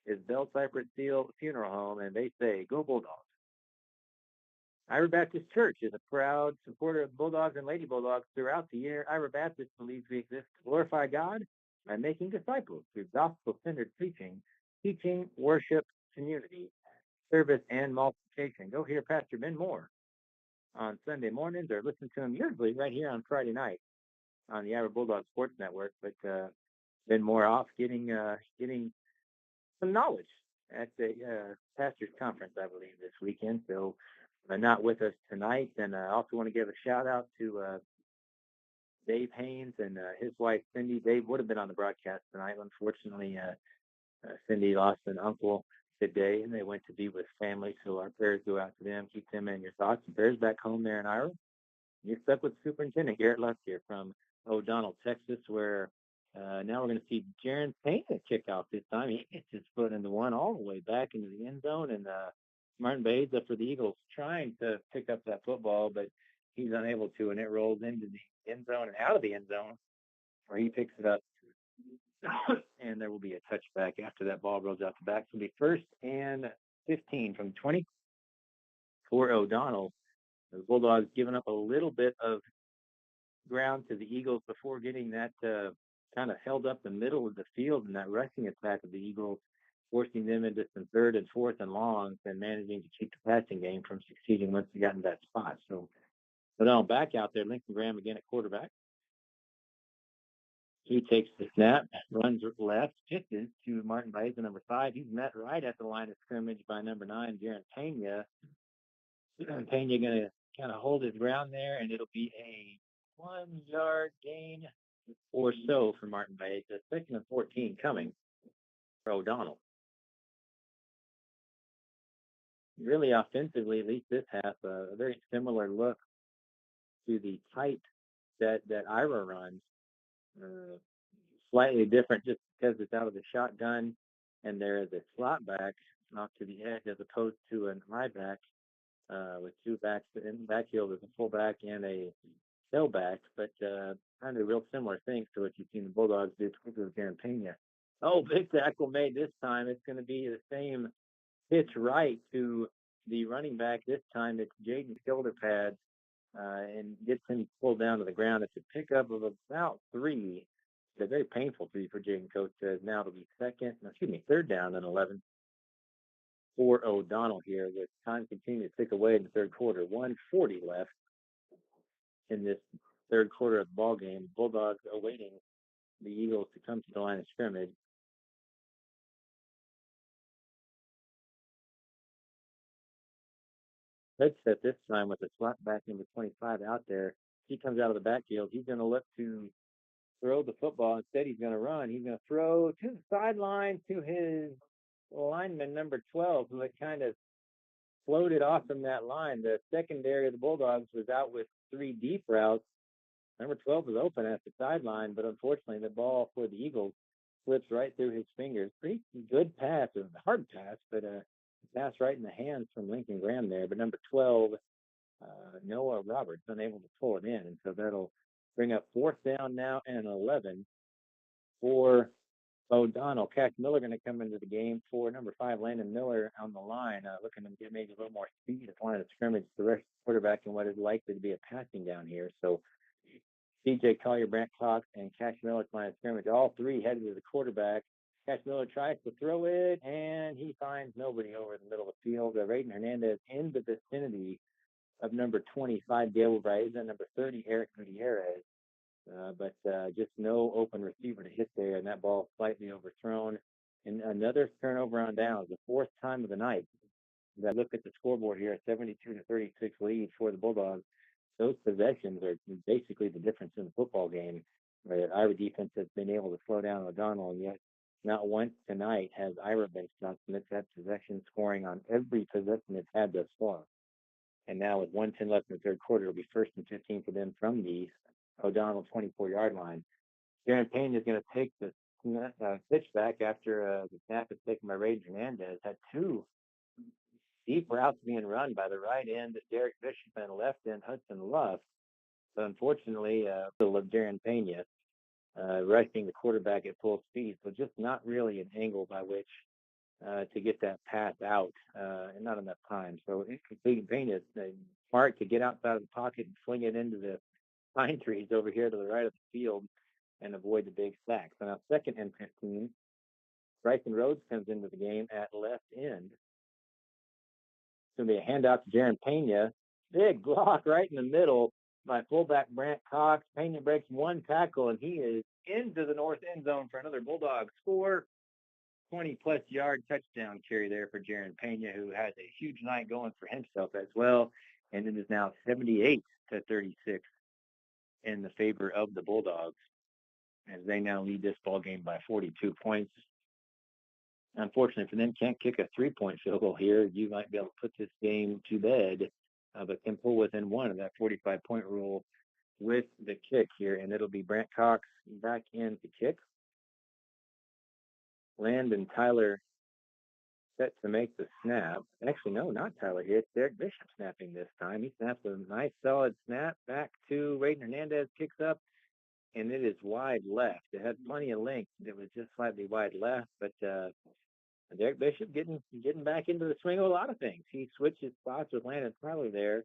Is Bell Cypress Steel Funeral Home, and they say, go Bulldogs. Ira Baptist Church is a proud supporter of Bulldogs and Lady Bulldogs throughout the year. Ira Baptist believes we exist to glorify God by making disciples through gospel-centered preaching, teaching, worship, community, service, and multiplication. Go hear Pastor Ben Moore on Sunday mornings or listen to him usually right here on Friday night on the Ira Bulldog Sports Network. But Ben Moore off getting some knowledge at the pastors conference, I believe, this weekend. So not with us tonight. And I also want to give a shout out to Dave Haynes and his wife Cindy. Dave would have been on the broadcast tonight. Unfortunately, Cindy lost an uncle today, and they went to be with family. So our prayers go out to them. Keep them in your thoughts. And prayers back home there in Iowa. You're stuck with Superintendent Garrett Lusk here from O'Donnell, Texas, where now we're going to see Jaron Payne kick off this time. He gets his foot in the one all the way back into the end zone, and Martin Baeza for the Eagles trying to pick up that football, but he's unable to, and it rolls into the end zone and out of the end zone where he picks it up. And there will be a touchback after that ball rolls out the back. So it'll be first and 15 from 20 for O'Donnell. The Bulldogs giving up a little bit of ground to the Eagles before getting that kind of held up the middle of the field in that rushing attack of the Eagles, forcing them into some third and fourth and longs and managing to keep the passing game from succeeding once they got in that spot. So now back out there, Lincoln Graham again at quarterback. He takes the snap, runs left, pitches to Martin Baeza, number 5. He's met right at the line of scrimmage by number 9, Jaron Pena. Pena going to kind of hold his ground there, and it'll be a 1 yard gain or so for Martin Bay. It's a 2nd and 14 coming for O'Donnell. Really offensively, at least this half, a very similar look to the tight that Ira runs. Slightly different just because it's out of the shotgun and there is a slot back off to the edge as opposed to an I back with 2 backs in the backfield as a fullback and a tailback, but kind of real similar things to what you've seen the Bulldogs do with Darren Pena. Oh, big tackle made this time. It's going to be the same pitch right to the running back. This time it's Jaden shoulder pad and gets him pulled down to the ground. It's a pickup of about 3. It's a very painful 3 for Jaden Coates. Now it'll be 3rd down and 11 for O'Donnell here with time continuing to tick away in the third quarter. 1:40 left in this third quarter of the ball game. Bulldogs awaiting the Eagles to come to the line of scrimmage. Let's set this time with the slot back number 25 out there. He comes out of the backfield. He's going to look to throw the football. Instead, he's going to run. He's going to throw to the sideline to his lineman, number 12, who had kind of floated off from that line. The secondary of the Bulldogs was out with 3 deep routes. Number 12 was open at the sideline, but unfortunately, the ball for the Eagles slips right through his fingers. Pretty good pass, a hard pass, but a pass right in the hands from Lincoln Graham there. But number 12, Noah Roberts, unable to pull it in. And so that'll bring up 4th down now and 11 for O'Donnell. Cash Miller going to come into the game for number 5, Landon Miller on the line, looking to get maybe a little more speed at the line of scrimmage. The rest of the quarterback in what is likely to be a passing down here. So C.J. Collier, Brant Cox, and Cash Miller at the line of scrimmage. All 3 headed to the quarterback. Cash Miller tries to throw it, and he finds nobody over the middle of the field. Raiden Hernandez in the vicinity of number 25, Dale Baeza, number 30, Eric Gutierrez. But just no open receiver to hit there, and that ball slightly overthrown. And another turnover on downs, the 4th time of the night. As I look at the scoreboard here, a 72-36 lead for the Bulldogs. Those possessions are basically the difference in the football game, where Ira defense has been able to slow down O'Donnell, and yet not once tonight has Ira been stopped, and it's had possession scoring on every possession it's had thus far. And now with 1:10 left in the third quarter, it'll be 1st and 15 for them from the O'Donnell 24-yard line. Darren Payne is going to take the pitch back after the snap is taken by Raiden Hernandez. Had 2 deep routes being run by the right end, Derek Bishop, and left end Hudson Luff. So unfortunately, Darren Pena rushing the quarterback at full speed. So just not really an angle by which to get that pass out, and not enough time. So incomplete. Pena is smart to get outside of the pocket and fling it into the pine trees over here to the right of the field and avoid the big sack. So now 2nd and 15. Bryson Rhodes comes into the game at left end. It's going to be a handout to Darren Pena. Big block right in the middle by fullback Brant Cox. Pena breaks 1 tackle, and he is into the north end zone for another Bulldog score. 20-plus yard touchdown carry there for Darren Pena, who has a huge night going for himself as well. And it is now 78-36 in the favor of the Bulldogs, as they now lead this ball game by 42 points. Unfortunately for them, can't kick a 3-point field goal here. You might be able to put this game to bed, but can pull within 1 of that 45-point rule with the kick here, and it'll be Brant Cox back in to kick. Landon Tyler set to make the snap. Actually, no, not Tyler here. It's Derek Bishop snapping this time. He snaps a nice, solid snap back to Raiden Hernandez, kicks up, and it is wide left. It had plenty of length. It was just slightly wide left, but Derek Bishop getting back into the swing of a lot of things. He switches spots with Landon Tyler there,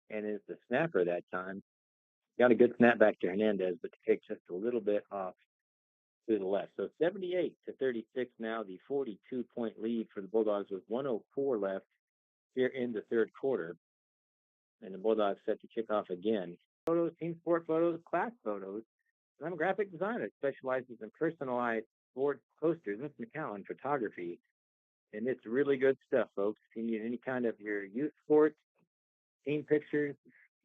and is the snapper that time. Got a good snap back to Hernandez, but the kick just a little bit off to the left. So 78-36 now, the 42-point lead for the Bulldogs with 1:04 left here in the third quarter. And the Bulldogs set to kick off again. Photos, team sport photos, class photos. I'm a graphic designer, specializes in personalized sports posters. Miss McCowan Photography. And it's really good stuff, folks. If you need any kind of your youth sports, team pictures,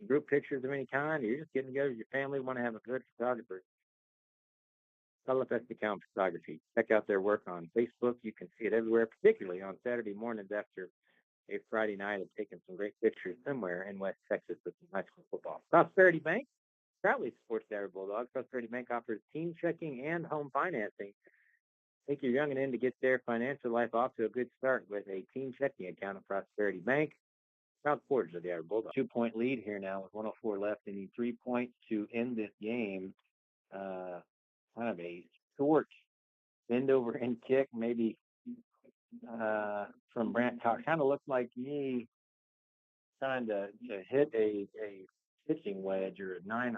group pictures of any kind, or you're just getting together with your family, want to have a good photographer, Telepest Account Photography. Check out their work on Facebook. You can see it everywhere, particularly on Saturday mornings after a Friday night of taking some great pictures somewhere in West Texas with some high school football. Prosperity Bank proudly supports the Iowa Bulldogs. Prosperity Bank offers team checking and home financing. Take your youngin' in to get their financial life off to a good start with a team checking account at Prosperity Bank. Proud supporters of the Iowa Bulldogs. 2-point lead here now with 104 left. They need 3 points to end this game. Kind of a short bend over and kick, maybe from Brant Cox. Kind of looked like me trying to hit a pitching wedge or a 9-iron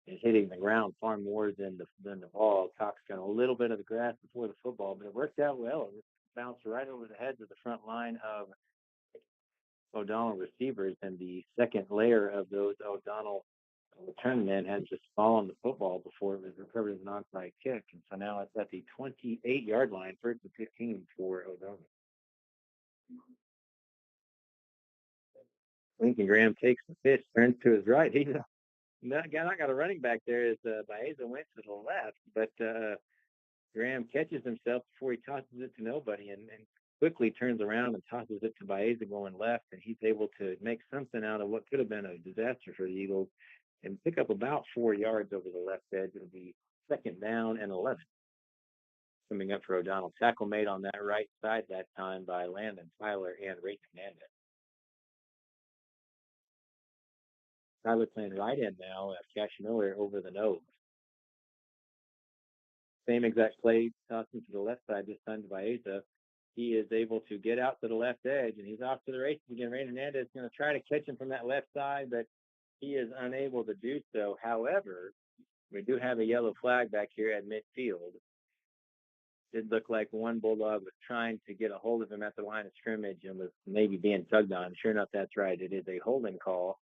is hitting the ground far more than the ball. Cox got a little bit of the grass before the football, but it worked out well. It bounced right over the heads of the front line of O'Donnell receivers, and the second layer of those O'Donnell return men had just fallen the football before it was recovered as an onside kick. And so now it's at the 28-yard line, first and 15 for O'Donnell. Lincoln Graham takes the pitch, turns to his right. He's not got a running back there as Baeza went to the left, but Graham catches himself before he tosses it to nobody and quickly turns around and tosses it to Baeza going left, and he's able to make something out of what could have been a disaster for the Eagles and pick up about 4 yards over the left edge. It'll be second down and 11. Coming up for O'Donnell. Tackle made on that right side that time by Landon Tyler and Ray Hernandez. Tyler playing right end now. Cash Miller over the nose. Same exact play, tossing to the left side, this time to Baeza. He is able to get out to the left edge, and he's off to the races again. Ray Hernandez is going to try to catch him from that left side, but he is unable to do so. However, we do have a yellow flag back here at midfield. Did look like one Bulldog was trying to get a hold of him at the line of scrimmage and was maybe being tugged on. Sure enough, that's right. It is a holding call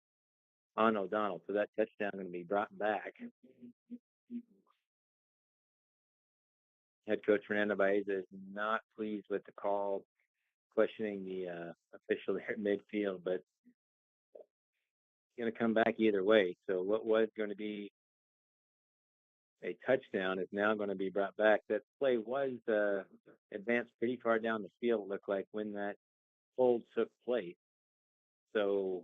on O'Donnell. So that touchdown going to be brought back. Head coach Fernando Baeza is not pleased with the call, questioning the official there at midfield, but going to come back either way. So what was going to be a touchdown is now going to be brought back. That play was advanced pretty far down the field, it looked like, when that hold took place. So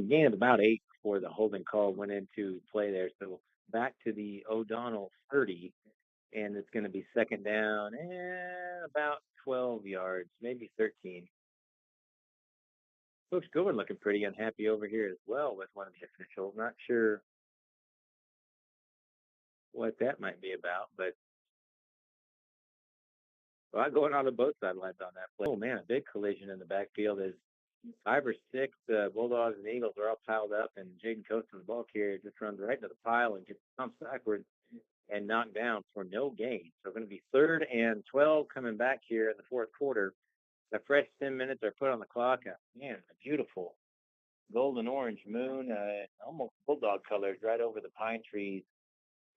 gain of about 8 before the holding call went into play there. So back to the O'Donnell 30, and it's going to be second down and about 12 yards, maybe 13. Coach Goodwin looking pretty unhappy over here as well with one of the officials. Not sure what that might be about, but a lot going on both sidelines on that play. Oh man, a big collision in the backfield as 5 or 6 Bulldogs and Eagles are all piled up, and Jaden Coates, the ball carrier, just runs right into the pile and gets pumped backwards and knocked down for no gain. So going to be 3rd and 12 coming back here in the fourth quarter. The fresh 10 minutes are put on the clock. Man, a beautiful golden orange moon, almost bulldog colors right over the pine trees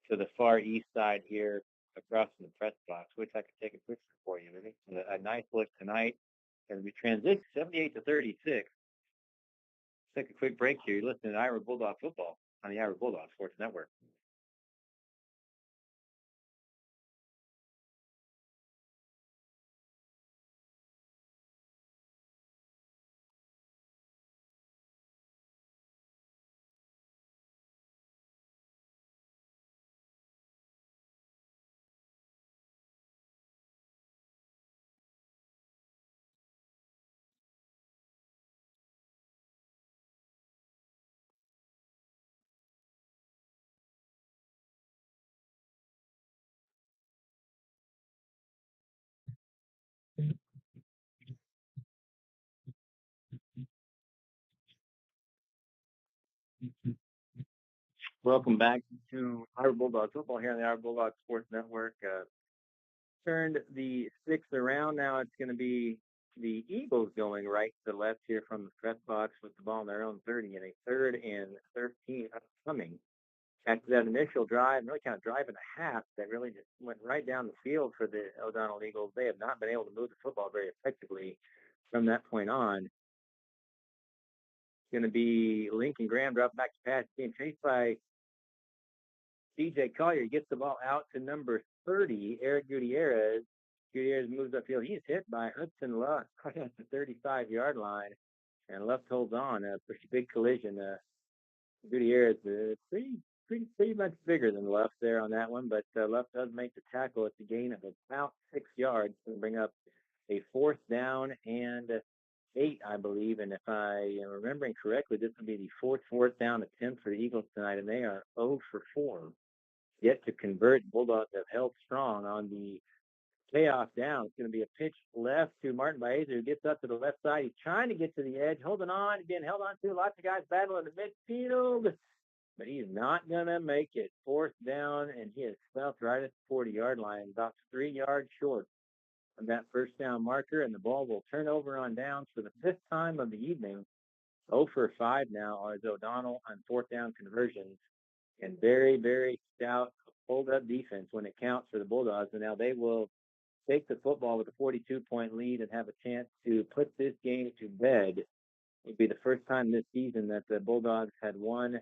to the far east side here across from the press box. Wish I could take a picture for you. A nice look tonight as we transition 78-36. Take a quick break here. You're listening to Iowa Bulldog Football on the Iowa Bulldog Sports Network. Welcome back to Iowa Bulldog Football here on the Iowa Bulldog Sports Network. Turned the 6 around. Now it's going to be the Eagles going right to left here from the press box with the ball on their own 30 and a 3rd and 13 upcoming. After that initial drive, really kind of drive and a half that really just went right down the field for the O'Donnell Eagles. They have not been able to move the football very effectively from that point on. going to be Lincoln Graham dropping back to pass, being chased by DJ Collier. Gets the ball out to number 30, Eric Gutierrez. Gutierrez moves upfield. He's hit by Hudson Luck at the 35-yard line, and Luck holds on. A pretty big collision. Gutierrez is pretty much bigger than Luck there on that one, but Luck does make the tackle at the gain of about 6 yards to bring up a 4th down and 8, I believe. And if I am remembering correctly, this will be the 4th down attempt for the Eagles tonight, and they are 0 for 4. Yet to convert. Bulldogs have held strong on the payoff down. It's going to be a pitch left to Martin Baeza, who gets up to the left side. He's trying to get to the edge, holding on, again, held on to. Lots of guys battling in the midfield, but he's not going to make it. 4th down, and he is stuffed right at the 40-yard line, about 3 yards short of that 1st down marker, and the ball will turn over on downs for the 5th time of the evening. 0 for 5 now is O'Donnell on 4th down conversions, and very, very stout hold-up defense when it counts for the Bulldogs, and now they will take the football with a 42-point lead and have a chance to put this game to bed. It would be the first time this season that the Bulldogs had won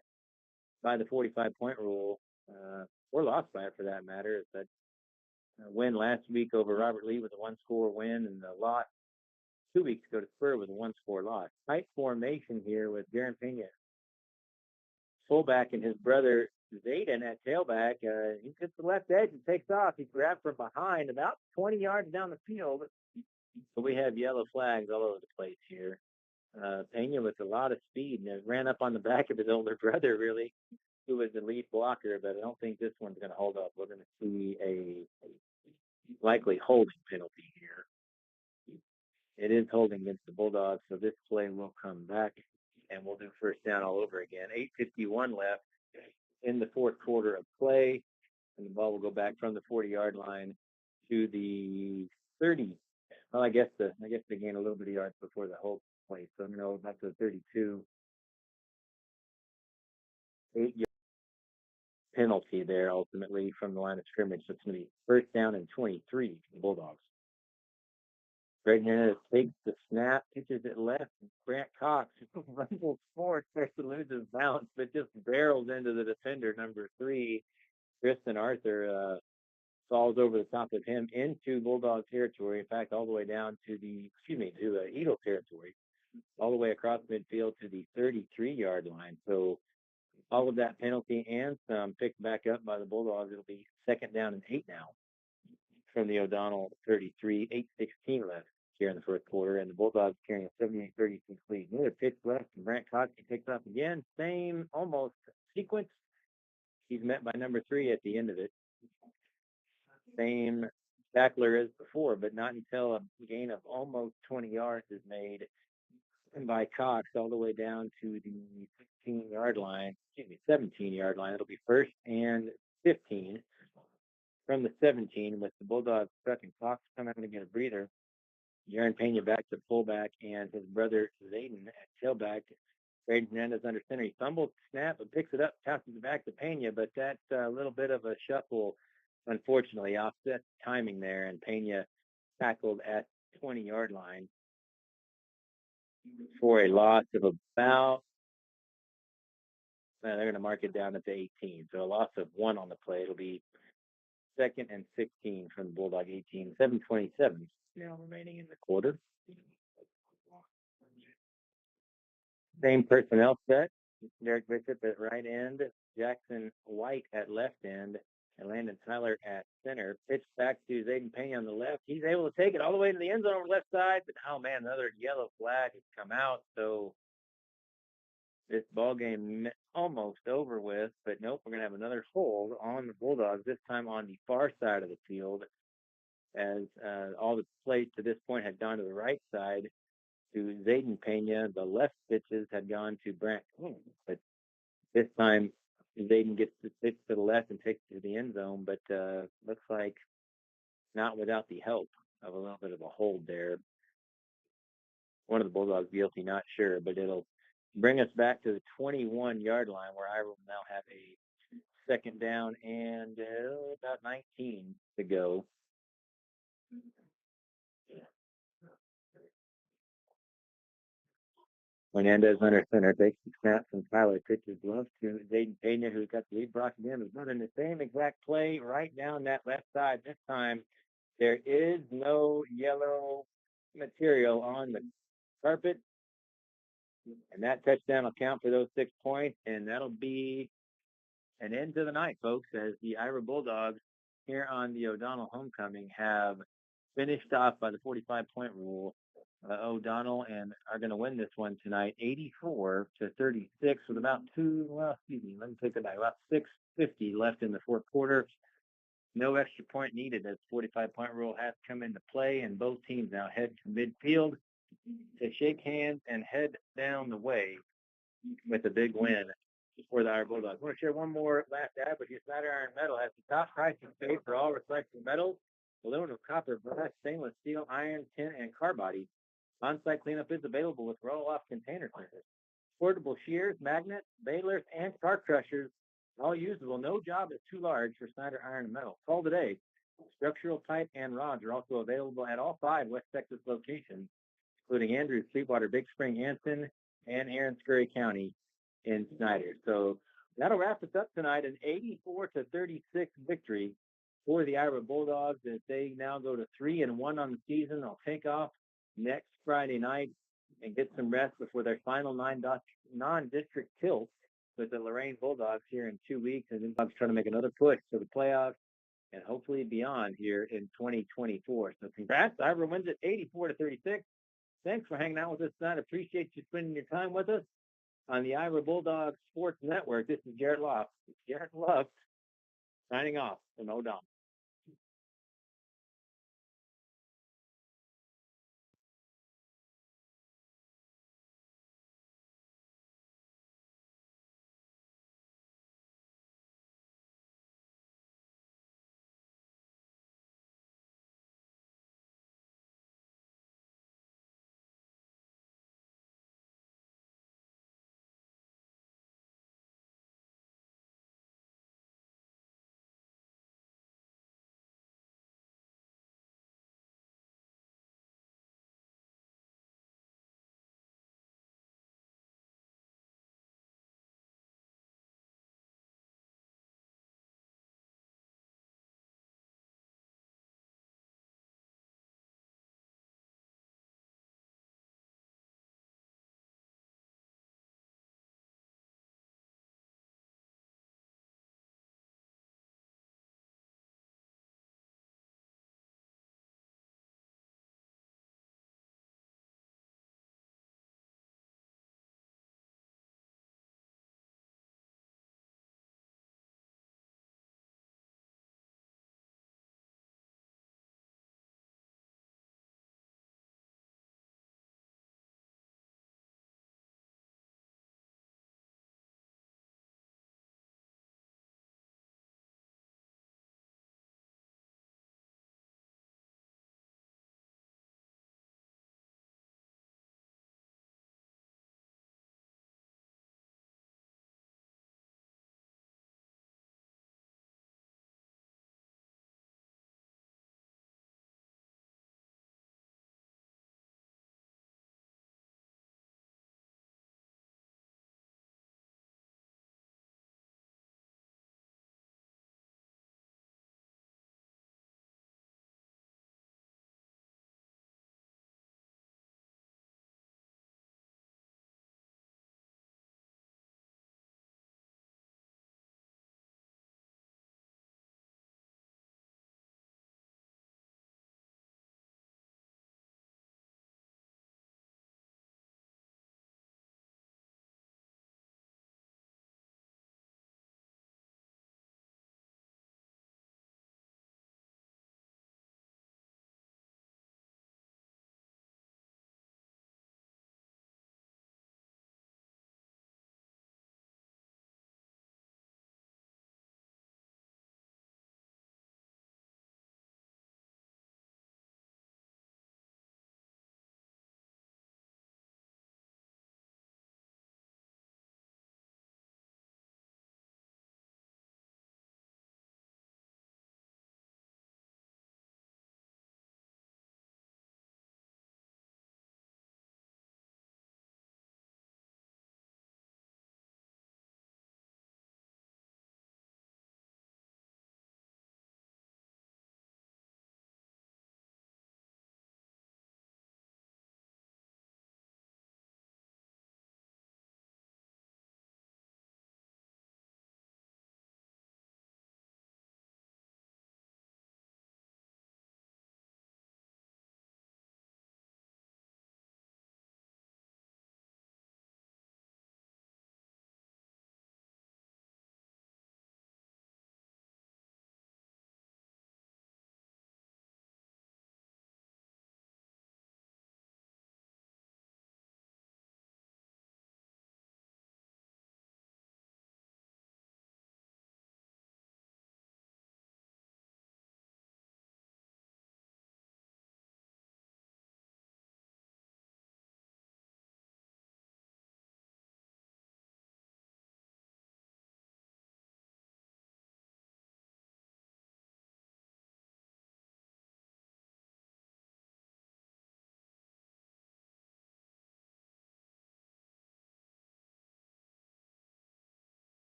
by the 45-point rule, or lost by it for that matter. But win last week over Robert Lee with a 1-score win, and the loss 2 weeks ago to Spur with a 1-score loss. Tight formation here with Darren Pena, fullback, and his brother Zayden at tailback. He hits the left edge and takes off. He's grabbed from behind about 20 yards down the field. So we have yellow flags all over the place here. Pena with a lot of speed and ran up on the back of his older brother, really, who was the lead blocker, but I don't think this one's going to hold up. We're going to see a likely holding penalty here. It is holding against the Bulldogs, so this play will come back, and we'll do 1st down all over again. 8:51 left in the 4th quarter of play, and the ball will go back from the 40-yard line to the 30. Well, I guess they gain a little bit of yards before the whole play, so I'm going to go back to the 32. 8-yard penalty there ultimately from the line of scrimmage. So it's going to be 1st down and 23 for the Bulldogs. Greg Hernandez takes the snap, pitches it left. Grant Cox, rumbles forward, starts to lose his balance, but just barrels into the defender, number 3. Tristan Arthur falls over the top of him into Bulldog territory. In fact, all the way down to Eagle territory, all the way across midfield to the 33-yard line. So all of that penalty and some picked back up by the Bulldogs. It'll be 2nd down and 8 now from the O'Donnell 33, 8:16 left here in the 1st quarter, and the Bulldogs carrying a 78-36 lead. Another pitch left, and Brant Cox picks up again. Same almost sequence. He's met by number 3 at the end of it. Same tackler as before, but not until a gain of almost 20 yards is made by Cox all the way down to the 17-yard line. It'll be 1st and 15 from the 17 with the Bulldogs stuck, and Cox coming out to get a breather. Darren Pena back to fullback, and his brother Zayden at tailback. Greg Hernandez under center. He fumbles, snap, and picks it up, passes it back to Pena, but that's a little bit of a shuffle, unfortunately, offset timing there, and Pena tackled at 20-yard line for a loss of about, they're going to mark it down to 18, so a loss of 1 on the play. It'll be 2nd and 16 from the Bulldog 18, 7:27 now remaining in the quarter. Same personnel set. Derek Bishop at right end, Jackson White at left end, and Landon Tyler at center. Pitch back to Zayden Pena on the left. He's able to take it all the way to the end zone on the left side, but oh man, another yellow flag has come out. So this ball game almost over with, but nope, we're going to have another hold on the Bulldogs, this time on the far side of the field, as all the plays to this point had gone to the right side to Zayden Pena. The left pitches had gone to Brant Coon, but this time Zayden gets the pitch to the left and takes it to the end zone, but looks like not without the help of a little bit of a hold there. One of the Bulldogs guilty, not sure, but it'll bring us back to the 21-yard line, where I will now have a 2nd down and about 19 to go. Hernandez under center takes the snap from Tyler, pitches glove to Zayden Pena, who's got the lead block again. Is running the same exact play right down that left side. This time, there is no yellow material on the carpet, and that touchdown will count for those 6 points, and that'll be an end to the night, folks, as the Ira Bulldogs here on the O'Donnell homecoming have finished off by the 45-point rule. O'Donnell and are going to win this one tonight, 84-36, with about let me take it back, about 6:50 left in the fourth quarter. No extra point needed as 45-point rule has come into play, and both teams now head to midfield to shake hands and head down the way with a big win for the Ira Bulldogs. I want to share one more last ad with you. Snyder Iron Metal has the top pricing paid for all recycled metals, aluminum, copper, brass, stainless steel, iron, tin, and car body. On-site cleanup is available with roll-off container cleaners, portable shears, magnets, balers, and car crushers, all usable. No job is too large for Snyder Iron and Metal. Call today. Structural pipe and rods are also available at all 5 West Texas locations, including Andrews, Sweetwater, Big Spring, Anson, and Aaron Scurry County in Snyder. So that'll wrap us up tonight. An 84-36 victory for the Ira Bulldogs as they now go to 3-1 on the season. They'll take off next Friday night and get some rest before their final non-district tilt with the Lorain Bulldogs here in 2 weeks. And then Bulldogs trying to make another push to the playoffs and hopefully beyond here in 2024. So congrats. Ira wins it 84-36. Thanks for hanging out with us tonight. Appreciate you spending your time with us on the Ira Bulldogs Sports Network. This is Garrett Luft. Garrett Luft signing off from O'Donnell.